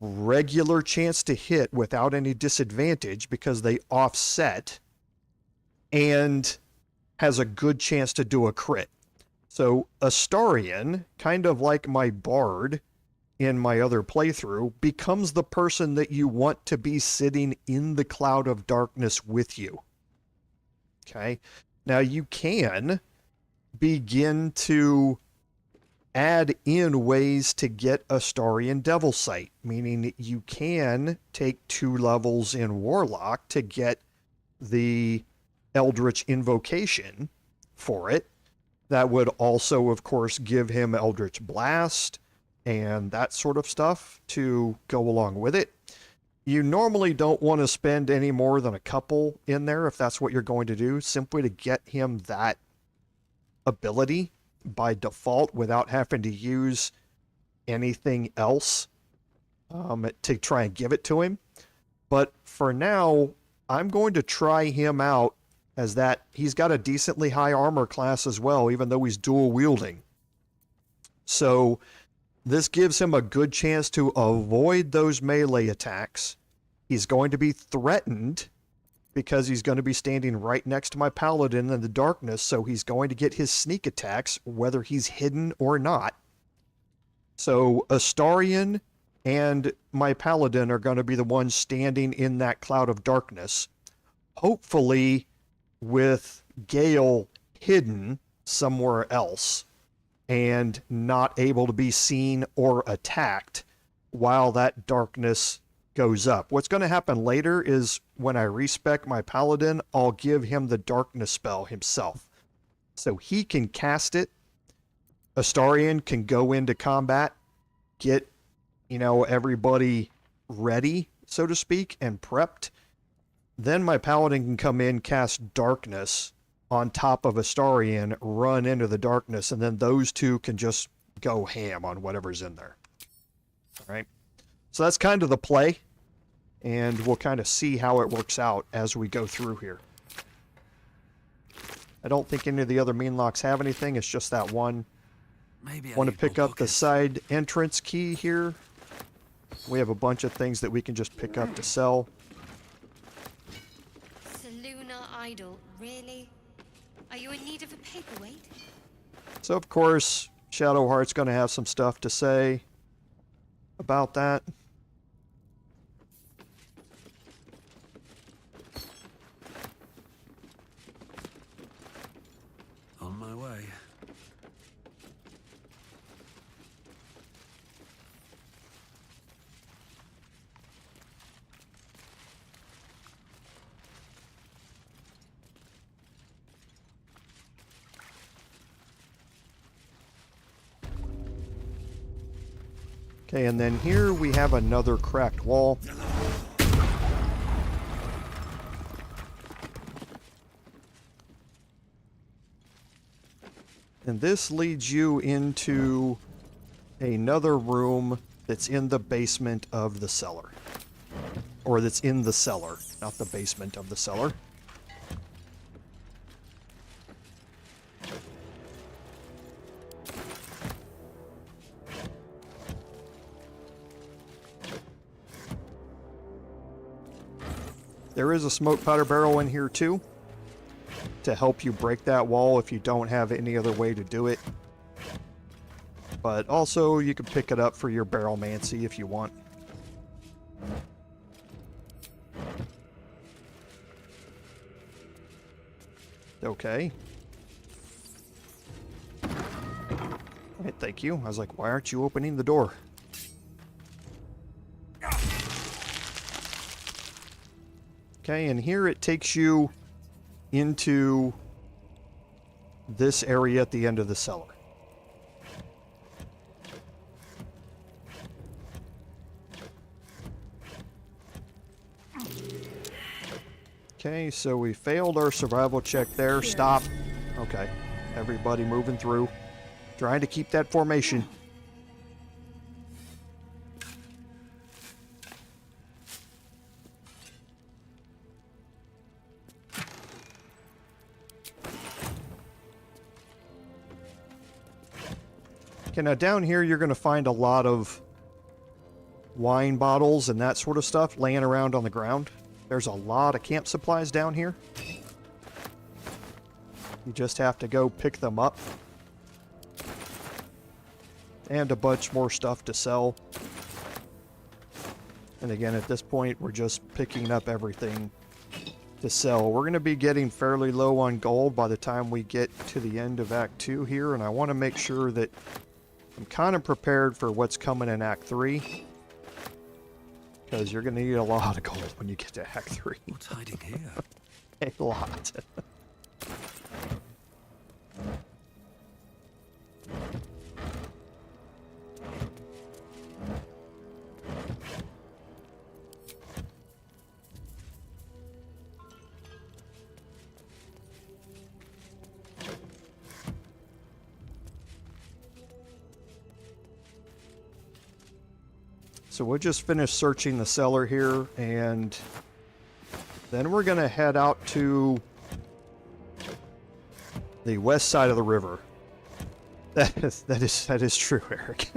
regular chance to hit without any disadvantage because they offset, and has a good chance to do a crit. So Astarion, kind of like my Bard in my other playthrough, becomes the person that you want to be sitting in the cloud of darkness with you. Okay? Now you can begin to add in ways to get Astarion Devil Sight, meaning you can take 2 levels in Warlock to get the Eldritch Invocation for it. That would also, of course, give him Eldritch Blast and that sort of stuff to go along with it. You normally don't want to spend any more than a couple in there if that's what you're going to do, simply to get him that ability by default without having to use anything else to try and give it to him. But for now, I'm going to try him out as that he's got a decently high armor class as well, even though he's dual wielding. So this gives him a good chance to avoid those melee attacks. He's going to be threatened because he's going to be standing right next to my paladin in the darkness, so he's going to get his sneak attacks whether he's hidden or not. So Astarion and my paladin are going to be the ones standing in that cloud of darkness, hopefully with Gale hidden somewhere else and not able to be seen or attacked while that darkness goes up. What's going to happen later is when I respec my paladin, I'll give him the darkness spell himself. So he can cast it. Astarion can go into combat, get, everybody ready, so to speak, and prepped. Then my paladin can come in, cast darkness on top of Astarion, run into the darkness, and then those two can just go ham on whatever's in there. All right. So that's kind of the play, and we'll kind of see how it works out as we go through here. I don't think any of the other Meenlocks have anything. It's just that one. Maybe I Want to need more pick up the pockets. side entrance key here. We have a bunch of things that we can just pick up to sell. Seluna Idol, really? Are you in need of a paperweight? So, of course, Shadowheart's going to have some stuff to say about that. On my way. Okay, and then here we have another cracked wall. And this leads you into another room that's in the basement of the cellar. Or that's in the cellar, not the basement of the cellar. There is a smoke powder barrel in here too, to help you break that wall if you don't have any other way to do it. But also, you can pick it up for your barrelmancy if you want. Okay. Alright, thank you. I was like, why aren't you opening the door? Okay, and here it takes you into this area at the end of the cellar. Okay, so we failed our survival check there. Stop. Okay, everybody moving through. Trying to keep that formation. Okay, now down here you're going to find a lot of wine bottles and that sort of stuff laying around on the ground. There's a lot of camp supplies down here. You just have to go pick them up. And a bunch more stuff to sell. And again, at this point, we're just picking up everything to sell. We're going to be getting fairly low on gold by the time we get to the end of Act 2 here, and I want to make sure that I'm kind of prepared for what's coming in Act 3. Because you're going to need a lot of gold when you get to Act 3. What's hiding here? A lot. So we'll just finish searching the cellar here, and then we're going to head out to the west side of the river. That is true, Eric.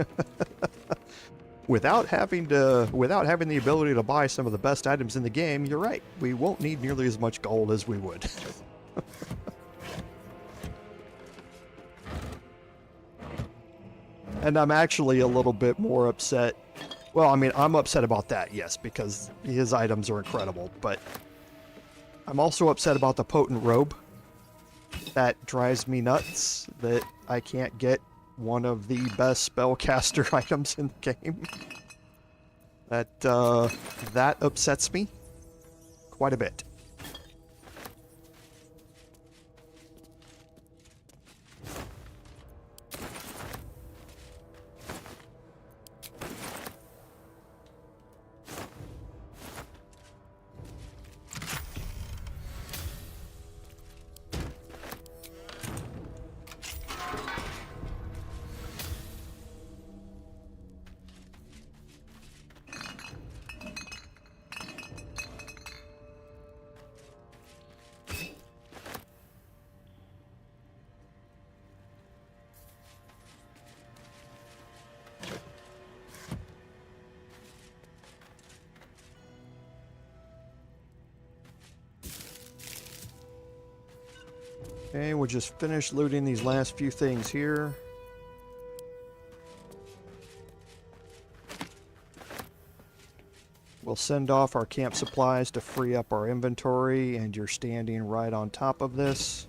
Without having the ability to buy some of the best items in the game, you're right. We won't need nearly as much gold as we would. And I'm actually a little bit more upset. Well, I mean, I'm upset about that, yes, because his items are incredible, but I'm also upset about the potent robe. That drives me nuts that I can't get one of the best spellcaster items in the game. That upsets me quite a bit. Okay, we'll just finish looting these last few things here. We'll send off our camp supplies to free up our inventory, and you're standing right on top of this.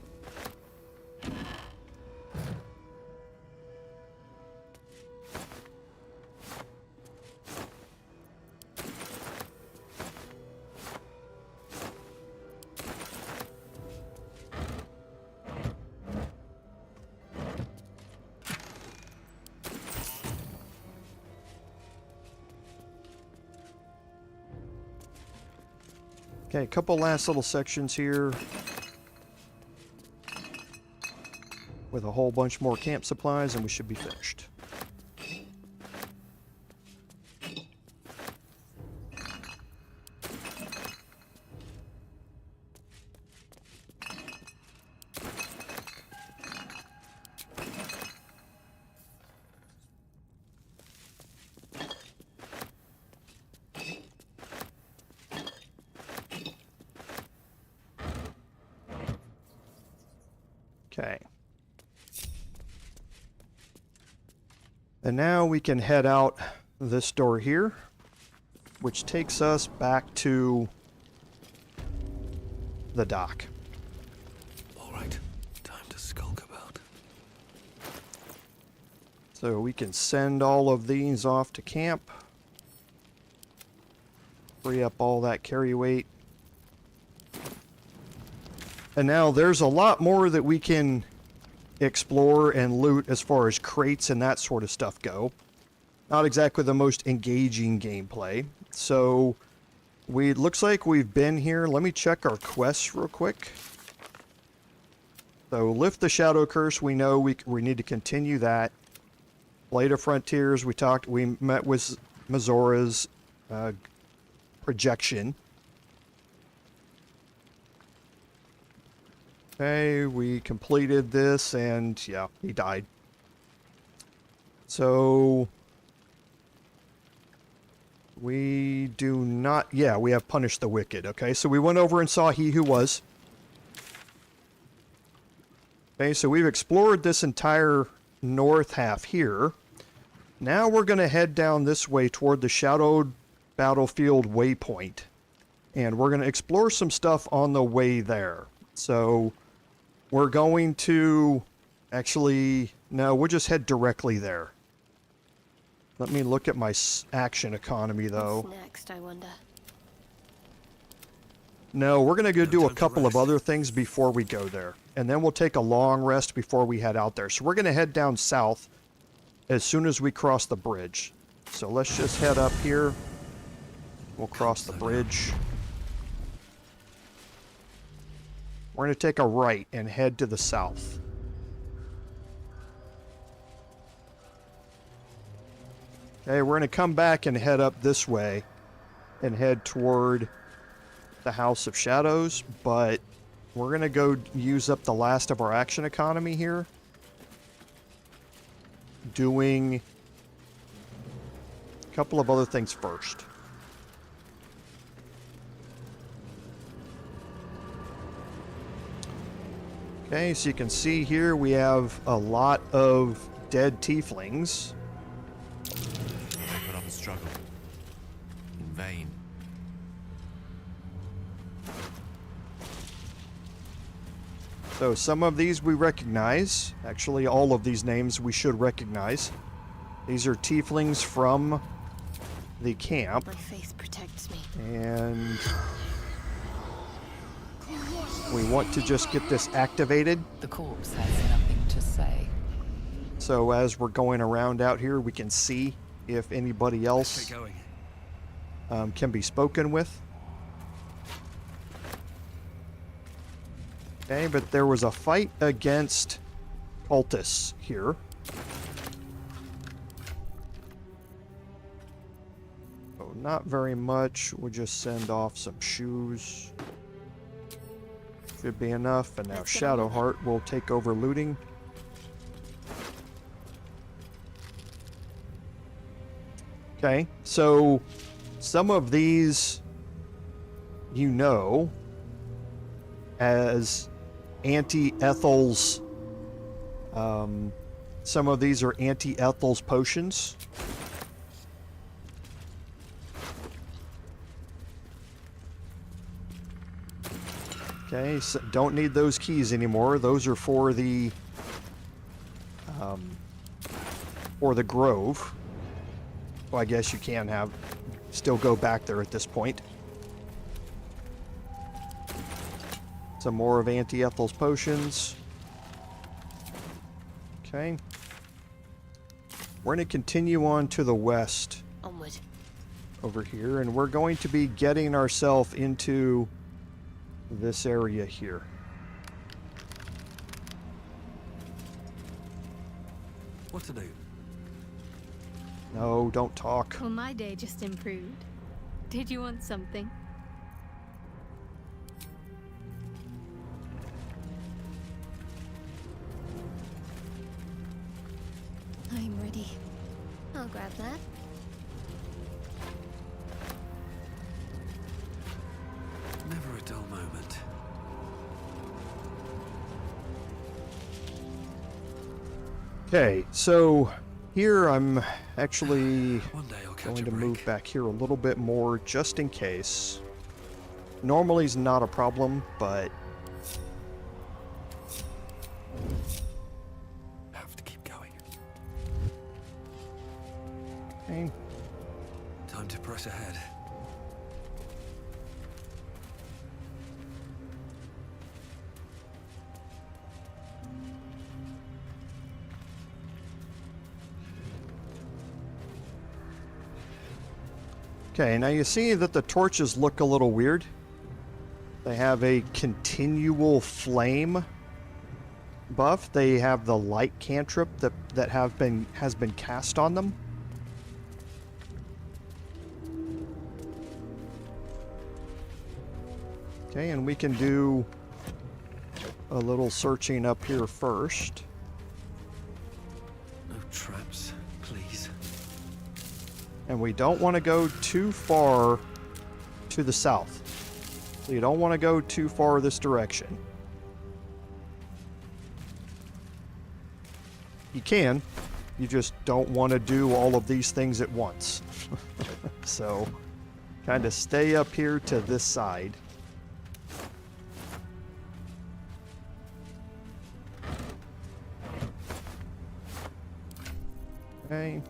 Okay, a couple last little sections here with a whole bunch more camp supplies, and we should be finished. Okay. And now we can head out this door here, which takes us back to the dock. All right, time to skulk about. So we can send all of these off to camp. Free up all that carry weight. And now there's a lot more that we can explore and loot as far as crates and that sort of stuff go. Not exactly the most engaging gameplay. So looks like we've been here. Let me check our quests real quick. So lift the Shadow Curse, we know we need to continue that. Blade of Frontiers, we met with Mazora's projection. Okay, we completed this, and yeah, he died. So we do not, yeah, we have punished the wicked. Okay, so we went over and saw He Who Was. Okay, so we've explored this entire north half here. Now we're going to head down this way toward the Shadowed Battlefield waypoint. And we're going to explore some stuff on the way there. So we're going to actually, no, we'll just head directly there. Let me look at my action economy though. What's next, I wonder? No, we're going to go do a couple of other things before we go there. And then we'll take a long rest before we head out there. So we're going to head down south as soon as we cross the bridge. So let's just head up here. We'll cross the bridge. We're going to take a right and head to the south. Okay, we're going to come back and head up this way and head toward the House of Shadows, but we're going to go use up the last of our action economy here, doing a couple of other things first. Okay, so you can see here we have a lot of dead tieflings. I put up a struggle. In vain. So some of these we recognize. Actually, all of these names we should recognize. These are tieflings from the camp. My face protects me. And we want to just get this activated. The corpse has nothing to say. So as we're going around out here, we can see if anybody else can be spoken with. Okay, but there was a fight against cultists here. So not very much. We'll just send off some shoes. Should be enough. And now Shadowheart will take over looting. Okay, so some of these you know as anti-Ethel's, some of these are anti-Ethel's potions. Okay, so don't need those keys anymore. Those are for the grove. Well, I guess you can still go back there at this point. Some more of Anti-Ethel's potions. Okay. We're going to continue on to the west. Onward. Over here, and we're going to be getting ourselves into this area here. What to do? No, don't talk. Well, my day just improved. Did you want something? I'm ready. I'll grab that. Never a dull moment. Okay, so here I'm actually One day I'll catch going a to break. move back here a little bit more just in case. Normally is not a problem, but Have to keep going. okay. Time to press ahead. Okay, now you see that the torches look a little weird. They have a continual flame buff. They have the light cantrip that has been cast on them. Okay, and we can do a little searching up here first. No traps, please. And we don't want to go too far to the south. So you don't want to go too far this direction. You can. You just don't want to do all of these things at once. So, kind of stay up here to this side. Okay.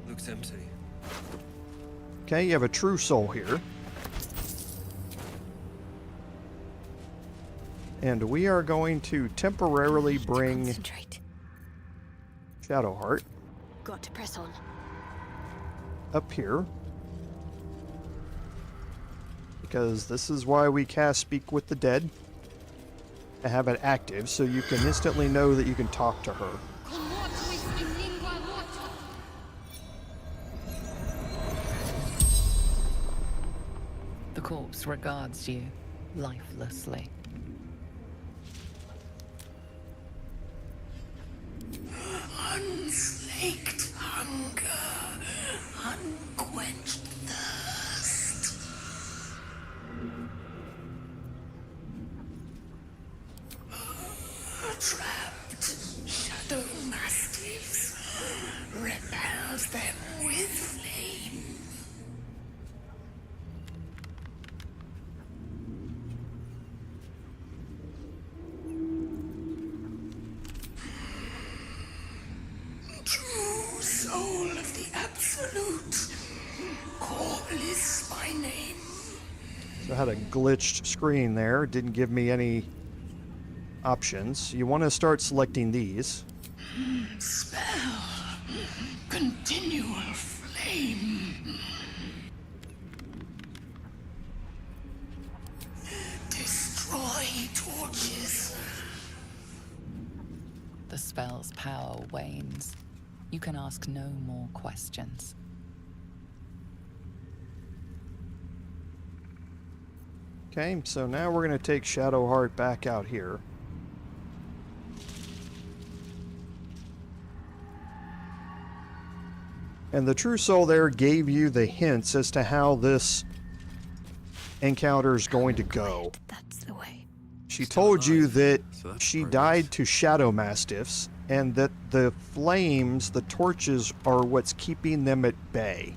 Looks empty. Okay, you have a true soul here. And we are going to temporarily bring Concentrate. Shadowheart Got to press on. up here. Because this is why we cast Speak with the Dead. To have it active, so you can instantly know that you can talk to her. The corpse regards you lifelessly. Unslaked hunger, unquenched thirst. Trapped shadow mastiffs, repels them with flame. True soul of the absolute, Corbliss my name. So I had a glitched screen there. Didn't give me any options. You want to start selecting these. Spell, continual flame. Destroy torches. The spell's power wanes. You can ask no more questions. Okay, so now we're going to take Shadowheart back out here. And the True Soul there gave you the hints as to how this encounter is going to go. That's the way. She told you that So that's she progress. died to shadow mastiffs, and that the flames, the torches, are what's keeping them at bay.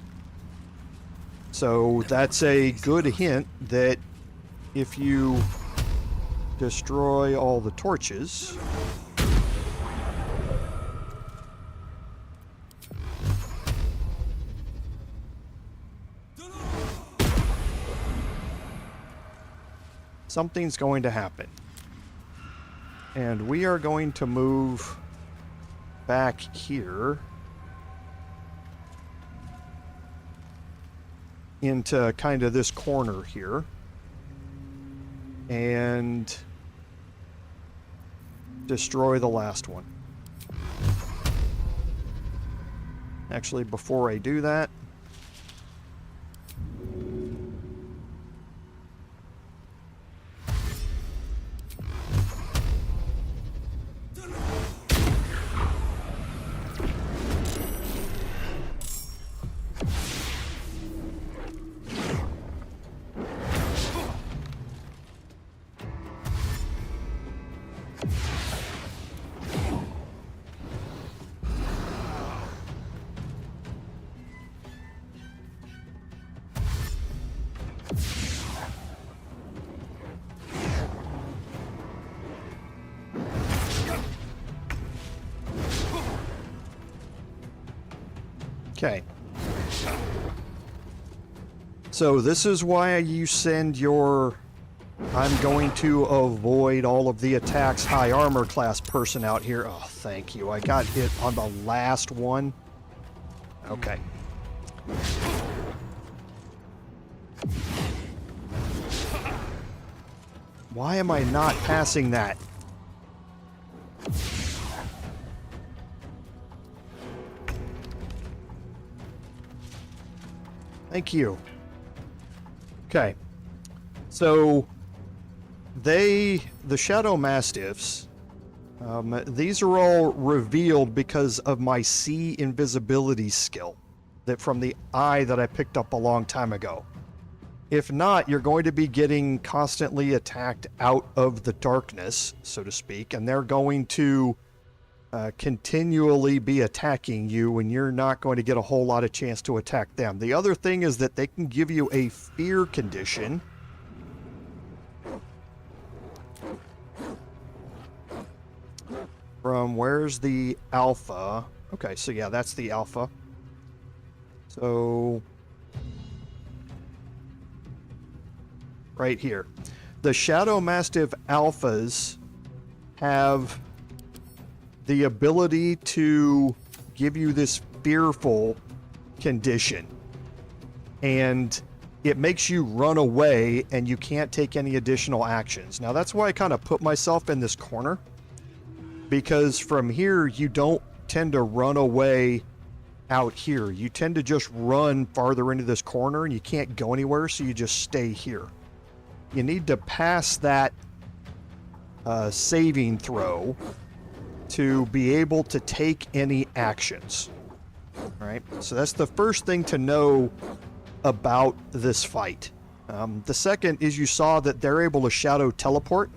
So that's a good hint that if you destroy all the torches, something's going to happen. And we are going to move back here into kind of this corner here. And destroy the last one. Actually, before I do that, okay. So this is why you send your I'm going to avoid all of the attacks high armor class person out here. Oh, thank you. I got hit on the last one. Okay. Why am I not passing that? Thank you. Okay. So, the Shadow Mastiffs, these are all revealed because of my sea invisibility skill that from the eye that I picked up a long time ago. If not, you're going to be getting constantly attacked out of the darkness, so to speak, and they're going to continually be attacking you, and you're not going to get a whole lot of chance to attack them. The other thing is that they can give you a fear condition. From where's the alpha? Okay, so yeah, that's the alpha. So right here. The Shadow Mastiff alphas have the ability to give you this fearful condition. And it makes you run away and you can't take any additional actions. Now that's why I kind of put myself in this corner. Because from here, you don't tend to run away out here. You tend to just run farther into this corner and you can't go anywhere, so you just stay here. You need to pass that saving throw to be able to take any actions. All right, so that's the first thing to know about this fight. The second is you saw that they're able to shadow teleport.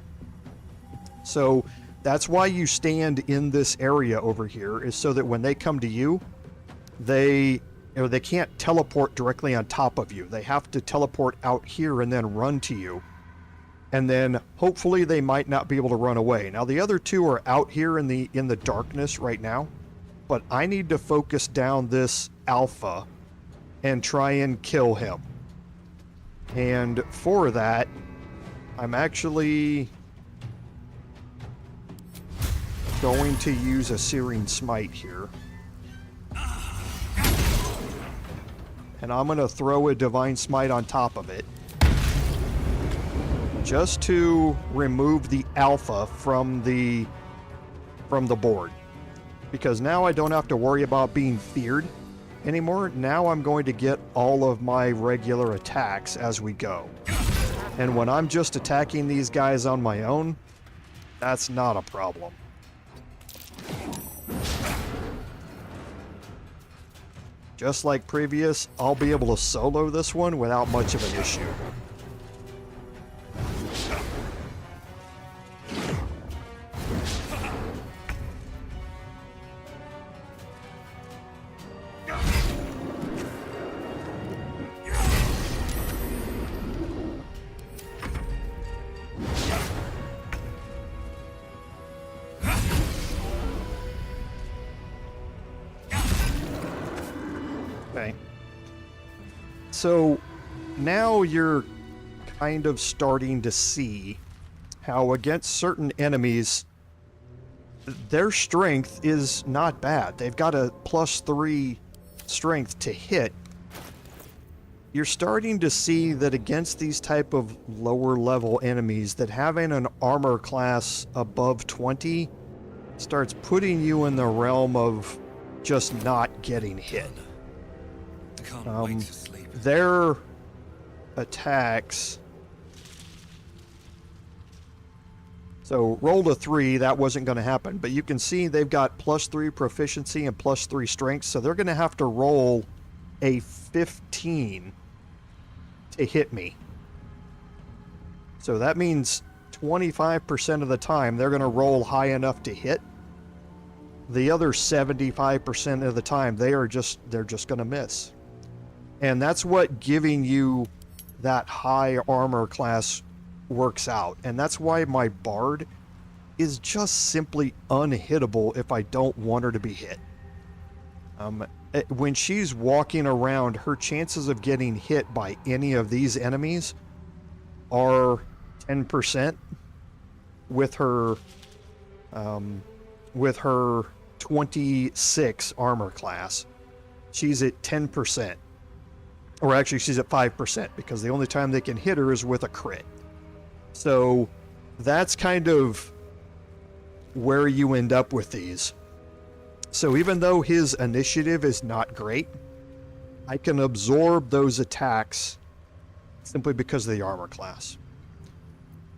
So that's why you stand in this area over here, is so that when they come to you, they can't teleport directly on top of you. They have to teleport out here and then run to you. And then hopefully they might not be able to run away. Now the other two are out here in the darkness right now, but I need to focus down this alpha and try and kill him. And for that, I'm actually going to use a Searing Smite here. And I'm going to throw a Divine Smite on top of it, just to remove the alpha from the board. Because now I don't have to worry about being feared anymore. Now I'm going to get all of my regular attacks as we go. And when I'm just attacking these guys on my own, that's not a problem. Just like previous, I'll be able to solo this one without much of an issue. Okay. So now you're kind of starting to see how against certain enemies, their strength is not bad. They've got a +3 strength to hit. You're starting to see that against these type of lower level enemies, that having an armor class above 20 starts putting you in the realm of just not getting hit. I can't wait to sleep. Their attacks. So rolled a 3, that wasn't going to happen, but you can see they've got +3 proficiency and +3 strength, so they're going to have to roll a 15 to hit me. So that means 25% of the time they're going to roll high enough to hit. The other 75% of the time they're just going to miss. And that's what giving you that high armor class works out. And that's why my Bard is just simply unhittable if I don't want her to be hit. when she's walking around, her chances of getting hit by any of these enemies are 10% with her 26 armor class. She's at 10%. Or actually, she's at 5% because the only time they can hit her is with a crit. So that's kind of where you end up with these. So even though his initiative is not great, I can absorb those attacks simply because of the armor class.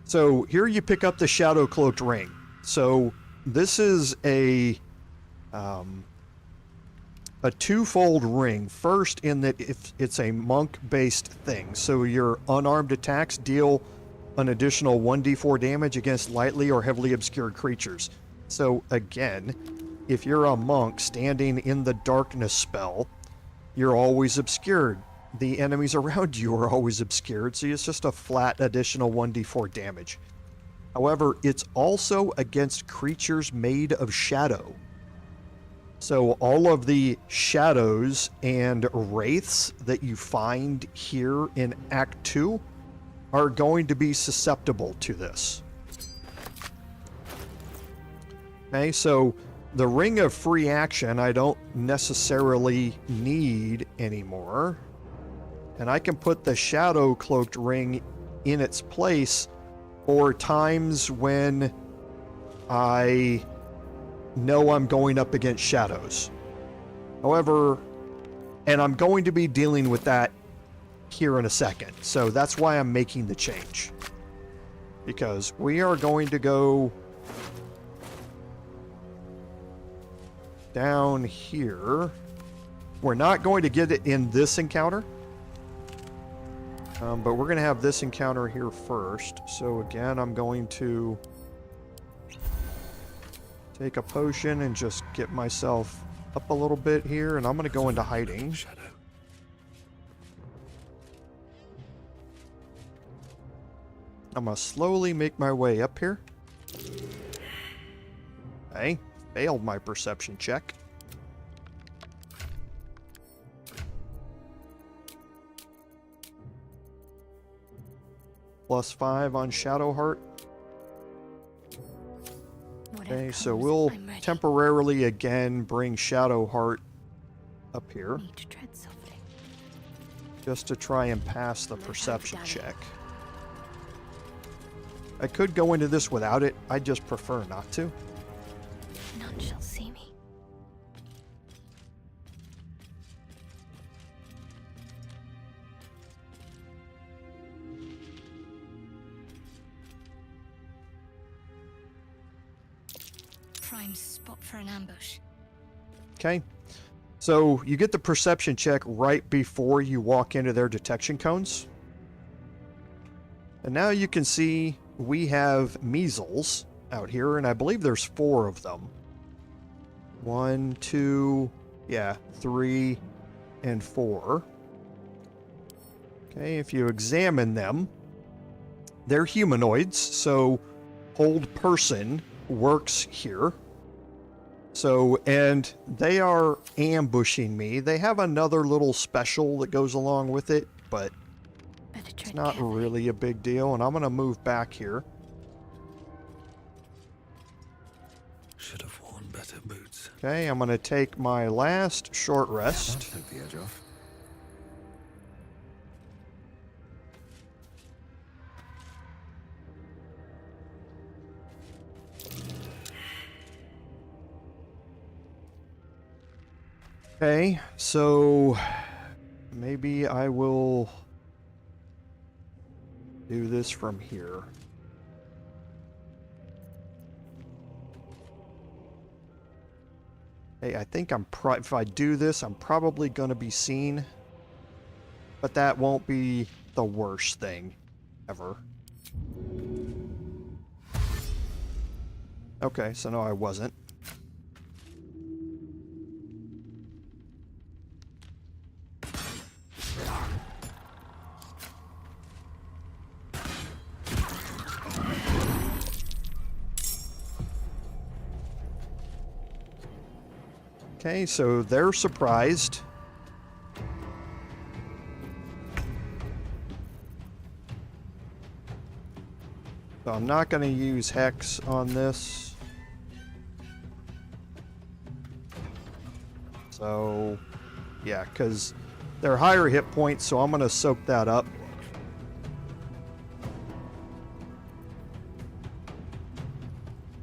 So here you pick up the Shadow Cloaked Ring. So this is a twofold ring. First, in that it's a monk-based thing. So your unarmed attacks deal an additional 1d4 damage against lightly or heavily obscured creatures. So again, if you're a monk standing in the darkness spell, you're always obscured. The enemies around you are always obscured, so it's just a flat additional 1d4 damage. However, it's also against creatures made of shadow. So all of the shadows and wraiths that you find here in Act 2 are going to be susceptible to this. Okay, so the Ring of Free Action I don't necessarily need anymore. And I can put the Shadow Cloaked Ring in its place for times when I know I'm going up against shadows. However, and I'm going to be dealing with that here in a second. So that's why I'm making the change. Because we are going to go down here. We're not going to get it in this encounter. But we're going to have this encounter here first. So again, I'm going to take a potion and just get myself up a little bit here. And I'm going to go into hiding. I'm going to slowly make my way up here. Okay, failed my perception check. +5 on Shadowheart. Okay, so we'll temporarily again bring Shadowheart up here. Just to try and pass the perception check. I could go into this without it. I just prefer not to. None shall see me. Prime spot for an ambush. Okay. So you get the perception check right before you walk into their detection cones. And now you can see we have Meazels out here, and I believe there's 4 of them. 1, 2, 3, and 4. Okay, if you examine them, they're humanoids, so hold person works here. So, and they are ambushing me. They have another little special that goes along with it, but it's not really a big deal. And I'm going to move back here. Should have worn better boots. Okay, I'm going to take my last short rest. Take the edge off. Okay, so maybe I will do this from here. Hey, I think if I do this, I'm probably going to be seen. But that won't be the worst thing ever. Okay, so no, I wasn't. Okay, so they're surprised. So I'm not going to use Hex on this. So, yeah, because they're higher hit points, so I'm going to soak that up.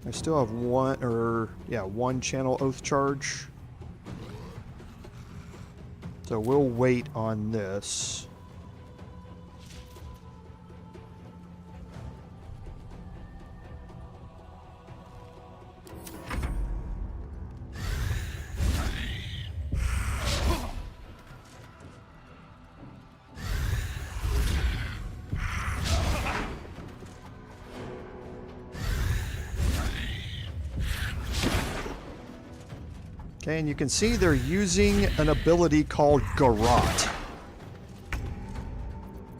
I still have one channel oath charge. So we'll wait on this. Okay, and you can see they're using an ability called Garrote.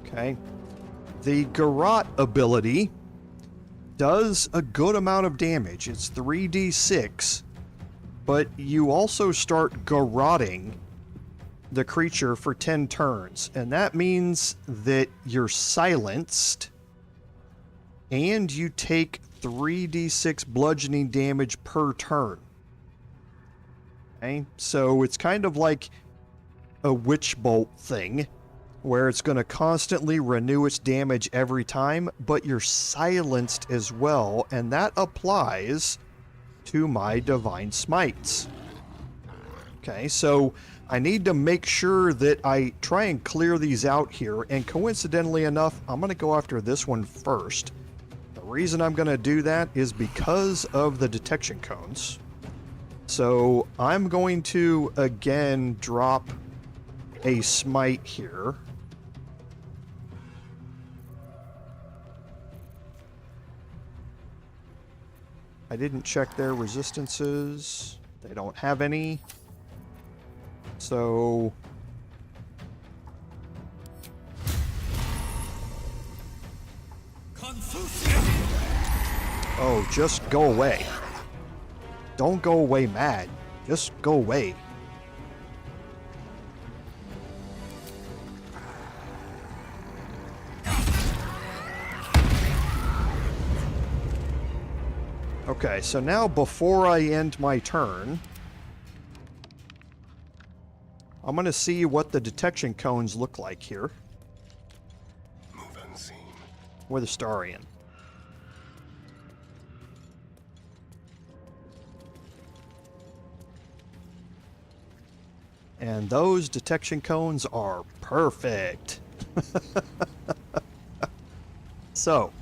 Okay. The Garrote ability does a good amount of damage. It's 3d6, but you also start garroting the creature for 10 turns, and that means that you're silenced and you take 3d6 bludgeoning damage per turn. Okay, so it's kind of like a witch bolt thing, where it's going to constantly renew its damage every time, but you're silenced as well, and that applies to my Divine Smites. Okay, so I need to make sure that I try and clear these out here, and coincidentally enough, I'm going to go after this one first. The reason I'm going to do that is because of the detection cones. So I'm going to again drop a smite here. I didn't check their resistances. They don't have any. So oh, just go away. Don't go away mad. Just go away. Okay, so now before I end my turn, I'm going to see what the detection cones look like here. Move unseen. With Astarion. And those detection cones are perfect. So.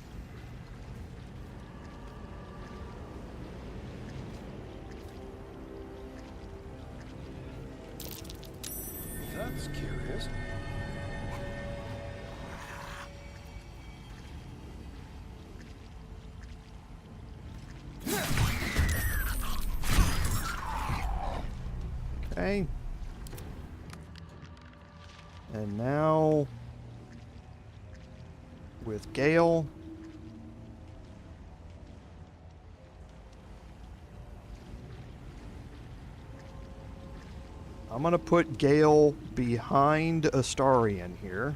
That's curious. Okay. And now, with Gale, I'm going to put Gale behind Astarion here.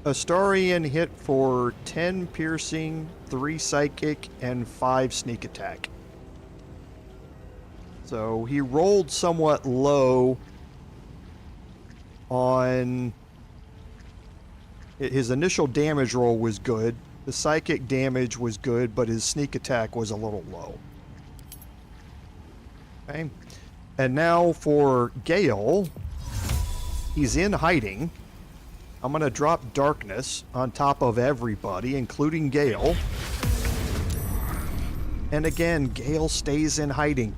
Astarion hit for 10 piercing, 3 psychic, and 5 sneak attack. So he rolled somewhat low on... His initial damage roll was good. The psychic damage was good, but his sneak attack was a little low. Okay. And now for Gale, he's in hiding. I'm going to drop Darkness on top of everybody, including Gale. And again, Gale stays in hiding.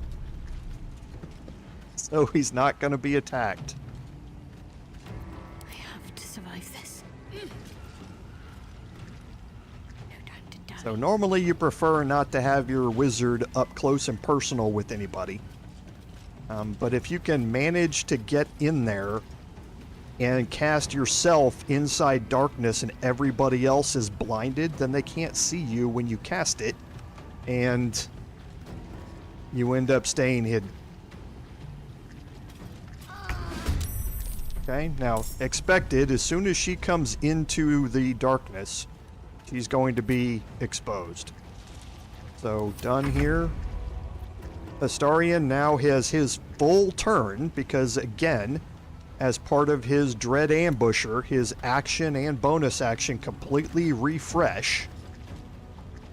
So he's not going to be attacked. I have to survive this. No time to die. So normally you prefer not to have your wizard up close and personal with anybody. But if you can manage to get in there and cast yourself inside darkness and everybody else is blinded, then they can't see you when you cast it, and you end up staying hidden. Okay, now expected, as soon as she comes into the darkness, she's going to be exposed. So done here. Astarion now has his full turn because, again, as part of his Dread Ambusher, his action and bonus action completely refresh.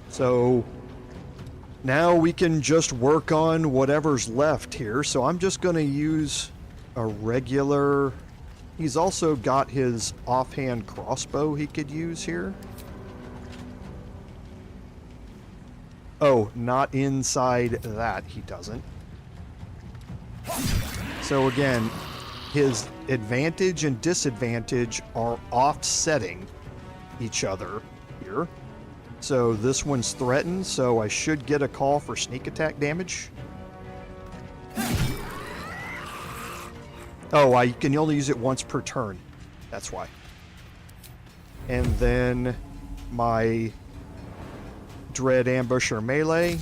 So now we can just work on whatever's left here. So I'm just going to use a regular... He's also got his offhand crossbow he could use here. Oh, not inside that he doesn't. So again, his advantage and disadvantage are offsetting each other here. So this one's threatened, so I should get a call for sneak attack damage. Oh, I can only use it once per turn. That's why. And then my Dread Ambusher melee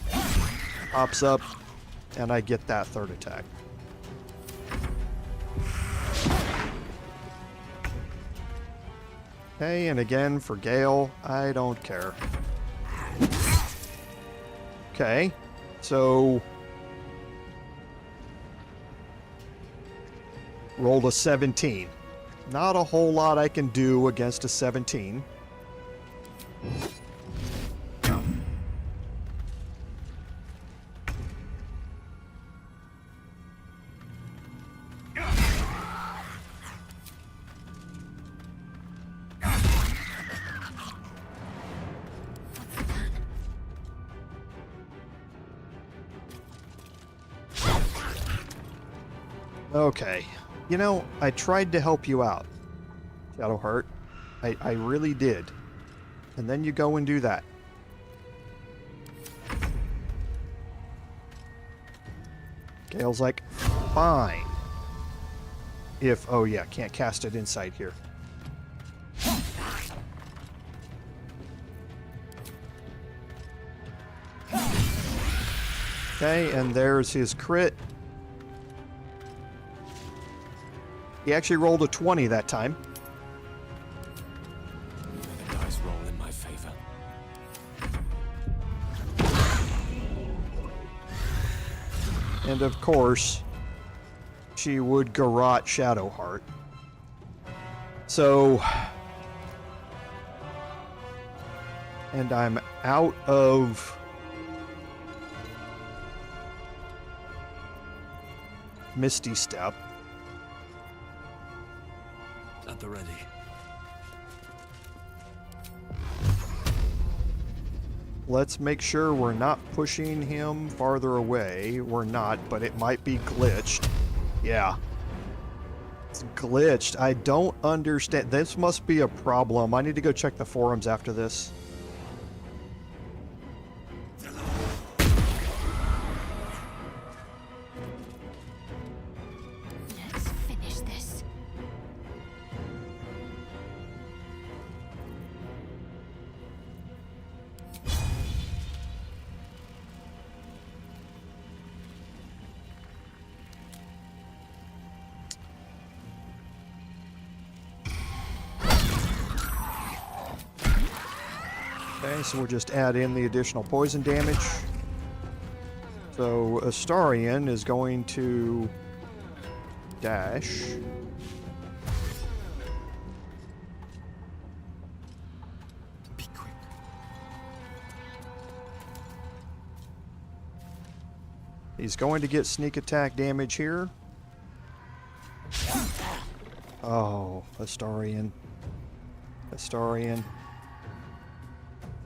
pops up, and I get that third attack. Okay, and again for Gale, I don't care. Okay, so rolled a 17. Not a whole lot I can do against a 17. Okay. You know, I tried to help you out, Shadowheart. I really did. And then you go and do that. Gale's like, fine. If, oh yeah, can't cast it inside here. Okay, and there's his crit. He actually rolled a 20 that time. The dice roll in my favor. And of course, she would garrote Shadowheart. So, and I'm out of Misty Step. At the ready. Let's make sure we're not pushing him farther away. We're not, but it might be glitched. Yeah. It's glitched. I don't understand. This must be a problem. I need to go check the forums after this. Let's finish this. Okay, so we'll just add in the additional poison damage. So Astarion is going to dash. Be quick. He's going to get sneak attack damage here. Oh, Astarion. Astarion.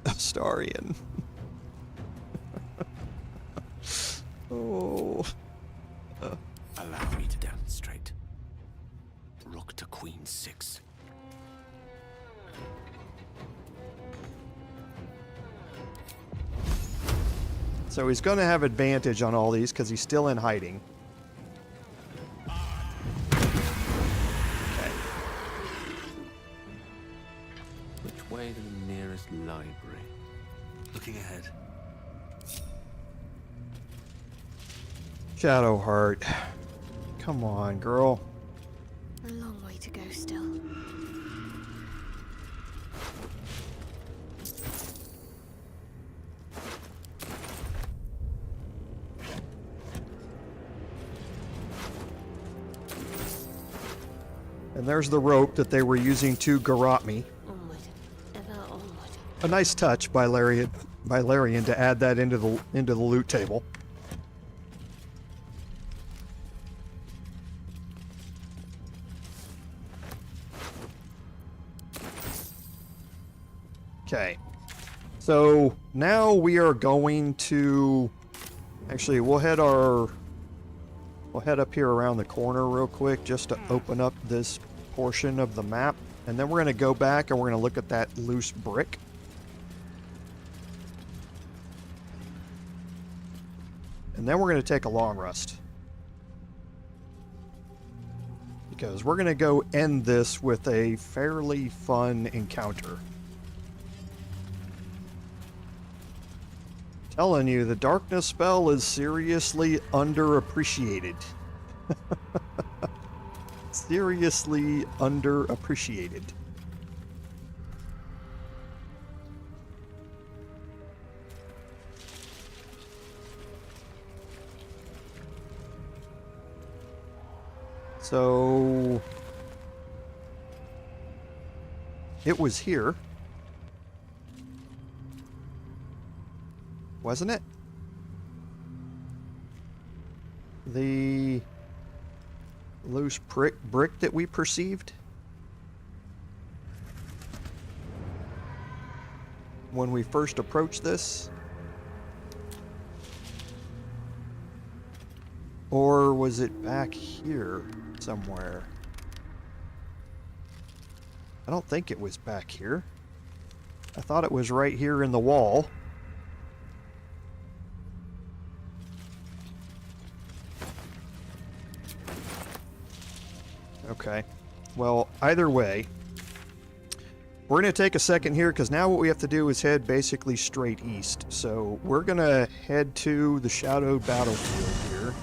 Astarion. Oh. Allow me to demonstrate. Rook to queen 6. So he's going to have advantage on all these because he's still in hiding. Okay. way to the nearest library. Looking ahead. Shadowheart. Come on, girl. A long way to go still. And there's the rope that they were using to garrote me. Onward. Ever onward. A nice touch by Larian to add that into the loot table. Okay. So now we are going to actually we'll head up here around the corner real quick just to open up this portion of the map, and then we're going to go back and we're going to look at that loose brick. And then we're going to take a long rest. Because we're going to go end this with a fairly fun encounter. Telling you, the darkness spell is seriously underappreciated. Seriously underappreciated. So it was here, wasn't it? The loose brick that we perceived when we first approached this? Or was it back here somewhere? I don't think it was back here. I thought it was right here in the wall. Okay. Well, either way, we're going to take a second here because now what we have to do is head basically straight east. So we're going to head to the shadowed battlefield here.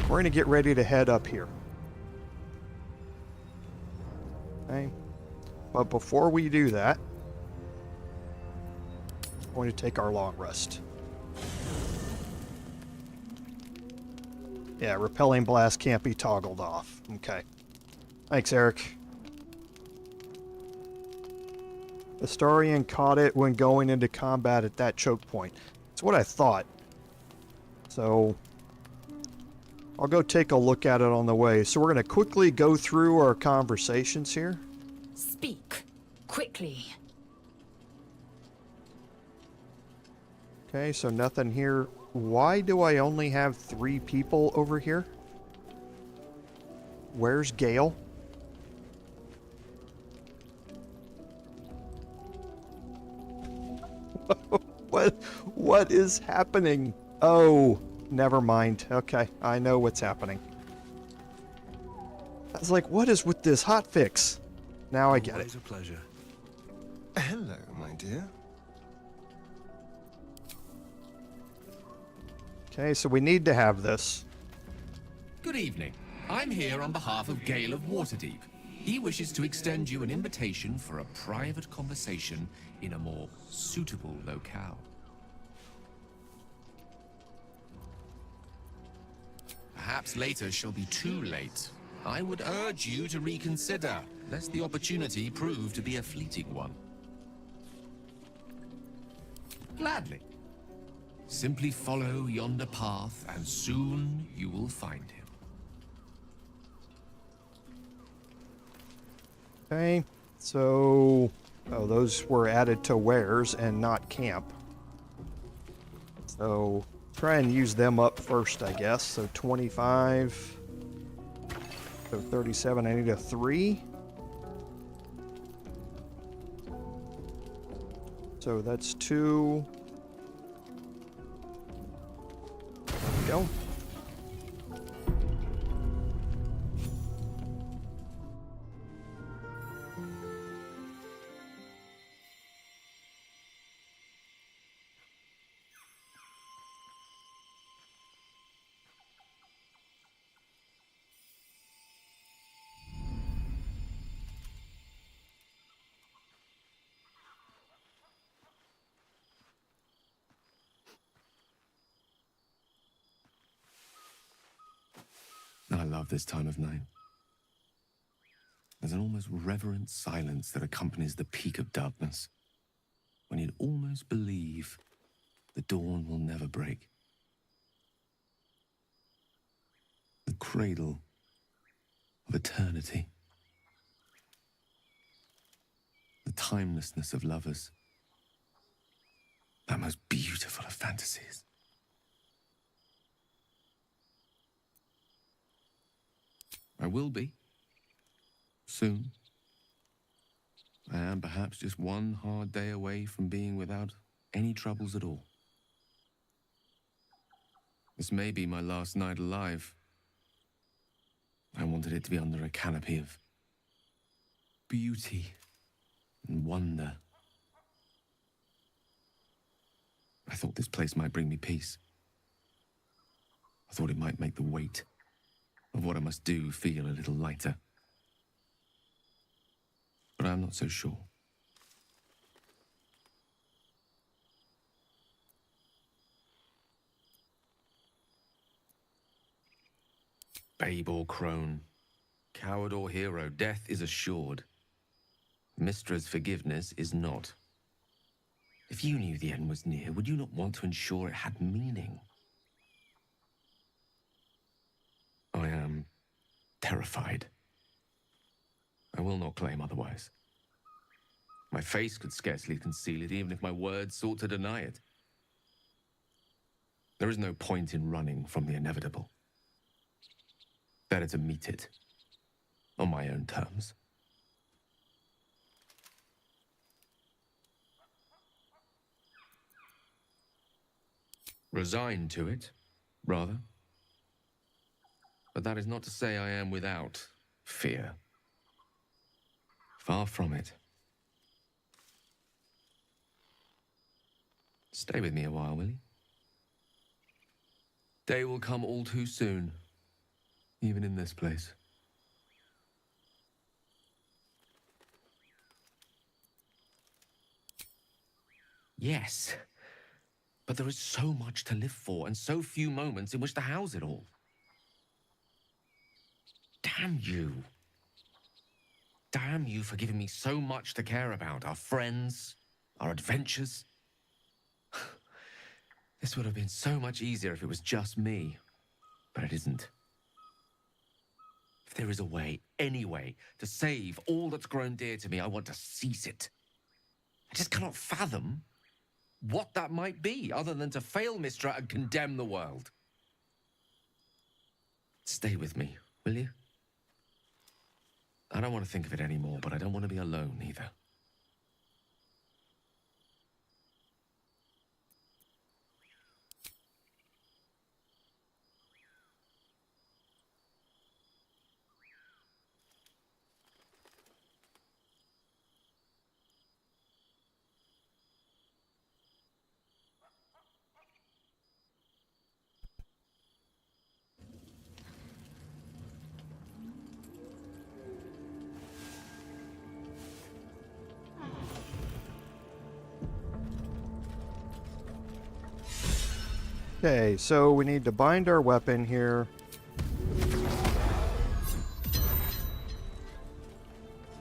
We're going to get ready to head up here. Okay. But before we do that, we're going to take our long rest. Yeah, repelling blast can't be toggled off. Okay. Thanks, Eric. Astarion caught it when going into combat at that choke point. That's what I thought. So I'll go take a look at it on the way. So we're going to quickly go through our conversations here. Speak quickly. Okay, so nothing here. Why do I only have 3 people over here? Where's Gale? What is happening? Oh, never mind. Okay, I know what's happening. I was like, what is with this hotfix? Now I get it. Always a pleasure. Hello, my dear. Okay, so we need to have this. Good evening. I'm here on behalf of Gale of Waterdeep. He wishes to extend you an invitation for a private conversation in a more suitable locale. Perhaps later shall be too late. I would urge you to reconsider, lest the opportunity prove to be a fleeting one. Gladly. Simply follow yonder path, and soon you will find him. Okay, so... Oh, those were added to wares and not camp. So, try and use them up first, I guess. So 25... So 37, I need a 3. So that's 2... Go. I love this time of night. There's an almost reverent silence that accompanies the peak of darkness, when you'd almost believe the dawn will never break. The cradle of eternity. The timelessness of lovers. That most beautiful of fantasies. I will be. Soon. I am perhaps just one hard day away from being without any troubles at all. This may be my last night alive. I wanted it to be under a canopy of beauty and wonder. I thought this place might bring me peace. I thought it might make the weight of what I must do feel a little lighter. But I'm not so sure. Babe or crone, coward or hero, death is assured. Mistra's forgiveness is not. If you knew the end was near, would you not want to ensure it had meaning? I am terrified. I will not claim otherwise. My face could scarcely conceal it, even if my words sought to deny it. There is no point in running from the inevitable. Better to meet it on my own terms. Resigned to it, rather. But that is not to say I am without fear. Far from it. Stay with me a while, will you? Day will come all too soon, even in this place. Yes, but there is so much to live for and so few moments in which to house it all. Damn you. Damn you for giving me so much to care about. Our friends, our adventures. This would have been so much easier if it was just me. But it isn't. If there is a way, any way, to save all that's grown dear to me, I want to seize it. I just cannot fathom what that might be, other than to fail Mystra and condemn the world. Stay with me, will you? I don't want to think of it anymore, but I don't want to be alone either. Okay, so we need to bind our weapon here.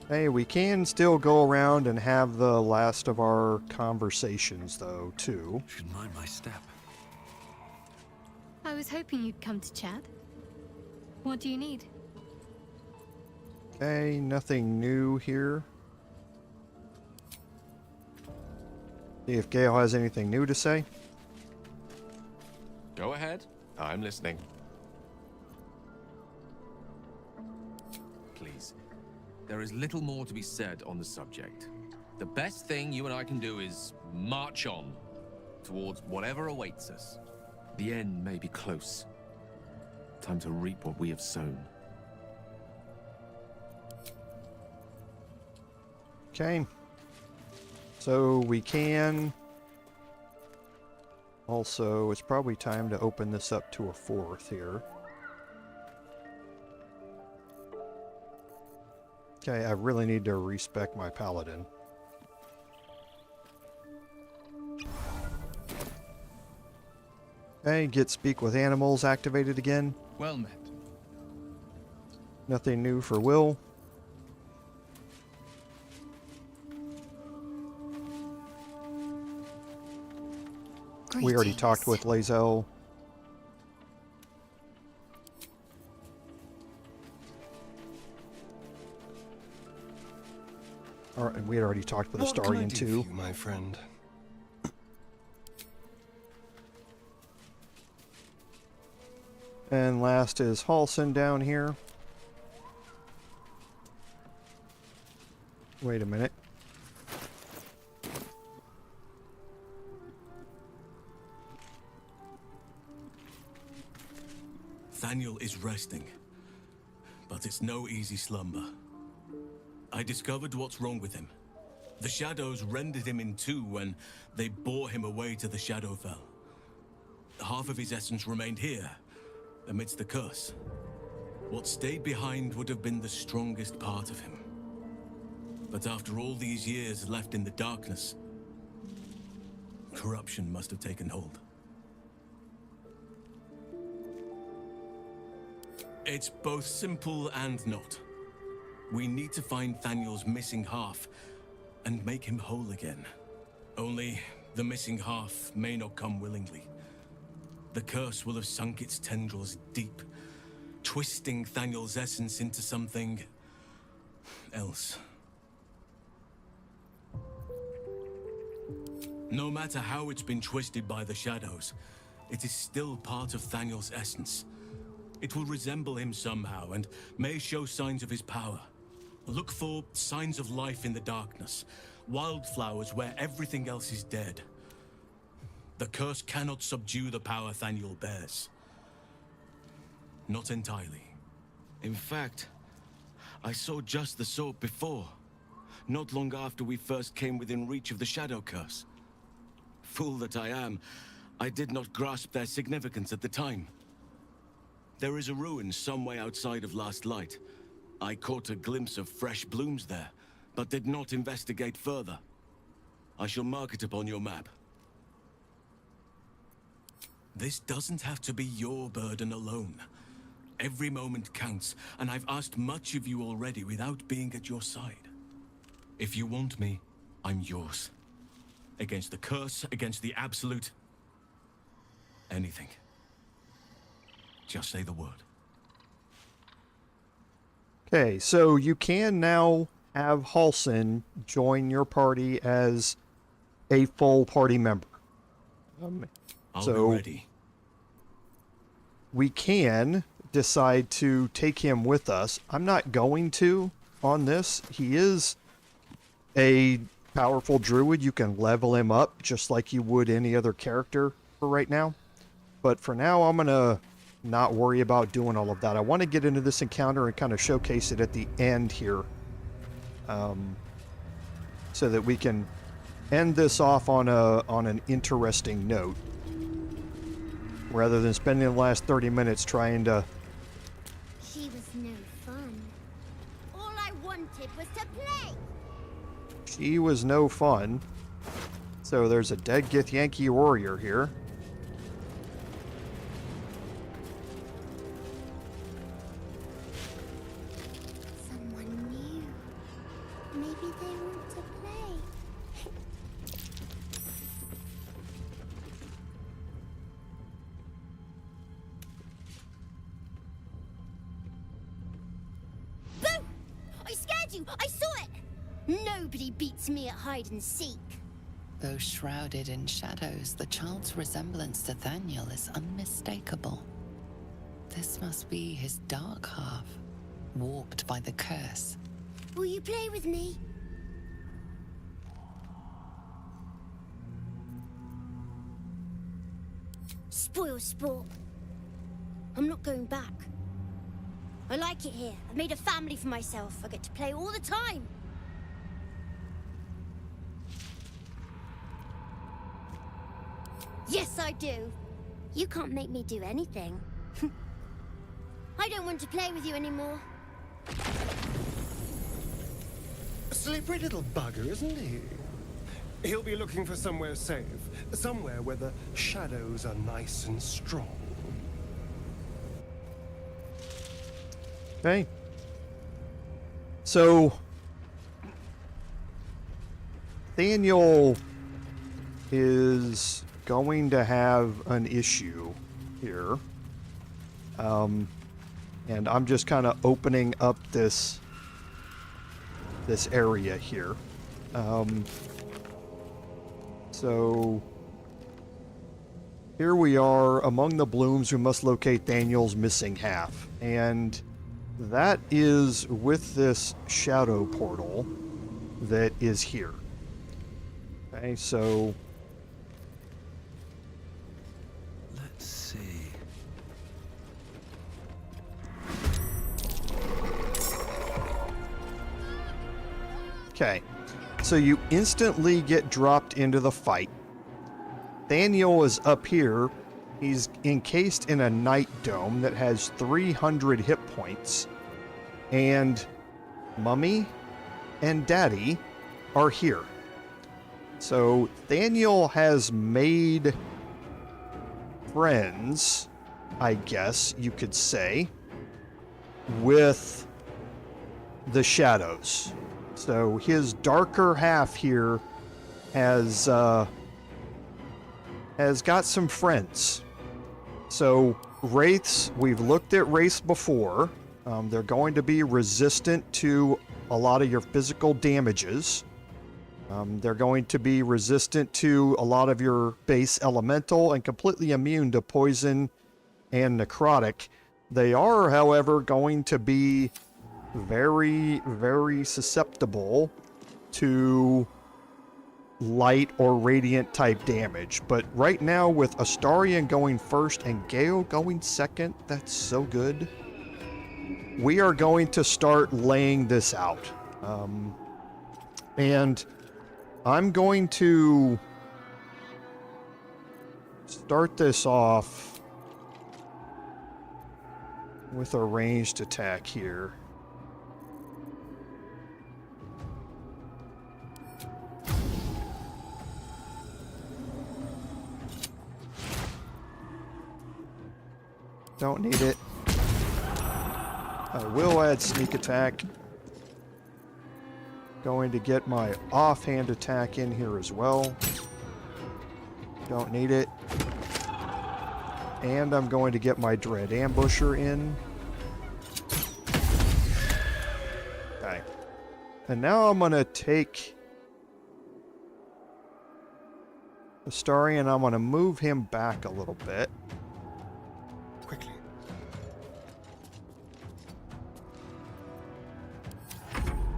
Hey, we can still go around and have the last of our conversations, though, too. Should mind my step. I was hoping you'd come to chat. What do you need? Okay, nothing new here. See if Gale has anything new to say. Go ahead. I'm listening. Please. There is little more to be said on the subject. The best thing you and I can do is march on towards whatever awaits us. The end may be close. Time to reap what we have sown. Okay. So we can... Also, it's probably time to open this up to a fourth here. Okay, I really need to respec my paladin. Okay, get speak with animals activated again. Well met. Nothing new for Will. We already talked with Lae'zel. And we had already talked with Astarion too. My friend. And last is Halsin down here. Wait a minute. Thaniel is resting, but it's no easy slumber. I discovered what's wrong with him. The shadows rendered him in two when they bore him away to the Shadowfell. Half of his essence remained here, amidst the curse. What stayed behind would have been the strongest part of him. But after all these years left in the darkness, corruption must have taken hold. It's both simple and not. We need to find Thaniel's missing half and make him whole again. Only the missing half may not come willingly. The curse will have sunk its tendrils deep, twisting Thaniel's essence into something else. No matter how it's been twisted by the shadows, it is still part of Thaniel's essence. It will resemble him somehow and may show signs of his power. Look for signs of life in the darkness, wildflowers where everything else is dead. The curse cannot subdue the power Thaniel bears. Not entirely. In fact, I saw just the sort before, not long after we first came within reach of the Shadow Curse. Fool that I am, I did not grasp their significance at the time. There is a ruin some way outside of Last Light. I caught a glimpse of fresh blooms there, but did not investigate further. I shall mark it upon your map. This doesn't have to be your burden alone. Every moment counts, and I've asked much of you already without being at your side. If you want me, I'm yours. Against the curse, against the absolute... anything. Just say the word. Okay, so you can now have Halsin join your party as a full party member. I'll be ready. We can decide to take him with us. I'm not going to on this. He is a powerful druid. You can level him up just like you would any other character for right now. But for now, I'm going to not worry about doing all of that. I want to get into this encounter and kind of showcase it at the end here, so that we can end this off on an interesting note, rather than spending the last 30 minutes trying to... She was no fun. All I wanted was to play. She was no fun. So there's a dead Githyanki warrior here. I saw it! Nobody beats me at hide and seek. Though shrouded in shadows, the child's resemblance to Thaniel is unmistakable. This must be his dark half, warped by the curse. Will you play with me? Spoil sport. I'm not going back. I like it here. I've made a family for myself. I get to play all the time. Yes, I do. You can't make me do anything. I don't want to play with you anymore. A slippery little bugger, isn't he? He'll be looking for somewhere safe. Somewhere where the shadows are nice and strong. Okay, So, Daniel is going to have an issue here. And I'm just kind of opening up this area here. So here we are among the blooms. We must locate Daniel's missing half, and that is with this shadow portal that is here. Okay, so let's see. Okay, so you instantly get dropped into the fight. Daniel is up here. He's encased in a night dome that has 300 hit points. And Mummy and Daddy are here. So Daniel has made friends, I guess you could say, with the shadows. So his darker half here has got some friends. So wraiths, we've looked at wraiths before. They're going to be resistant to a lot of your physical damages. They're going to be resistant to a lot of your base elemental and completely immune to poison and necrotic. They are, however, going to be very, very susceptible to light or radiant type damage. But right now, with Astarion going first and Gale going second, that's so good. We are going to start laying this out. And I'm going to start this off with a ranged attack here. Don't need it. I will add sneak attack. Going to get my offhand attack in here as well. Don't need it. And I'm going to get my Dread Ambusher in. Okay. And now I'm going to take Astarion. I'm going to move him back a little bit. Quickly.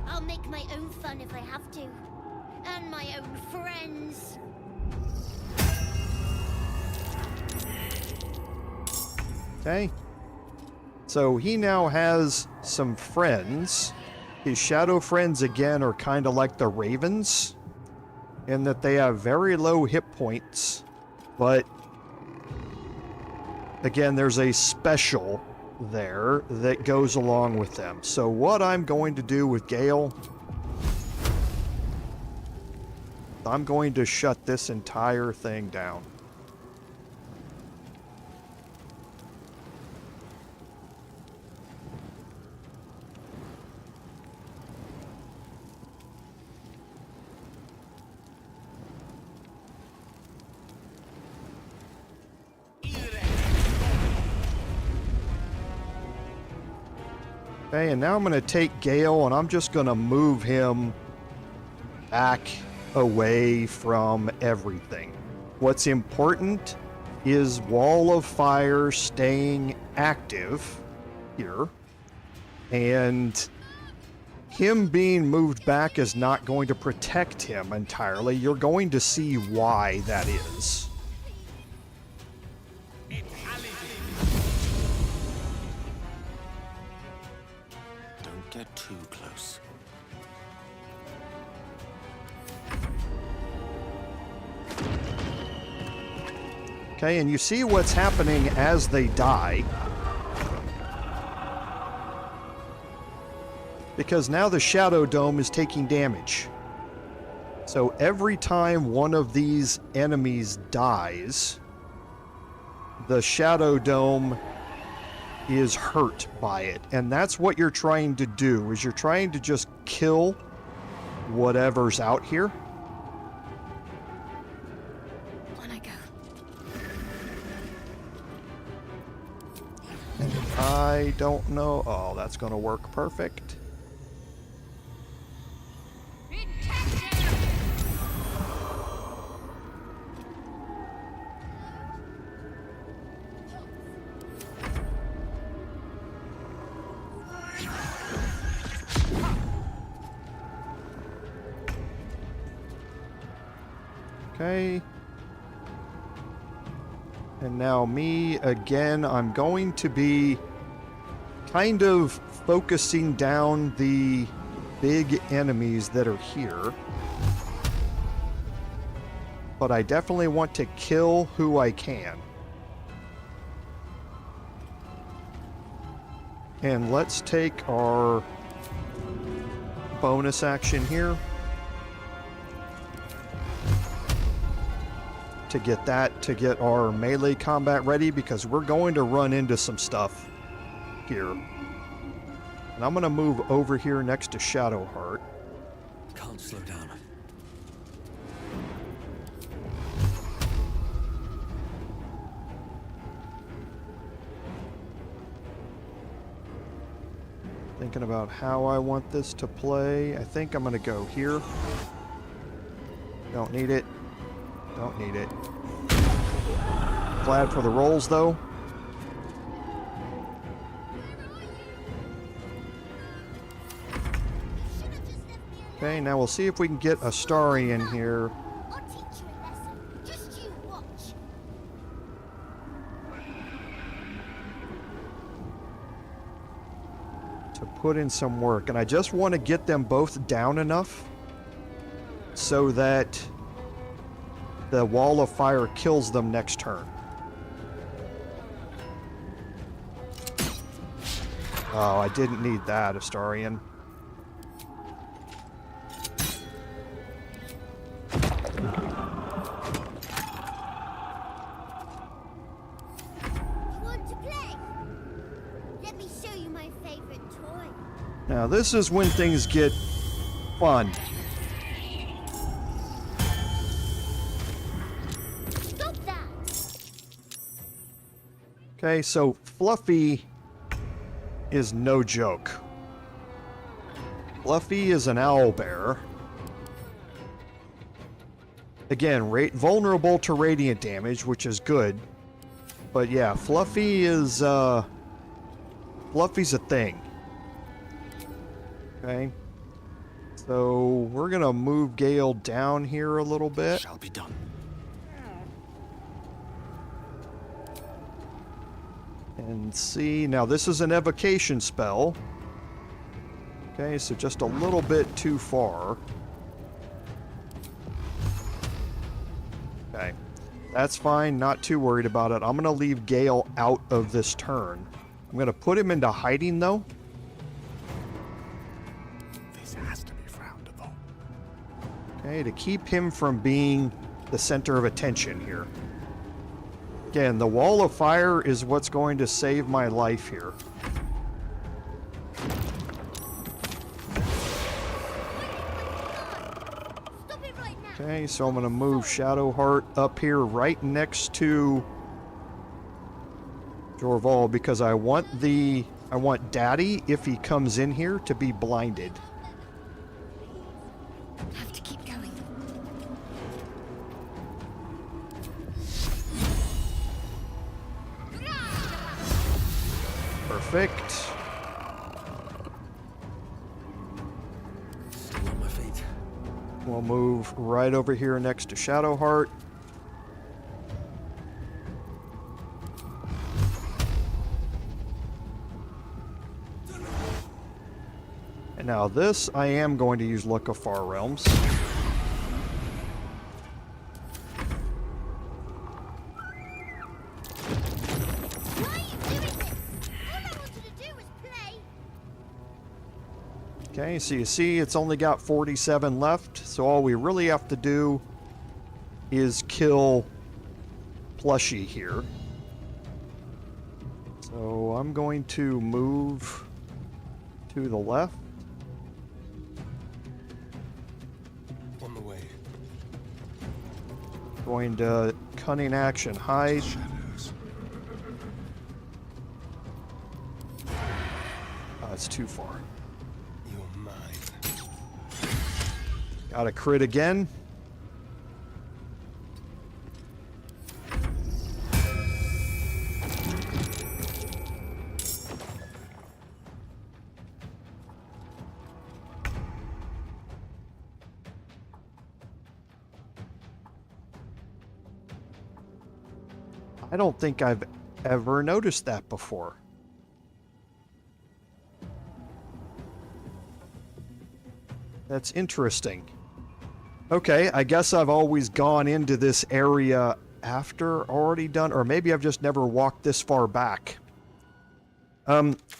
I'll make my own fun if I have to. And my own friends. Okay. So he now has some friends. His shadow friends, again, are kind of like the ravens, in that they have very low hit points, but again, there's a special there that goes along with them. So what I'm going to do with Gale, I'm going to shut this entire thing down. Okay, and now I'm going to take Gale and I'm just going to move him back away from everything. What's important is Wall of Fire staying active here, and him being moved back is not going to protect him entirely. You're going to see why that is. Get too close. Okay, and you see what's happening as they die. Because now the Shadow Dome is taking damage. So every time one of these enemies dies, the Shadow Dome is hurt by it. And that's what you're trying to do, is you're trying to just kill whatever's out here. On I go. I don't know. Oh, that's going to work perfect. Okay. And now me again. I'm going to be kind of focusing down the big enemies that are here. But I definitely want to kill who I can. And let's take our bonus action here to get our melee combat ready, because we're going to run into some stuff here. And I'm going to move over here next to Shadowheart. Can't slow down. Thinking about how I want this to play. I think I'm going to go here. Don't need it. Don't need it. Glad for the rolls, though. Okay, now we'll see if we can get Astarion here. I'll teach you a lesson. Just you watch. To put in some work. And I just want to get them both down enough so that the wall of fire kills them next turn. Oh, I didn't need that, Astarion. Want to play? Let me show you my favorite toy. Now, this is when things get fun. Stop that! Okay, so Fluffy is no joke. Fluffy is an owlbear. Again, vulnerable to radiant damage, which is good. But yeah, Fluffy is Fluffy's a thing. Okay. So we're gonna move Gale down here a little bit. Shall be done. And see, now this is an evocation spell. Okay, so just a little bit too far. Okay, that's fine, not too worried about it. I'm gonna leave Gale out of this turn. I'm gonna put him into hiding though. This has to be frowned upon. Okay, to keep him from being the center of attention here. Again, the wall of fire is what's going to save my life here. Okay, so I'm going to move Shadowheart up here right next to Jorval, because I want Daddy, if he comes in here, to be blinded. Have to keep going. Perfect. Still on my feet. We'll move right over here next to Shadowheart. And now this, I am going to use Luck of Far Realms. Okay, so you see it's only got 47 left, so all we really have to do is kill Plushie here. So I'm going to move to the left. On the way. Going to cunning action, hide. Shadows. It's too far. You're mine. Got a crit again. I don't think I've ever noticed that before. That's interesting. Okay, I guess I've always gone into this area after already done, or maybe I've just never walked this far back.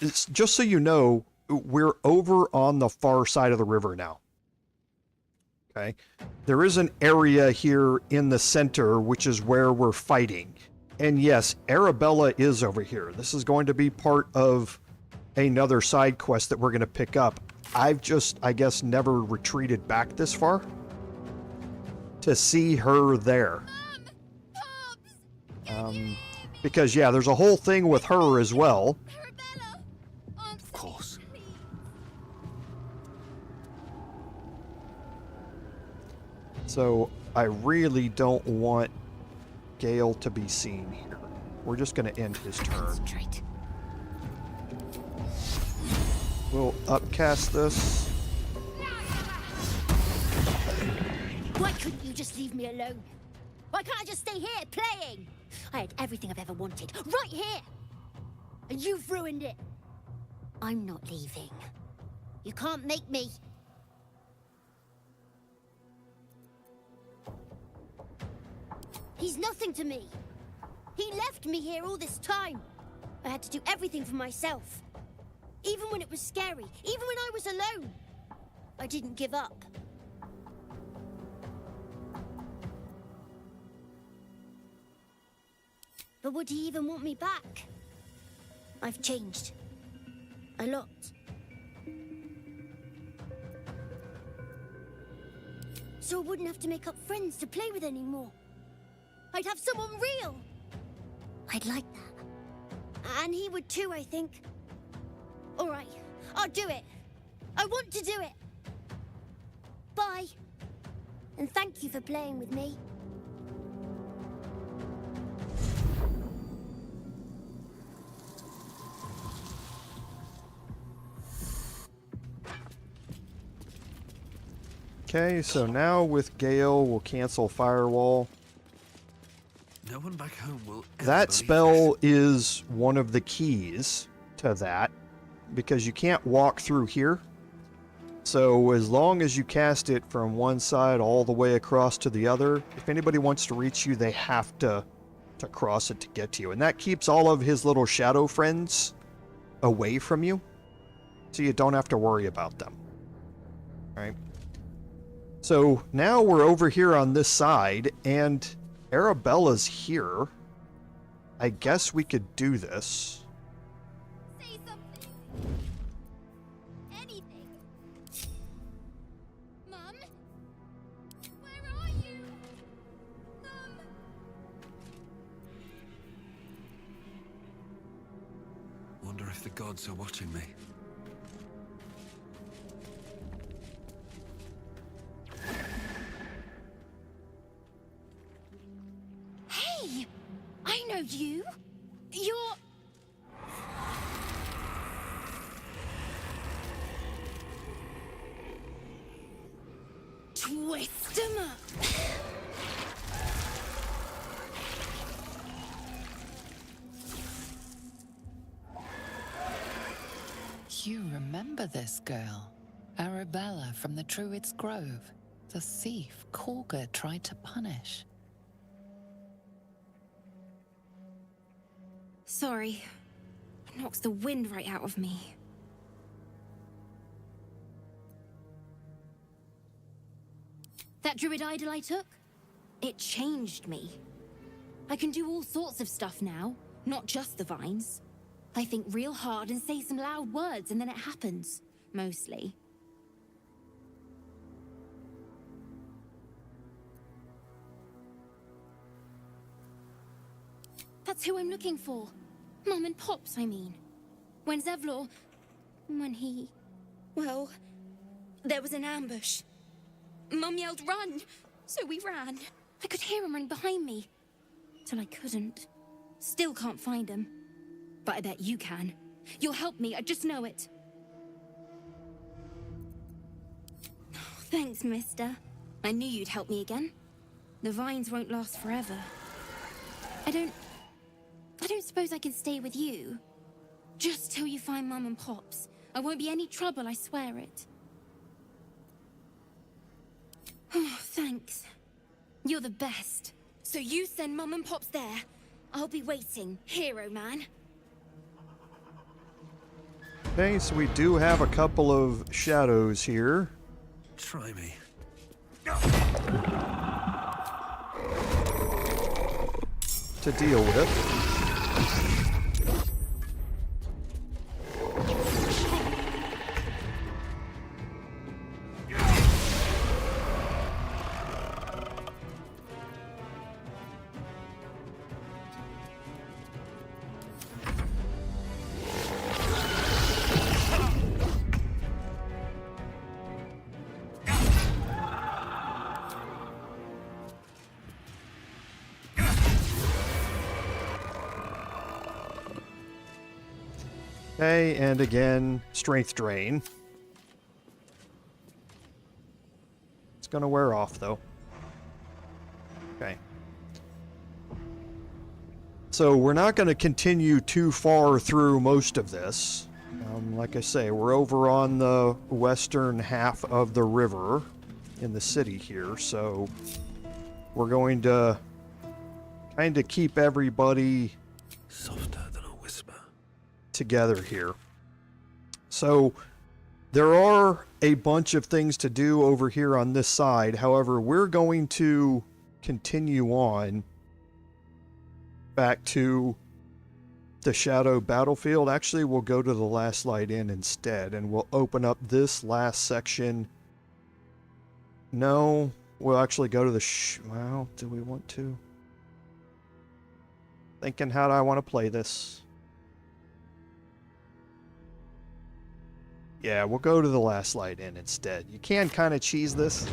It's, just so you know, we're over on the far side of the river now. Okay, there is an area here in the center, which is where we're fighting. And yes, Arabella is over here. This is going to be part of another side quest that we're going to pick up. I've just, I guess, never retreated back this far to see her there. Because, yeah, there's a whole thing with her as well. Of course. So I really don't want Gale to be seen here. We're just going to end his turn. We'll upcast this. Why couldn't you just leave me alone? Why can't I just stay here playing? I had everything I've ever wanted, right here! And you've ruined it. I'm not leaving. You can't make me. He's nothing to me. He left me here all this time. I had to do everything for myself. Even when it was scary, even when I was alone. I didn't give up. But would he even want me back? I've changed. A lot. So I wouldn't have to make up friends to play with anymore. I'd have someone real. I'd like that. And he would too, I think. All right, I'll do it. I want to do it. Bye. And thank you for playing with me. Okay, so now with Gale, we'll cancel Firewall. No one back home will ever That believe spell is one of the keys to that, because you can't walk through here. So as long as you cast it from one side all the way across to the other, if anybody wants to reach you, they have to cross it to get to you. And that keeps all of his little shadow friends away from you, so you don't have to worry about them. All right? So now we're over here on this side, and Arabella's here. I guess we could do this. Say something. Anything. Mum? Where are you? Mum? Wonder if the gods are watching me. Hey! I know you. You're... Twist 'em up. You remember this girl, Arabella from the Druid's Grove, the thief Korga tried to punish. Sorry. It knocks the wind right out of me. That druid idol I took? It changed me. I can do all sorts of stuff now, not just the vines. I think real hard and say some loud words, and then it happens. Mostly. That's who I'm looking for. Mom and Pops, I mean. When Zevlor... When he... Well... There was an ambush. Mum yelled, "Run!" So we ran. I could hear him running behind me. Till I couldn't. Still can't find him. But I bet you can. You'll help me, I just know it. Thanks, mister. I knew you'd help me again. The vines won't last forever. I don't suppose I can stay with you. Just till you find Mum and Pops. I won't be any trouble, I swear it. Oh, thanks. You're the best. So you send Mum and Pops there. I'll be waiting, hero man. Okay, so we do have a couple of shadows here. Try me. To deal with. Okay, and again, strength drain. It's gonna wear off, though. Okay. So we're not going to continue too far through most of this. Like I say, we're over on the western half of the river in the city here, so we're going to kind of keep everybody softer than a whisper together here. So there are a bunch of things to do over here on this side. However, we're going to continue on back to the Shadow Battlefield. Actually, we'll go to the Last Light Inn instead, and we'll open up this last section. No, we'll actually go to the... well, do we want to? Thinking, how do I want to play this? Yeah, we'll go to the Last Light Inn instead. You can kind of cheese this.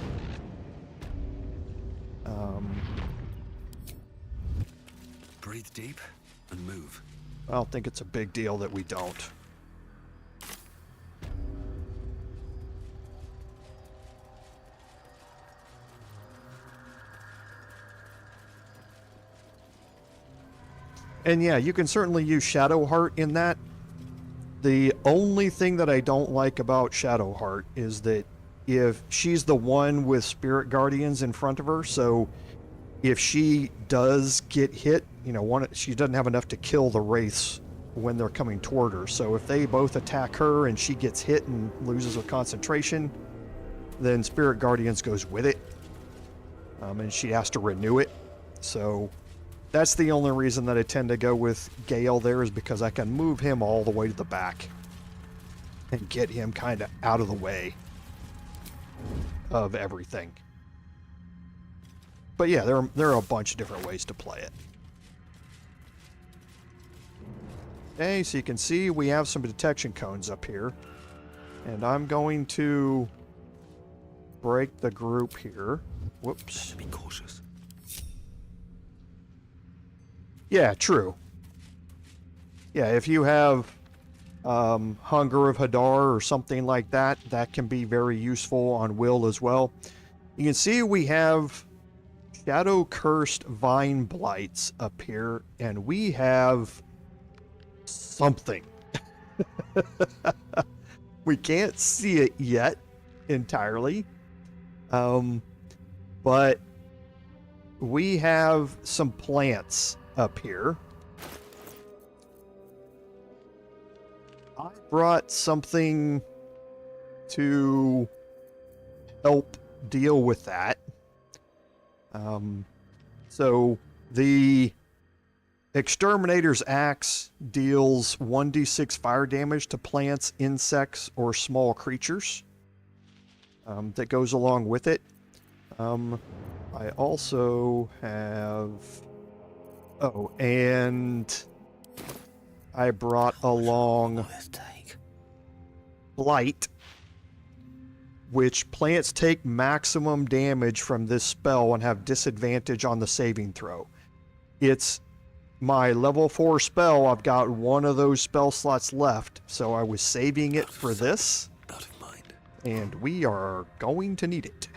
Breathe deep and move. I don't think it's a big deal that we don't. And yeah, you can certainly use Shadowheart in that. The only thing that I don't like about Shadowheart is that if she's the one with Spirit Guardians in front of her, so if she does get hit, you know, she doesn't have enough to kill the wraiths when they're coming toward her. So if they both attack her and she gets hit and loses her concentration, then Spirit Guardians goes with it, and she has to renew it. So that's the only reason that I tend to go with Gale there, is because I can move him all the way to the back and get him kind of out of the way of everything. But yeah, there are a bunch of different ways to play it. Okay, so you can see we have some detection cones up here. And I'm going to break the group here. Whoops. Be cautious. Yeah, true. Yeah, if you have Hunger of Hadar or something like that, that can be very useful on Will as well. You can see we have Shadow Cursed Vine Blights up here, and we have something. We can't see it yet entirely, but we have some plants up here. I brought something to help deal with that. So the Exterminator's Axe deals 1d6 fire damage to plants, insects, or small creatures. That goes along with it. I also have... Oh, and I brought along Blight, which plants take maximum damage from this spell and have disadvantage on the saving throw. It's my level 4 spell. I've got one of those spell slots left, so I was saving it for this. And we are going to need it.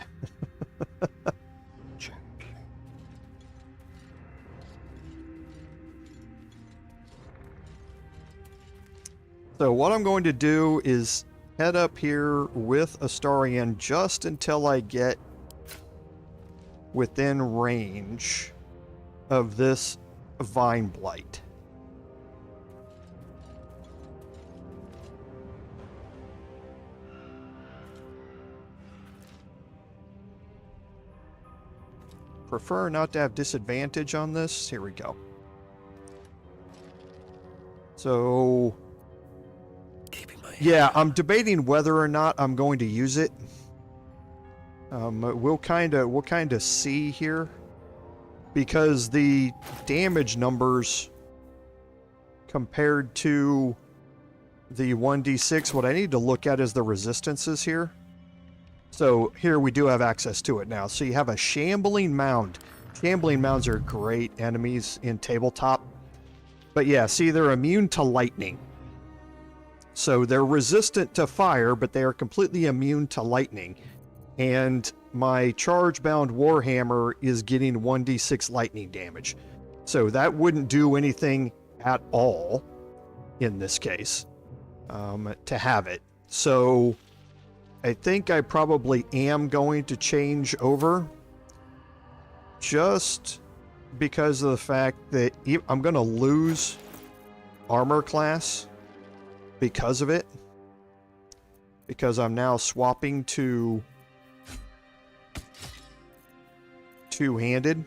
So what I'm going to do is head up here with Astarion just until I get within range of this Vine Blight. Prefer not to have disadvantage on this. Here we go. So... yeah, I'm debating whether or not I'm going to use it. We'll kind of see here, because the damage numbers compared to the 1d6, what I need to look at is the resistances here. So here we do have access to it now. So you have a Shambling Mound. Shambling Mounds are great enemies in tabletop. But yeah, see, they're immune to lightning. So they're resistant to fire, but they are completely immune to lightning. And my Charge-Bound Warhammer is getting 1d6 lightning damage. So that wouldn't do anything at all in this case to have it. So I think I probably am going to change over, just because of the fact that I'm going to lose armor class because of it, because I'm now swapping to two-handed.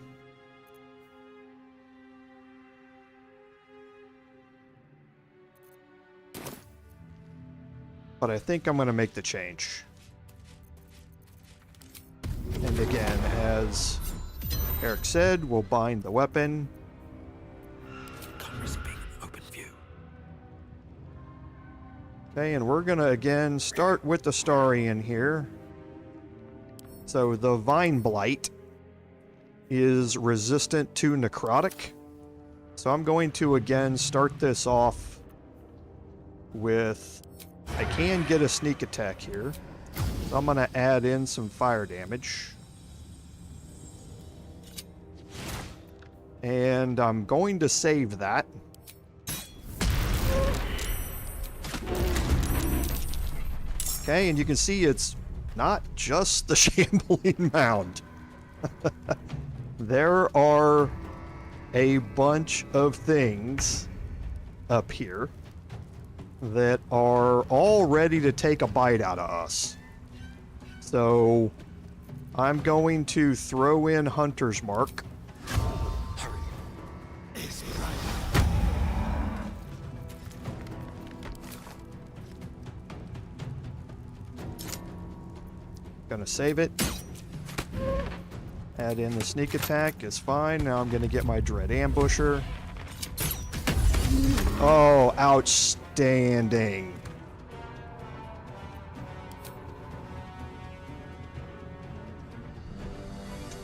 But I think I'm going to make the change. And again, as Eric said, we'll bind the weapon. Okay, and we're going to again start with the Astarion here. So the Vine Blight is resistant to necrotic. So I'm going to again start this off with... I can get a sneak attack here. So I'm going to add in some fire damage. And I'm going to save that. Okay, and you can see it's not just the Shambling Mound. There are a bunch of things up here that are all ready to take a bite out of us. So I'm going to throw in Hunter's Mark. Gonna save it. Add in the sneak attack is fine. Now I'm gonna get my Dread Ambusher. Oh, outstanding.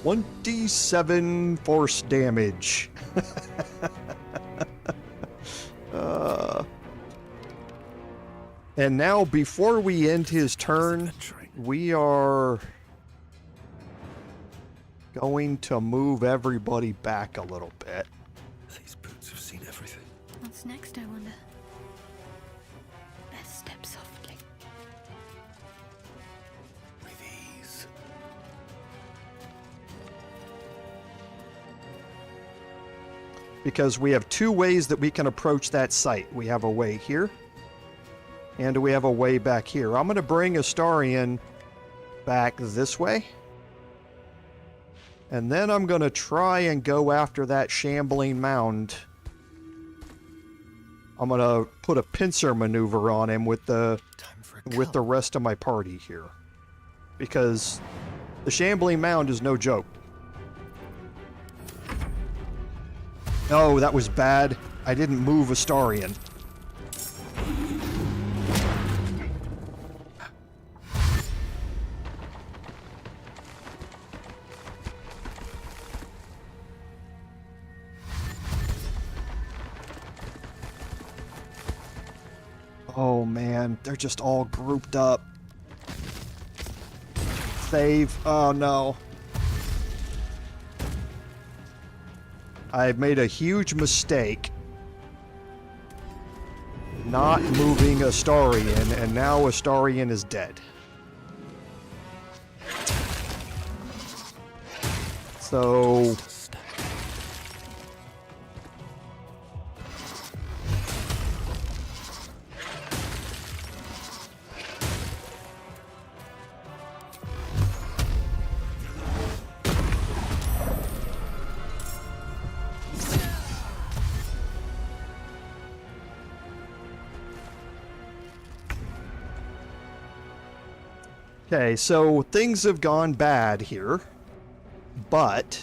$27 force damage. And now, before we end his turn, we are going to move everybody back a little bit. These boots have seen everything. What's next, I wonder? Let's step softly. With ease. Because we have two ways that we can approach that site. We have a way here, and we have a way back here. I'm going to bring Astarion back this way. And then I'm going to try and go after that Shambling Mound I'm gonna put a pincer maneuver on him with the rest of my party here, because the shambling mound is no joke. Oh, that was bad. I didn't move Astarion. Oh man, they're just all grouped up. Save. Oh no. I've made a huge mistake not moving Astarion, and now Astarion is dead. So... Okay, so things have gone bad here, but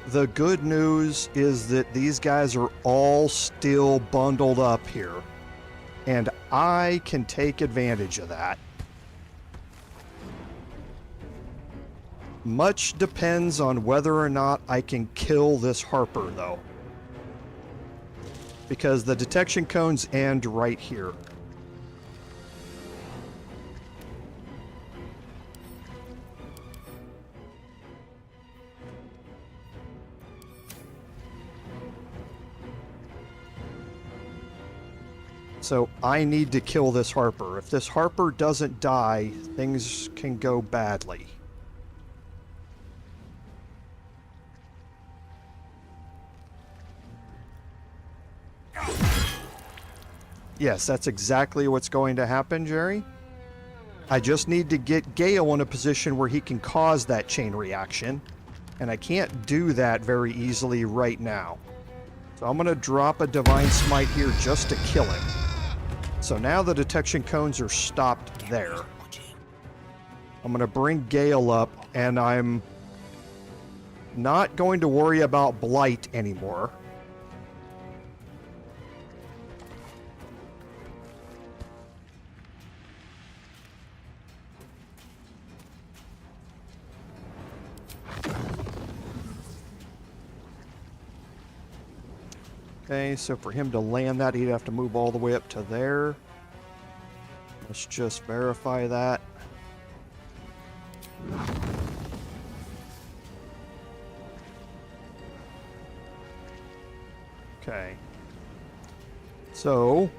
the good news is that these guys are all still bundled up here, and I can take advantage of that. Much depends on whether or not I can kill this Harper, though, because the detection cones end right here. So I need to kill this Harper. If this Harper doesn't die, things can go badly. Yes, that's exactly what's going to happen, Jerry. I just need to get Gale in a position where he can cause that chain reaction, and I can't do that very easily right now. So I'm going to drop a Divine Smite here just to kill him. So now the detection cones are stopped there. I'm going to bring Gale up, and I'm not going to worry about Blight anymore. Okay, so for him to land that, he'd have to move all the way up to there. Let's just verify that. Okay. So...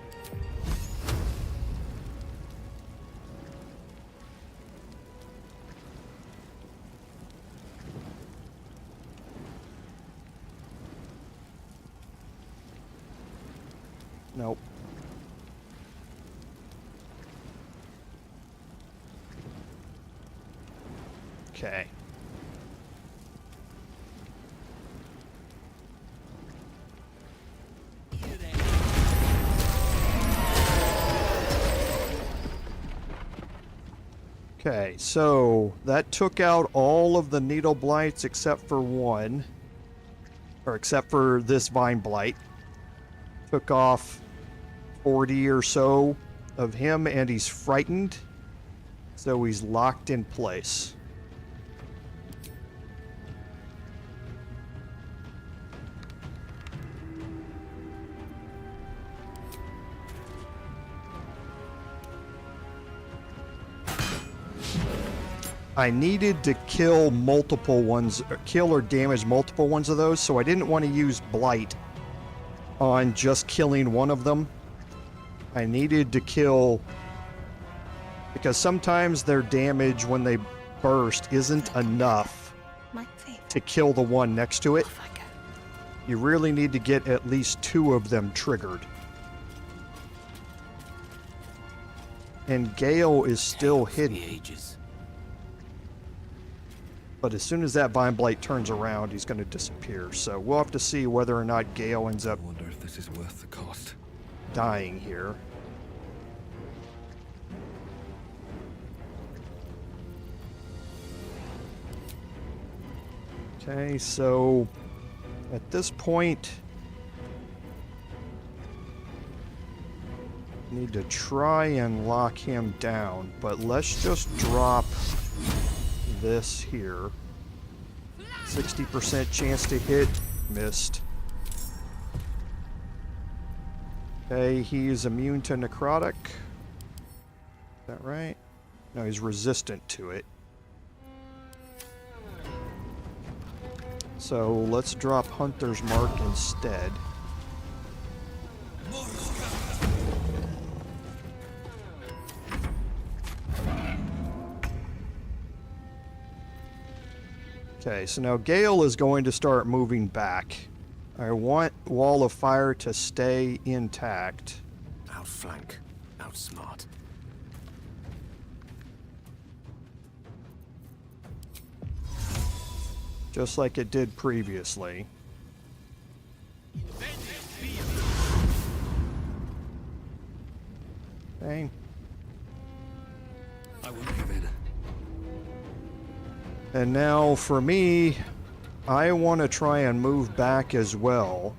Nope. Okay. Okay, so that took out all of the needle blights except for one, or except for this vine blight. Took off 40 or so of him, and he's frightened, so he's locked in place. I needed to kill multiple ones, kill or damage multiple ones of those, so I didn't want to use Blight on just killing one of them. I needed to kill, because sometimes their damage when they burst isn't enough to kill the one next to it. You really need to get at least two of them triggered. And Gale is still hidden. But as soon as that Vine Blight turns around, he's going to disappear. So we'll have to see whether or not Gale ends up I wonder if this is worth the cost. dying here. Okay, so at this point, need to try and lock him down, but let's just drop this here. 60% chance to hit, missed. Okay, he's immune to necrotic. Is that right? No, he's resistant to it. So let's drop Hunter's Mark instead. Okay, so now Gale is going to start moving back. I want Wall of Fire to stay intact. Outflank, outsmart. Just like it did previously. Okay. I won't give in. And now for me, I want to try and move back as well.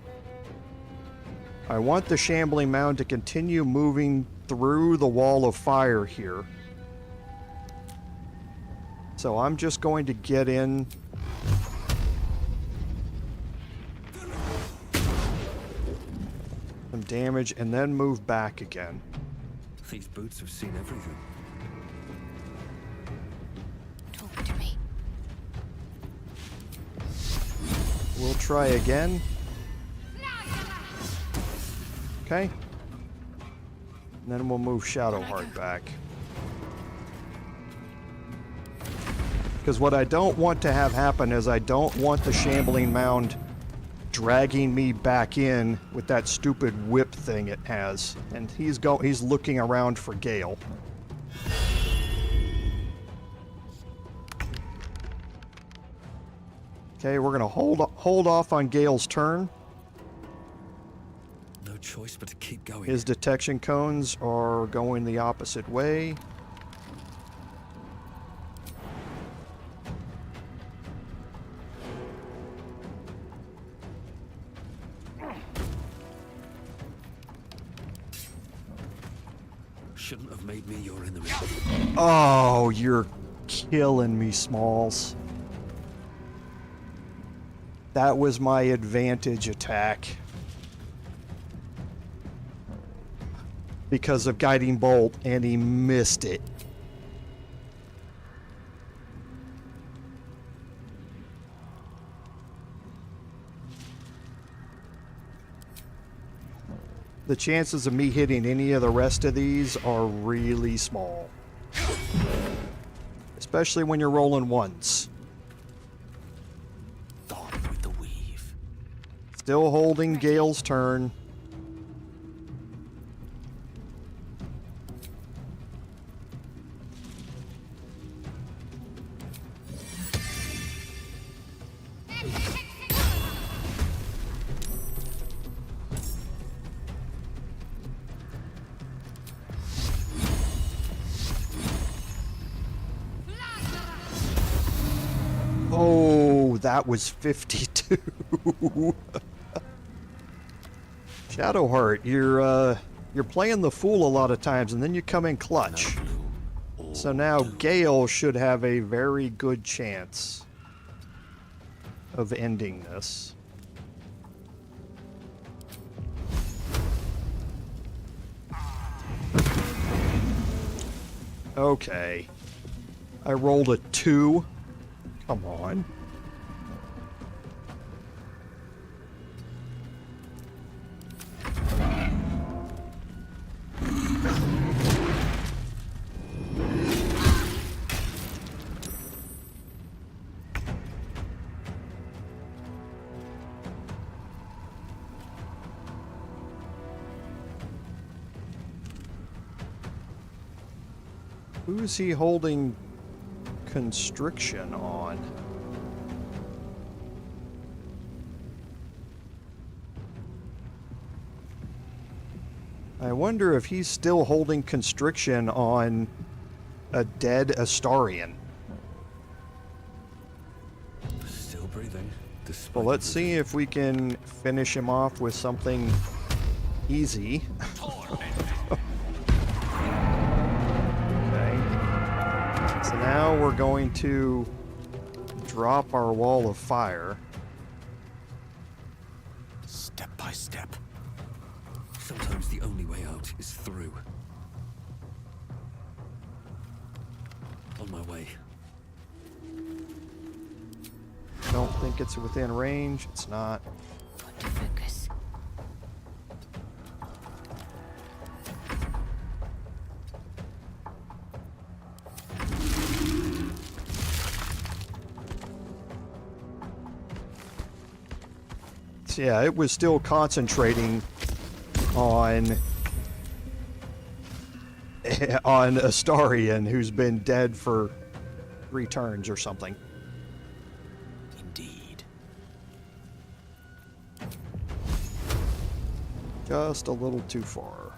I want the Shambling Mound to continue moving through the Wall of Fire here. So I'm just going to get in. Some damage and then move back again. These boots have seen everything. Talk to me. We'll try again. Okay. And then we'll move Shadowheart back. Because what I don't want to have happen is I don't want the Shambling Mound dragging me back in with that stupid whip thing it has. And he's looking around for Gale. Okay, we're gonna hold off on Gale's turn. No choice but to keep going. His detection cones are going the opposite way. Shouldn't have made me your enemy. Oh, you're killing me, Smalls. That was my advantage attack. Because of Guiding Bolt, and he missed it. The chances of me hitting any of the rest of these are really small. Especially when you're rolling ones. Gone with the weave. Still holding Gale's turn. Oh, that was 52. Shadowheart, you're playing the fool a lot of times, and then you come in clutch. So now Gale should have a very good chance of ending this. Okay. I rolled a 2. Come on. Who is he holding constriction on? I wonder if he's still holding constriction on a dead Astarion. Still breathing. Well, let's see if we can finish him off with something easy. Okay. So now we're going to drop our wall of fire. Step by step. Sometimes the only way out is through. On my way. Don't think it's within range. It's not. Got to focus. So yeah, it was still concentrating on Astarion, who's been dead for 3 turns or something. Indeed. Just a little too far.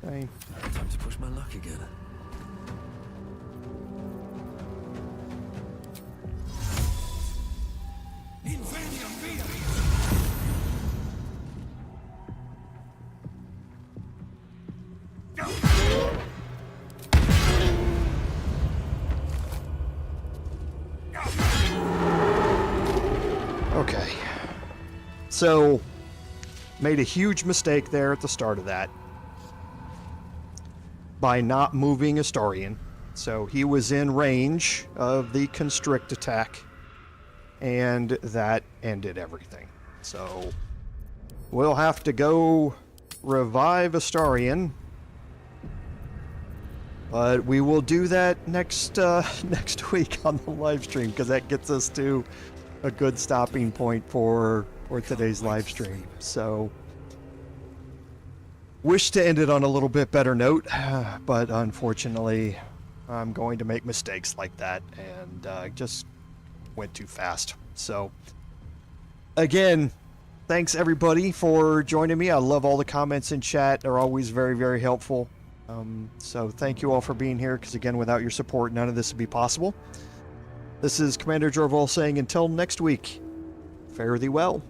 Okay. Time to push my luck again. Okay. So, made a huge mistake there at the start of that by not moving Astarion. So he was in range of the constrict attack, and that ended everything. So we'll have to go revive Astarion, but we will do that next week on the live stream, because that gets us to a good stopping point for today's live stream. So wish to end it on a little bit better note, but unfortunately I'm going to make mistakes like that, and just went too fast. So again, thanks everybody for joining me. I love all the comments in chat. They're always very, very helpful. So thank you all for being here, because again, without your support, none of this would be possible. This is Commander Jorval saying until next week, fare thee well.